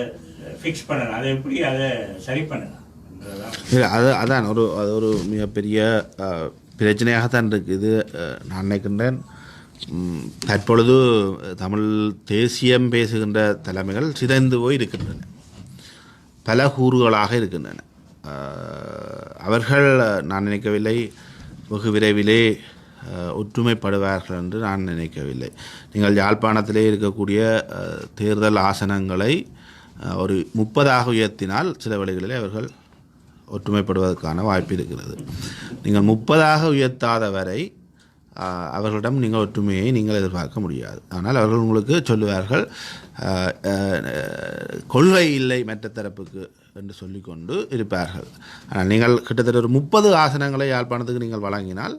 ஃபிக்ஸ் பண்ணலாம், அதை எப்படி அதை சரி பண்ணலாம்? அதான் அது ஒரு மிகப்பெரிய பிரச்சனையாகத்தான் இருக்குது. நான் நினைக்கின்றேன் தற்பொழுது தமிழ் தேசியம் பேசுகின்ற தலைமைகள் சிதைந்து போய் இருக்கின்றன, பல கூறுகளாக இருக்கின்றன. அவர்கள் நான் நினைக்கவில்லை வெகு விரைவிலே ஒற்றுமைப்படுவார்கள் என்று நான் நினைக்கவில்லை. நீங்கள் யாழ்ப்பாணத்திலே இருக்கக்கூடிய தேர்தல் ஆசனங்களை ஒரு 30 உயர்த்தினால் சில வழிகளிலே அவர்கள் ஒற்றுமைப்படுவதற்கான வாய்ப்பு இருக்கிறது. நீங்கள் 30 உயர்த்தாத வரை அவர்களிடம் நீங்கள் ஒற்றுமையை நீங்கள் எதிர்பார்க்க முடியாது. ஆனால் அவர்கள் உங்களுக்கு சொல்லுவார்கள் கொள்கை இல்லை மற்ற தரப்புக்கு என்று சொல்லிக்கொண்டு இருப்பார்கள். ஆனால் நீங்கள் கிட்டத்தட்ட ஒரு 30 ஆசனங்களை யாழ்ப்பாணத்துக்கு நீங்கள் வழங்கினால்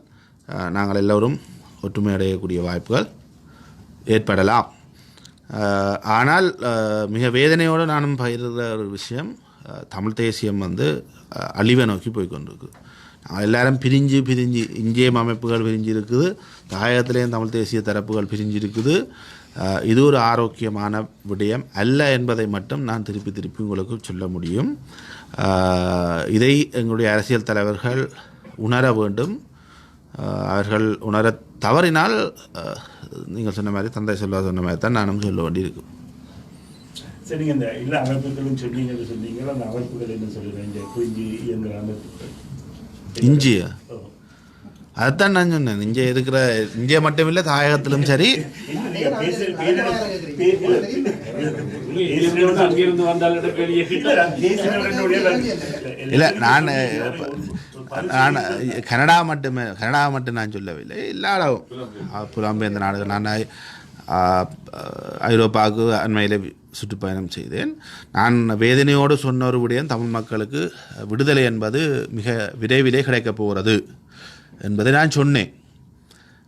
நாங்கள் எல்லோரும் ஒற்றுமை அடையக்கூடிய வாய்ப்புகள் ஏற்படலாம். ஆனால் மிக வேதனையோடு நானும் பகிர்கிற ஒரு விஷயம், தமிழ் தேசியம் அழிவை நோக்கி போய்கொண்டிருக்கு. நாங்கள் எல்லாரும் பிரிஞ்சு இந்திய அமைப்புகள் பிரிஞ்சு இருக்குது, தாயகத்திலேயும் தமிழ் தேசிய தரப்புகள் பிரிஞ்சு இருக்குது. இது ஒரு ஆரோக்கியமான விடயம் அல்ல என்பதை மட்டும் நான் திருப்பி உங்களுக்கு சொல்ல முடியும். இதை எங்களுடைய அரசியல் தலைவர்கள் உணர வேண்டும். அவர்கள் உணர தவறினால் நீங்கள் சொன்ன மாதிரி தந்தை சொன்ன மாதிரி தான் நானும் சொல்ல வேண்டியிருக்கும். சரிங்க, இந்த எல்லா அமைப்புகளும் சொன்னீங்க, அந்த அமைப்புகள் என்ன சொல்லுவேன், இந்த குறிஞ்சி இயந்திர அமைப்புகள் இஞ்சியா? அதுதான் நான் சொன்னேன். இங்கே இருக்கிற இந்தியா மட்டும் இல்லை, தாயகத்திலும் சரி. இல்லை, நான் கனடா மட்டும் நான் சொல்லவில்லை, எல்லா புலம்பெயர்ந்த நாடுகள். நான் ஐரோப்பாவுக்கு அண்மையில் சுற்றுப்பயணம் செய்தேன். நான் வேதனையோடு சொன்ன ஒரு விடயம், தமிழ் மக்களுக்கு விடுதலை என்பது மிக விரைவிலே கிடைக்கப் போகிறது என்பதை நான் சொன்னேன்.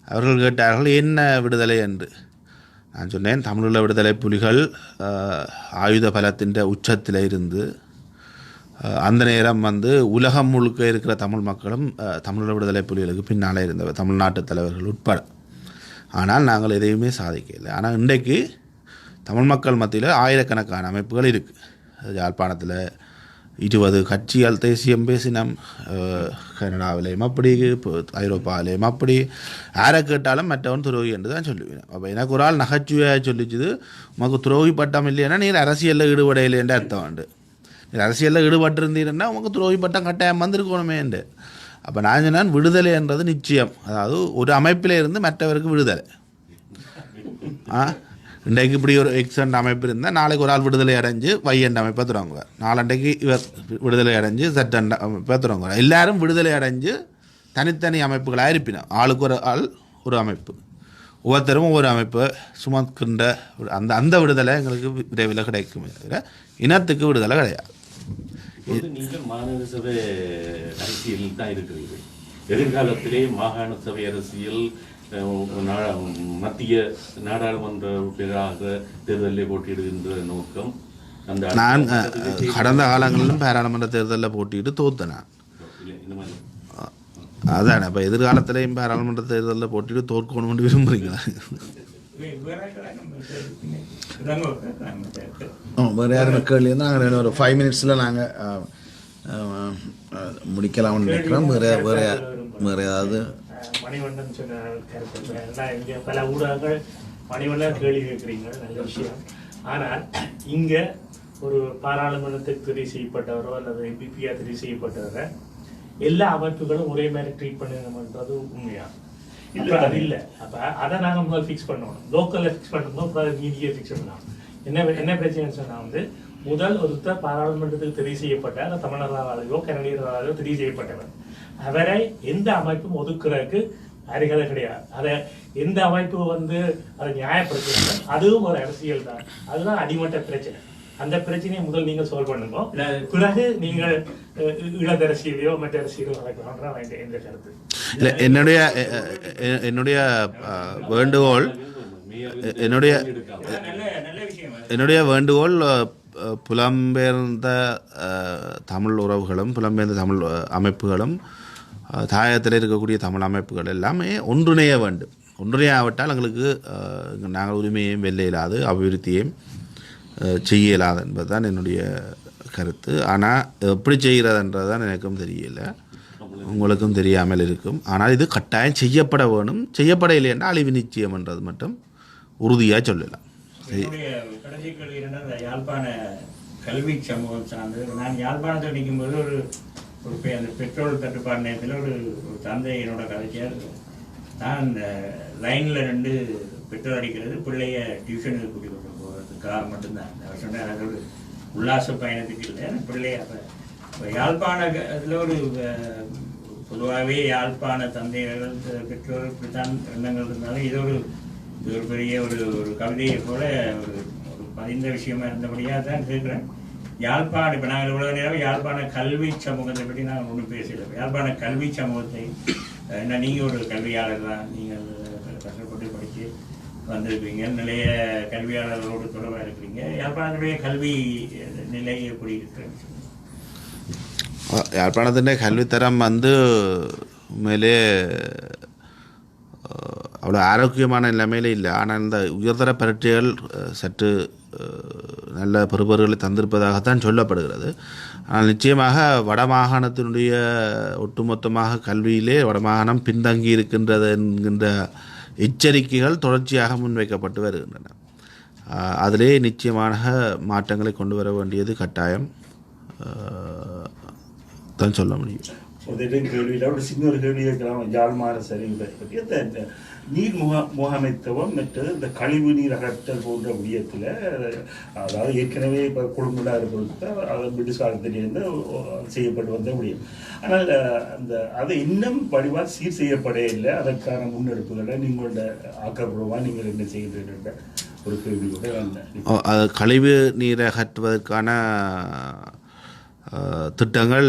அவர்கள் கேட்டார்கள் என்ன விடுதலை என்று. நான் சொன்னேன், தமிழுள்ள விடுதலை புலிகள் ஆயுத பலத்தின் உச்சத்தில் இருந்து அந்த நேரம் உலகம் முழுக்க இருக்கிற தமிழ் மக்களும் தமிழுள்ள விடுதலை புலிகளுக்கு பின்னால் இருந்தவர், தமிழ்நாட்டு தலைவர்கள் உட்பட. ஆனால் நாங்கள் எதையுமே சாதிக்கலை. ஆனால் இன்றைக்கு தமிழ் மக்கள் மத்தியில் ஆயிரக்கணக்கான அமைப்புகள் இருக்குது. யாழ்ப்பாணத்தில் 20 கட்சிகள் தேசியம் பேசினோம், கனடாவிலேயும் அப்படி, ஐரோப்பாவிலேயும் அப்படி. யாரை கேட்டாலும் மற்றவன் துரோகி என்று தான் சொல்லுவேன். அப்போ எனக்கு ஒரு ஆள் நகைச்சுவையாக சொல்லிச்சுது, உமக்கு துரோகி பட்டம் இல்லைன்னா நீர் அரசியலில் ஈடுபடையிலேன்ற அர்த்தம் உண்டு. நீர் அரசியலில் ஈடுபட்டிருந்தீங்கன்னா உமக்கு துரோகி பட்டம் கட்டாயம் வந்திருக்கணுமேண்டு. அப்போ நான் சொன்னேன், விடுதலை என்றது நிச்சயம். அதாவது ஒரு அமைப்பில் இருந்து மற்றவருக்கு விடுதலை. இன்றைக்கு இப்படி ஒரு எக்ஸண்ட் அமைப்பு இருந்தால் நாளைக்கு ஒரு ஆள் விடுதலை அடைஞ்சு வையண்ட் அமைப்பை தொடங்குவார், நாளண்டைக்கு இவர் விடுதலை அடைஞ்சு சட்டண்ட அமைப்பை தொடங்குவார். எல்லாரும் விடுதலை அடைஞ்சு தனித்தனி அமைப்புகளாக இருப்பினோம். ஆளுக்கு ஒரு ஆள் ஒரு அமைப்பு, ஒவ்வொருத்தரும் ஒவ்வொரு அமைப்பு சுமக்கின்ற அந்த விடுதலை எங்களுக்கு விரைவில் கிடைக்குமே தவிர இனத்துக்கு விடுதலை கிடையாது. நீங்கள் மாநகர சபை அரசியல் தான் இருக்கிறீர்கள். எதிர்காலத்திலே மாகாண சபை அரசியல் மத்திய நாடாளுமன்ற உறுப்பினராக தேர்தலில் போட்டியிடுகின்ற நோக்கம் அந்த நான் கடந்த காலங்களிலும் பாராளுமன்ற தேர்தலில் போட்டிட்டு தோத்தேன். இந்த மாதிரி அதான் இப்போ எதிர்காலத்திலையும் பாராளுமன்ற தேர்தலில் போட்டிட்டு தோற்கணும்னு விரும்புகிறீங்களா? வேறு யாரும் கேள்வி நாங்கள் ஒரு 5 மினிட்ஸில் நாங்கள் முடிக்கலாம்னு நினைக்கிறோம். வேறு ஏதாவது மணிவண்ணன் சொன்ன கருத்து எல்லாம் இங்கே பல ஊடகங்கள் மணிவண்ணன் கேள்வி கேட்குறீங்க, நல்ல விஷயம். ஆனால் இங்கே ஒரு பாராளுமன்றத்துக்கு தெரிவு செய்யப்பட்டவரோ அல்லது எம்பிபியாக தெரிவு செய்யப்பட்டவரை எல்லா அமைப்புகளும் ஒரே மாதிரி ட்ரீட் பண்ணணுன்றது உண்மையா? இப்போ அது இல்லை. அப்போ அதை நாங்கள் முதல் ஃபிக்ஸ் பண்ணணும். லோக்கலில் ஃபிக்ஸ் பண்ணும்போது அப்புறம் மீடியா ஃபிக்ஸ் பண்ணலாம். என்ன பிரச்சனைன்னு சொன்னால் முதல் ஒருத்தர் பாராளுமன்றத்துக்கு தெரிவு செய்யப்பட்ட அந்த தமிழர்களாலேயோ கனடியர்களாலேயோ தெரிவு செய்யப்பட்டவர் அவரை எந்த அமைப்பும் ஒதுக்குறதுக்கு அருகதை கிடையாது. அதை எந்த அமைப்பு அதை நியாயப்படுத்துறாங்க, அதுவும் ஒரு அரசியல் தான். அதுதான் அடிமட்ட பிரச்சனை. அந்த பிரச்சனையை முதல் நீங்கள் சால்வ் பண்ணுங்க, பிறகு நீங்கள் இளதரசியலையோ மற்ற அரசியலோ வளர்க்கணுன்ற எந்த கருத்து இல்லை. என்னுடைய வேண்டுகோள் என்னுடைய வேண்டுகோள் புலம்பெயர்ந்த தமிழ் உறவுகளும் புலம்பெயர்ந்த தமிழ் அமைப்புகளும் தாயகத்தில் இருக்கக்கூடிய தமிழ் அமைப்புகள் எல்லாமே ஒன்றிணைய வேண்டும். ஒன்றிணையாவிட்டால் எங்களுக்கு நாங்கள் உரிமையையும் வெல்ல இயலாது, அபிவிருத்தியையும் செய்ய இயலாது என்பது தான் என்னுடைய கருத்து. ஆனால் எப்படி செய்கிறதுன்றது தான் எனக்கும் தெரியல, உங்களுக்கும் தெரியாமல் இருக்கும். ஆனால் இது கட்டாயம் செய்யப்பட வேணும். செய்யப்பட இல்லைன்னா அழிவு நிச்சயம்ன்றது மட்டும் உறுதியாக சொல்லலாம். கடைசி கேள்வி யாழ்ப்பாண கல்வி சமூகம் சார்ந்து நான் யாழ்ப்பாணத்தில் நிற்கும்போது ஒரு அந்த பெட்ரோல் தட்டுப்பாடு நேரத்தில் ஒரு தந்தை என்னோட கதைச்சியாக இருக்கும். நான் இந்த லைனில் 2 பெட்ரோல் அடிக்கிறது பிள்ளைய டியூஷனுக்கு கூட்டிகிட்டு போகிறதுக்காக மட்டும்தான். அவர் சொன்னார் அது ஒரு உல்லாச பயணத்துக்கு இல்லை, பிள்ளைய. அப்போ யாழ்ப்பாண இதில் ஒரு பொதுவாகவே யாழ்ப்பாண தந்தைகள் பெற்றோர் இப்படித்தான் எண்ணங்கள் இருந்தாலும் இது ஒரு பெரிய ஒரு கவிதையை போல ஒரு பதிந்த விஷயமா இருந்தபடியாக தான் கேட்குறேன். யாழ்ப்பாணம் இப்போ நாங்கள் இவ்வளோ நேரம் யாழ்ப்பாண கல்வி சமூகத்தை பற்றி நாங்கள் ஒன்றும் பேசலை. யாழ்ப்பாண கல்வி சமூகத்தை என்ன நீங்கள் ஒரு கல்வியாளர் தான், நீங்கள் கஷ்டப்பட்டு படித்து வந்திருக்கிறீங்க, நிறைய கல்வியாளர்களோடு தொடர்பாக இருக்கிறீங்க. யாழ்ப்பாணத்துடைய கல்வி நிலை எப்படி இருக்கிறேன்னு சொல்லுங்கள். யாழ்ப்பாணத்தின் கல்வித்தரம் உண்மையிலே அவ்வளோ ஆரோக்கியமான நிலைமையிலே இல்லை. ஆனால் இந்த உயர்தர பரீட்சைகள் சற்று நல்ல பெறுபவர்களை தந்திருப்பதாகத்தான் சொல்லப்படுகிறது. ஆனால் நிச்சயமாக வடமாகாணத்தினுடைய ஒட்டுமொத்தமாக கல்வியிலே வடமாகாணம் பின்தங்கி இருக்கின்றது என்கின்ற எச்சரிக்கைகள் தொடர்ச்சியாக முன்வைக்கப்பட்டு வருகின்றன. அதிலே நிச்சயமான மாற்றங்களை கொண்டு வர வேண்டியது கட்டாயம் தான் சொல்ல முடியும். கேள்வியில் ஒரு சின்ன ஒரு கேள்வி கேட்கலாம். யாழ்மாற சரிவை பற்றி அந்த நீர் முகாமைத்துவம் மற்றது இந்த கழிவு நீர் அகற்றல் போன்ற விடயத்தில், அதாவது ஏற்கனவே இப்போ குடும்பம் இருப்பது அதை பிரிட்டிஷ் காலத்திலிருந்து செய்யப்பட்டு வந்த முடியும். ஆனால் அதை இன்னும் வடிவாக சீர் செய்யப்பட இல்லை. அதற்கான முன்னெடுப்புகளை நீங்களோட ஆக்கப்பூர்வமாக நீங்கள் என்ன செய்கிறீர்கள் ஒரு கேள்வி கூட வந்தேன். கழிவு நீரை அகற்றுவதற்கான திட்டங்கள்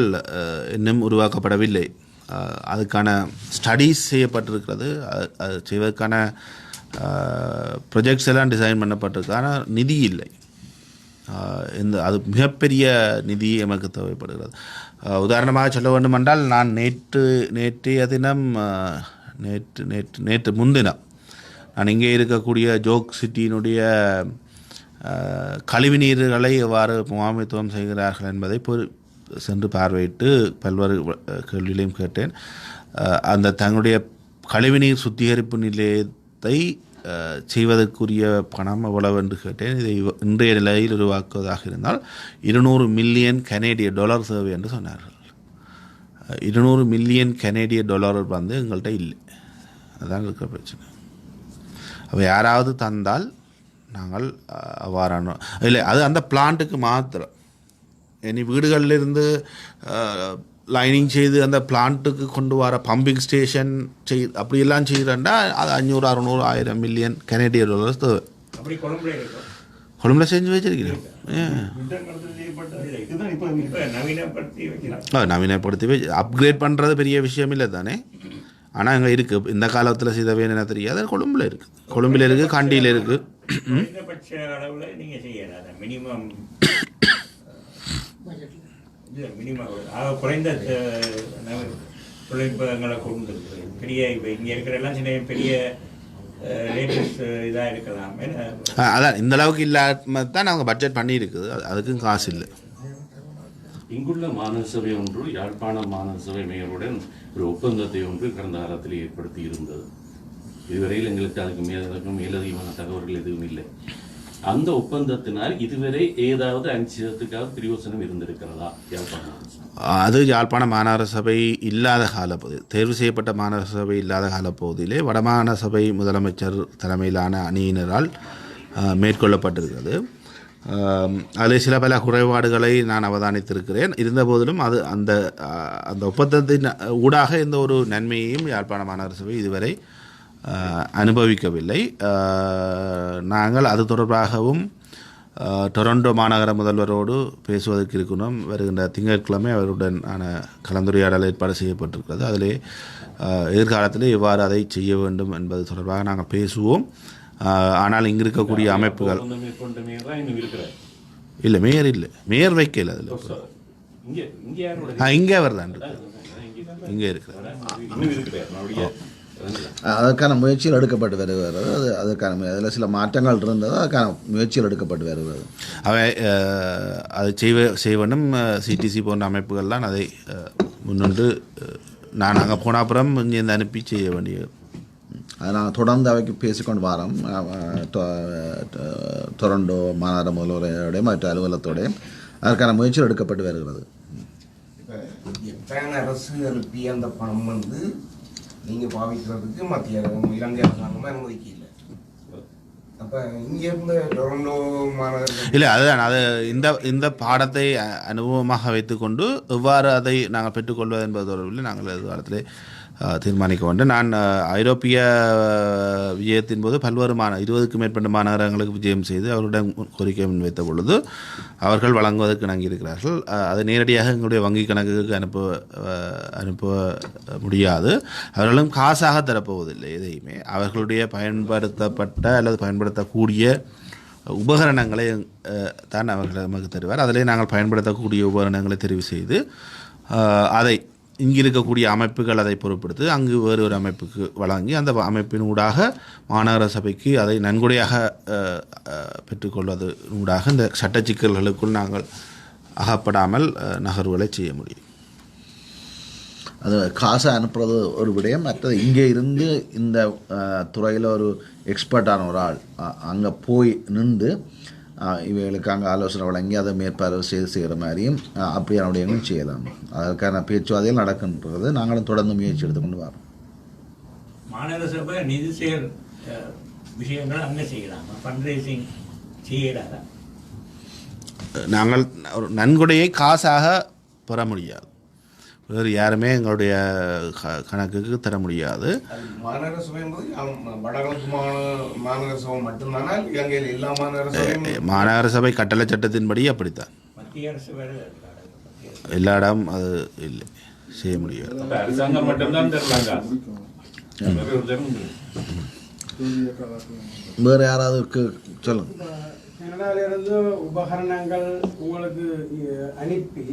இன்னும் உருவாக்கப்படவில்லை. அதுக்கான ஸ்டடீஸ் செய்யப்பட்டிருக்கிறது. அது செய்வதற்கான ப்ரொஜெக்ட்ஸ் எல்லாம் டிசைன் பண்ணப்பட்டிருக்கான நிதி இல்லை. அது மிகப்பெரிய நிதி எமக்கு தேவைப்படுகிறது. உதாரணமாக சொல்ல வேண்டுமென்றால் நான் நேற்றைய தினம் நேற்று முன்தினம் நான் இங்கே இருக்கக்கூடிய ஜோக் சிட்டியினுடைய கழிவு நீர்களை எவ்வாறு முகாமைத்துவம் செய்கிறார்கள் என்பதை சென்று பார்வையிட்டு பல்வேறு கேள்விகளையும் கேட்டேன். அந்த தங்களுடைய கழிவுநீர் சுத்திகரிப்பு நிலையத்தை செய்வதற்குரிய பணம் எவ்வளவு என்று கேட்டேன். இதை இன்றைய நிலையில் உருவாக்குவதாக இருந்தால் $200 மில்லியன் தேவை என்று சொன்னார்கள். $200 மில்லியன் எங்கள்கிட்ட இல்லை. அதுதான் இருக்கிற பிரச்சனை. அப்போ யாராவது தந்தால் நாங்கள் அவ்வாறான இல்லை, அது அந்த பிளான்ட்டுக்கு மாத்திரம். இனி வீடுகளிலிருந்து லைனிங் செய்து அந்த பிளான்ட்டுக்கு கொண்டு வர பம்பிங் ஸ்டேஷன் அப்படியெல்லாம் செய்கிறேன்டா அது $500-600 மில்லியன் தேவை. கொழும்புல செஞ்சு வச்சிருக்கிறேன். நவீனப்படுத்தி அப்கிரேட் பண்ணுறது பெரிய விஷயம் இல்லை தானே. ஆனால் அங்கே இருக்குது. இந்த காலத்தில் செய்தவே என்ன தெரியாது. கொழும்பில் இருக்குது, கொழும்பில் இருக்குது, கண்டியில் இருக்குது. குறைந்தபட்ச அளவில் நீங்கள் செய்யலாம். மினிமம் இல்லை, மினிமம் குறைந்த தொழில்நுட்பங்களை கொண்டு பெரிய இப்போ இங்கே இருக்கிற எல்லாம் சின்ன பெரிய லேட்டஸ்ட் இதாக இருக்கலாம். அதான் இந்த அளவுக்கு இல்லாமல் தான் நாங்கள் பட்ஜெட் பண்ணியிருக்குது. அதுக்கும் காசு இல்லை. இங்குள்ள மாநகர சபை ஒன்று யாழ்ப்பாண மாநகர சபை மேயருடன் ஒரு ஒப்பந்தத்தை ஒன்று கடந்த காலத்தில் ஏற்படுத்தி இருந்தது. இதுவரையில் எங்களுக்கு அதுக்கு மேலதிகமான தகவல்கள் எதுவும் இல்லை. அந்த ஒப்பந்தத்தினால் இதுவரை ஏதாவது அனிச்சத்துக்காக பிரயோசனம் இருந்திருக்கிறதா யாழ்ப்பாணம்? அது யாழ்ப்பாண மாநகர சபை இல்லாத காலப்பகுதி, தேர்வு செய்யப்பட்ட மாநகர சபை இல்லாத காலப்பகுதியிலே வடமாகாண சபை முதலமைச்சர் தலைமையிலான அணியினரால் மேற்கொள்ளப்பட்டிருக்கிறது. அதில் சில பல குறைபாடுகளை நான் அவதானித்திருக்கிறேன். இருந்தபோதிலும் அது அந்த அந்த ஒப்பந்தத்தின் ஊடாக எந்த ஒரு நன்மையையும் யாழ்ப்பாண மாநகர சபை இதுவரை அனுபவிக்கவில்லை. நாங்கள் அது தொடர்பாகவும் டொரண்டோ மாநகர முதல்வரோடு பேசுவதற்கு இருக்கணும். வருகின்ற திங்கட்கிழமை அவருடன் கலந்துரையாடல் ஏற்பாடு செய்யப்பட்டிருக்கிறது. அதிலே எதிர்காலத்தில் எவ்வாறு அதை செய்ய வேண்டும் என்பது தொடர்பாக நாங்கள் பேசுவோம். ஆனால் இங்கே இருக்கக்கூடிய அமைப்புகள் இல்லை, மேயர் இல்லை, மேயர் வைக்கல. அதில் இங்கே அவர் தான் இங்கே இருக்கிறார். அதற்கான முயற்சிகள் எடுக்கப்பட்டு வருகிறது. அதற்கான அதில் சில மாற்றங்கள் இருந்தது. அதுக்கான முயற்சிகள் எடுக்கப்பட்டு வருகிறது. அவை அதை செய்ய வேண்டும். சிடிசி போன்ற அமைப்புகள்லாம் அதை முன்னின்று நாங்கள் போன அப்புறம் இங்கே அனுப்பி செய்ய வேண்டியது. அதை நாங்கள் தொடர்ந்து அவைக்கு பேசிக்கொண்டு வரோம். டொரண்டோ மாநகர முதல்வரோடையும் மற்ற அலுவலகத்தோடையும் அதற்கான முயற்சிகள் எடுக்கப்பட்டு வருகிறது. இப்போ அரசு எழுப்பி அந்த பணம் வந்து நீங்கள் பாவிக்கிறதுக்கு மத்திய இலங்கை அரசாங்கமாக அனுமதிக்கல. அப்போ இங்கேருந்து டொரண்டோ மாநகர இல்லை, அதுதான் அது இந்த பாடத்தை அனுபவமாக வைத்துக்கொண்டு எவ்வாறு அதை நாங்கள் பெற்றுக்கொள்வது என்பது தொடர்பில் நாங்கள் எதிர்காலத்திலே தீர்மானிக்க வேண்டும். நான் ஐரோப்பிய விஜயத்தின் போது பல்வேறு 20க்கும் மேற்பட்ட மாநகரங்களுக்கு விஜயம் செய்து அவருடன் கோரிக்கை முன்வைத்த பொழுது அவர்கள் வழங்குவதற்கு இணங்கியிருக்கிறார்கள். அதை நேரடியாக எங்களுடைய வங்கி கணக்குக்கு அனுப்ப முடியாது. அவர்களும் காசாக தரப்போவதில்லை. எதையுமே அவர்களுடைய பயன்படுத்தப்பட்ட அல்லது பயன்படுத்தக்கூடிய உபகரணங்களை தான் அவர்கள் நமக்கு தருவார். அதிலே நாங்கள் பயன்படுத்தக்கூடிய உபகரணங்களை தெரிவு செய்து அதை இங்கே இருக்கக்கூடிய அமைப்புகள் அதை பொருட்படுத்தி அங்கு வேறு ஒரு அமைப்புக்கு வழங்கி அந்த அமைப்பின் ஊடாக மாநகர சபைக்கு அதை நன்கொடையாக பெற்றுக்கொள்வது ஊடாக இந்த சட்ட சிக்கல்களுக்குள் நாங்கள் அகப்படாமல் நகர்வுகளை செய்ய முடியும். அது காசை அனுப்புறது ஒரு விடயம். மற்றது இங்கே இருந்து இந்த துறையில் ஒரு எக்ஸ்பர்ட்டான ஒரு ஆள் அங்கே போய் நின்று இவைகளுக்கு அங்கே ஆலோசனை வழங்கி அதை மேற்பார்வை செய்கிற மாதிரியும் அப்படியான விடயங்களும் செய்யலாம். அதற்கான பேச்சுவார்த்தைகள் நடக்கின்றது. நாங்களும் தொடர்ந்து முயற்சி எடுத்துக்கொண்டு வரோம். மாநகர சபை நிதி செயல் விஷயங்கள் அங்கே செய்யலாம். ஃபண்ட்ரைசிங் செய்யலாதா? நாங்கள் ஒரு நன்கொடையை காசாக பெற முடியாது. வேறு யாருமே எங்களுடைய கணக்குக்கு தர முடியாது. மாநகர சபை என்பது வடகிழக்கு மாநகர சபை மட்டும்தானா? இலங்கையில் எல்லா மாநகர சபையும் மாநகர சபை கட்டளை சட்டத்தின்படி அப்படித்தான். மத்திய அரசு எல்லா இடம் அது இல்லை, செய்ய முடியாது. அரசாங்கம் மட்டும்தான் தரலாங்க. வேறு யாராவது சொல்லுங்க. கனடாவிலிருந்து உபகரணங்கள் உங்களுக்கு அனுப்பி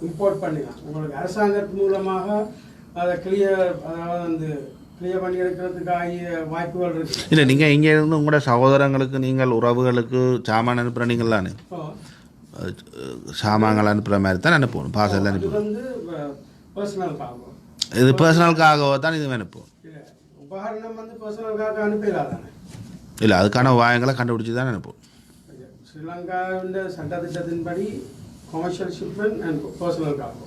இம்போர்ட் பண்ணிடலாம். உங்களுக்கு அரசாங்கத்தின் மூலமாக அதை கிளியர் பண்ணி எடுக்கிறதுக்காக வாய்ப்புகள் இருக்குது. இல்லை, நீங்கள் இங்கே இருந்து உங்களோட சகோதரங்களுக்கு நீங்கள் உறவுகளுக்கு சாமான் அனுப்புகிற நீங்கள் தானே சாமான்கள் அனுப்புகிற மாதிரி தான் அனுப்பணும். பார்சல் அனுப்பணும். இது பர்சனலுக்காகவோ தான் இது அனுப்புவோம். உபகரணம் பர்சனலுக்காக அனுப்பிடலாம். இல்லை, அதுக்கான உபாயங்களை கண்டுபிடிச்சி தான் அனுப்புவோம். ஸ்ரீலங்காவின் சட்டத்திட்டத்தின்படி commercial shipment and personal cargo.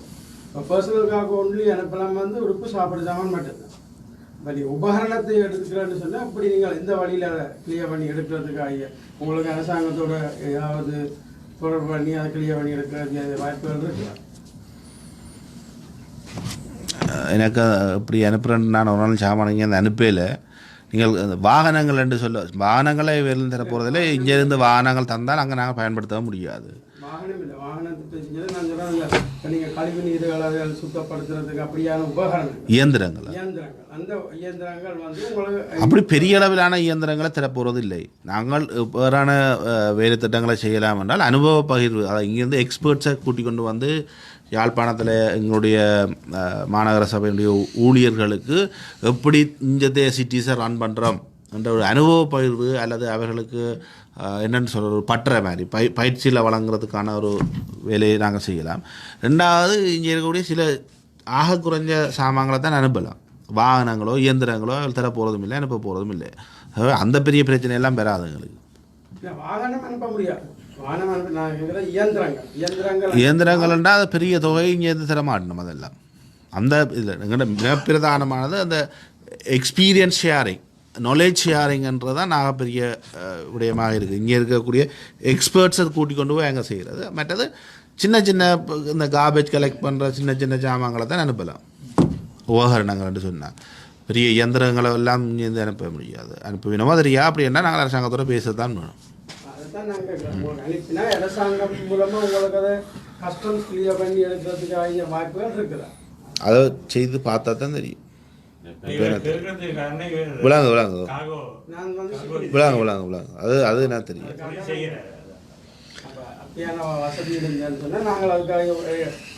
Personal cargo only அனுப்பலாம் உறுப்பு சாப்பிட சாமான் மட்டும்தான். பட் உபகரணத்தை எடுத்துக்கிறேன்னு சொன்னால் அப்படி நீங்கள் எந்த வழியில் அதை கிளியர் பண்ணி எடுக்கிறதுக்காக உங்களுக்கு அரசாங்கத்தோட ஏதாவது தொடர்பு பண்ணி அதை கிளியர் பண்ணி எடுக்கிறதுக்கு வாய்ப்புகள் இருக்குல்ல? எனக்கு இப்படி அனுப்புகிறேன்னு நான் ஒரு நாள் சாமானிங்க அந்த அனுப்பல. நீங்கள் வாகனங்கள் என்று வாகனங்களை வெளியில் தர போகிறதில்ல. இங்கேருந்து வாகனங்கள் தந்தால் அங்கே நாங்கள் பயன்படுத்த முடியாது. வாகனம் இல்லை, வாகனத்தை நான் சொல்கிறேன் நீங்கள் கழிவு நீர்களை சுத்தப்படுத்துறதுக்கு அப்படியான உபகரணங்கள் இயந்திரங்கள் அந்த இயந்திரங்கள் வந்து உங்களுக்கு அப்படி பெரிய அளவிலான இயந்திரங்களை தரப்போகிறது இல்லை. நாங்கள் வேறான வேறு திட்டங்களை செய்யலாம் என்றால் அனுபவ பகிர்வு, அதாவது இங்கேருந்து எக்ஸ்பர்ட்ஸை கூட்டிக் கொண்டு வந்து யாழ்ப்பாணத்தில் எங்களுடைய மாநகர சபையினுடைய ஊழியர்களுக்கு எப்படி இந்த சிட்டிஸை ரன் பண்ணுறோம் என்ற ஒரு அனுபவ பகிர்வு அல்லது அவர்களுக்கு என்னென்னு சொல்கிற ஒரு பற்ற மாதிரி பயிற்சியில் வழங்குறதுக்கான ஒரு வேலையை நாங்கள் செய்யலாம். ரெண்டாவது இங்கே இருக்கக்கூடிய சில ஆக குறைஞ்ச சாமான்களை தான் அனுப்பலாம். வாகனங்களோ இயந்திரங்களோ தர போகிறதும் இல்லை, அனுப்ப போகிறதும் இல்லை. அந்த பெரிய பிரச்சனையெல்லாம் பெறாது எங்களுக்கு. வாகனம் அனுப்ப முடியாது. வாகனம் அனுப்ப இயந்திரங்கள்ன்றா அது பெரிய தொகை இங்கேருந்து தர மாட்டணும். அதெல்லாம் அந்த இதில் எங்கள்கிட்ட மிக பிரதானமானது அந்த எக்ஸ்பீரியன்ஸ் ஷேரிங், நாலேஜ் ஷேரிங்ன்றது தான் பெரிய விடயமாக இருக்குது. இங்கே இருக்கக்கூடிய எக்ஸ்பர்ட்ஸை கூட்டிக் கொண்டு போய் அங்கே செய்கிறது. மற்றது சின்ன சின்ன இந்த கார்பேஜ் கலெக்ட் பண்ணுற சின்ன சின்ன சாமான்களை தான் அனுப்பலாம், உபகரணங்கள்னு சொன்னால். பெரிய இயந்திரங்களை எல்லாம் இங்கேருந்து அனுப்ப முடியாது. அனுப்புவினமோ தெரியா அப்படின்னா நாங்கள் அரசாங்கத்தோட பேசத்தான் வேணும். அதைத்தான் நாங்கள் அனுப்பினா அரசாங்கம் மூலமாக உங்களுக்கு அதை கஸ்டம்ஸ் கிளியர் பண்ணி எடுக்கிறதுக்கு வாய்ப்புகள் இருக்குதா? அதை செய்து பார்த்தா தான் தெரியும். விளாங்க அது என்ன தெரியும். அப்படியான வசதி இருந்ததுன்னு சொன்னால் நாங்கள் அதுக்காக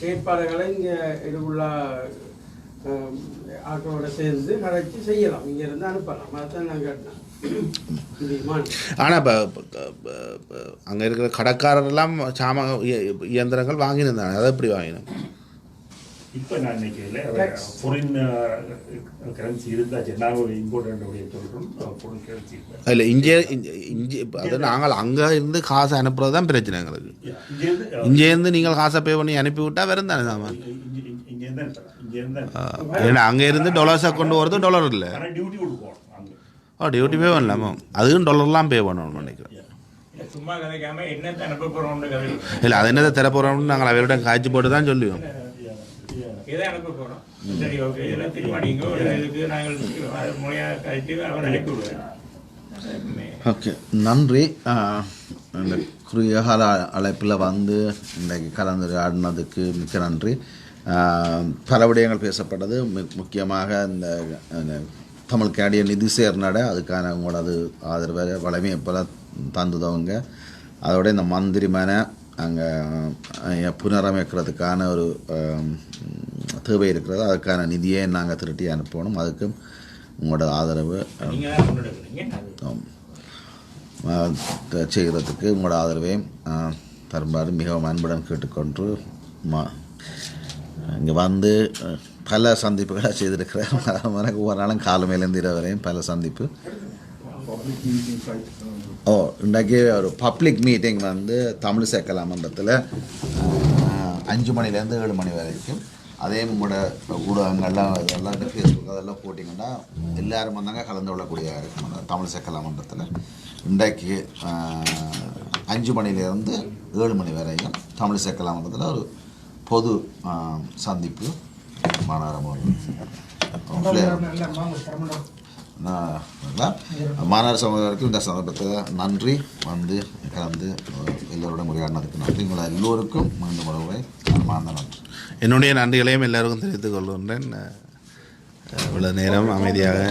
ஏற்பாடுகளை இங்கே இதுக்குள்ள ஆட்களோட சேர்ந்து கரைச்சி செய்யலாம், இங்கேருந்து அனுப்பலாம். அதுதான் நான் கேட்டேன். ஆனால் இப்போ அங்கே இருக்கிற கடைக்காரரெல்லாம் சாமான் இயந்திரங்கள் வாங்கியிருந்தாங்க. அதை எப்படி வாங்கினோம்? இப்போ நான் நினைக்கல ஃபாரின் கரன்சி இருந்தாச்சு. நாங்கள் இம்போர்ட் சொல்கிறோம் ஃபாரின் கரன்சி இல்லை. இங்கே அது நாங்கள் அங்கே இருந்து காசு அனுப்புறது தான் பிரச்சனை எங்களுக்கு. இங்கேருந்து நீங்கள் காசை பே பண்ணி அனுப்பிவிட்டால் வெறும் தானே சாமான். ஏன்னா அங்கே இருந்து டாலர்ஸை கொண்டு வரது டாலர் இல்லை, டியூட்டி கொடுப்போம். டியூட்டி பே பண்ணலாமா? அதுவும் டாலர்லாம் பே பண்ணணும்னு நினைக்கிறேன். சும்மா கதைக்காம என்னத்தை அனுப்ப போகிறோம்னு கதை இல்லை. அது என்னத்தை தர போகிறோம்னு நாங்கள் அவரோட காய்ச்சி போட்டு தான் சொல்லுவோம். எதை அனுப்ப போகிறோம், சரி ஓகே இதெல்லாம் திருமாடிங்கோ, இதுக்கு நாங்கள் முறையாக கழித்து அவர் அனுப்பி விடுவேன். ஓகே, நன்றி. இந்த குறுகிய கால அழைப்பில் வந்து இன்றைக்கு கலந்துரையாடினதுக்கு மிக்க நன்றி. பல விடயங்கள் பேசப்பட்டது. முக்கியமாக இந்த தமிழ் கனடிய நிதி சேர்நட அதுக்கான உங்களோட ஆதரவை வளமையை போல தந்துதவங்க. அதோட இந்த மந்திரி மனை அங்கே புனரமைக்கிறதுக்கான ஒரு தேவை இருக்கிறது. அதுக்கான நிதியை நாங்கள் திரட்டி அனுப்பணும். அதுக்கும் உங்களோட ஆதரவு செய்கிறதுக்கு உங்களோட ஆதரவையும் தருமாறு மிகவும் அன்புடன் கேட்டுக்கொண்டு இங்கே வந்து பல சந்திப்புகளை செய்திருக்கிறேன். எனக்கு ஒவ்வொரு நாளும் காலமையிலேருந்து இரவு வரையும் பல சந்திப்பு. இன்றைக்கி ஒரு பப்ளிக் மீட்டிங் வந்து தமிழிசை கலாமன்றத்தில் 5 மணிலேருந்து 7 மணி வரைக்கும். அதே உங்களோட ஊடகங்கள்லாம் இதெல்லாம் ஃபேஸ்புக் அதெல்லாம் போட்டிங்கன்னா எல்லோரும் வந்தாங்க கலந்து கொள்ளக்கூடிய இருக்கும் தமிழிசை கலாமன்றத்தில். இன்றைக்கு 5 மணிலேருந்து 7 மணி வரையும் தமிழிசை கலாமன்றத்தில் ஒரு பொது சந்திப்பு மாநகர மாநகர சமுதாயத்துக்கு இந்த சந்தர்ப்பத்தில் நன்றி. வந்து கலந்து எல்லோருடைய முறையாடினதுக்கு நன்றி. உங்களை எல்லோருக்கும் மீண்டும் முறை மனமார்ந்த நன்றி. என்னுடைய நன்றிகளையும் எல்லோருக்கும் தெரிவித்துக் கொள்கின்றேன். இவ்வளவு நேரம் அமைதியாக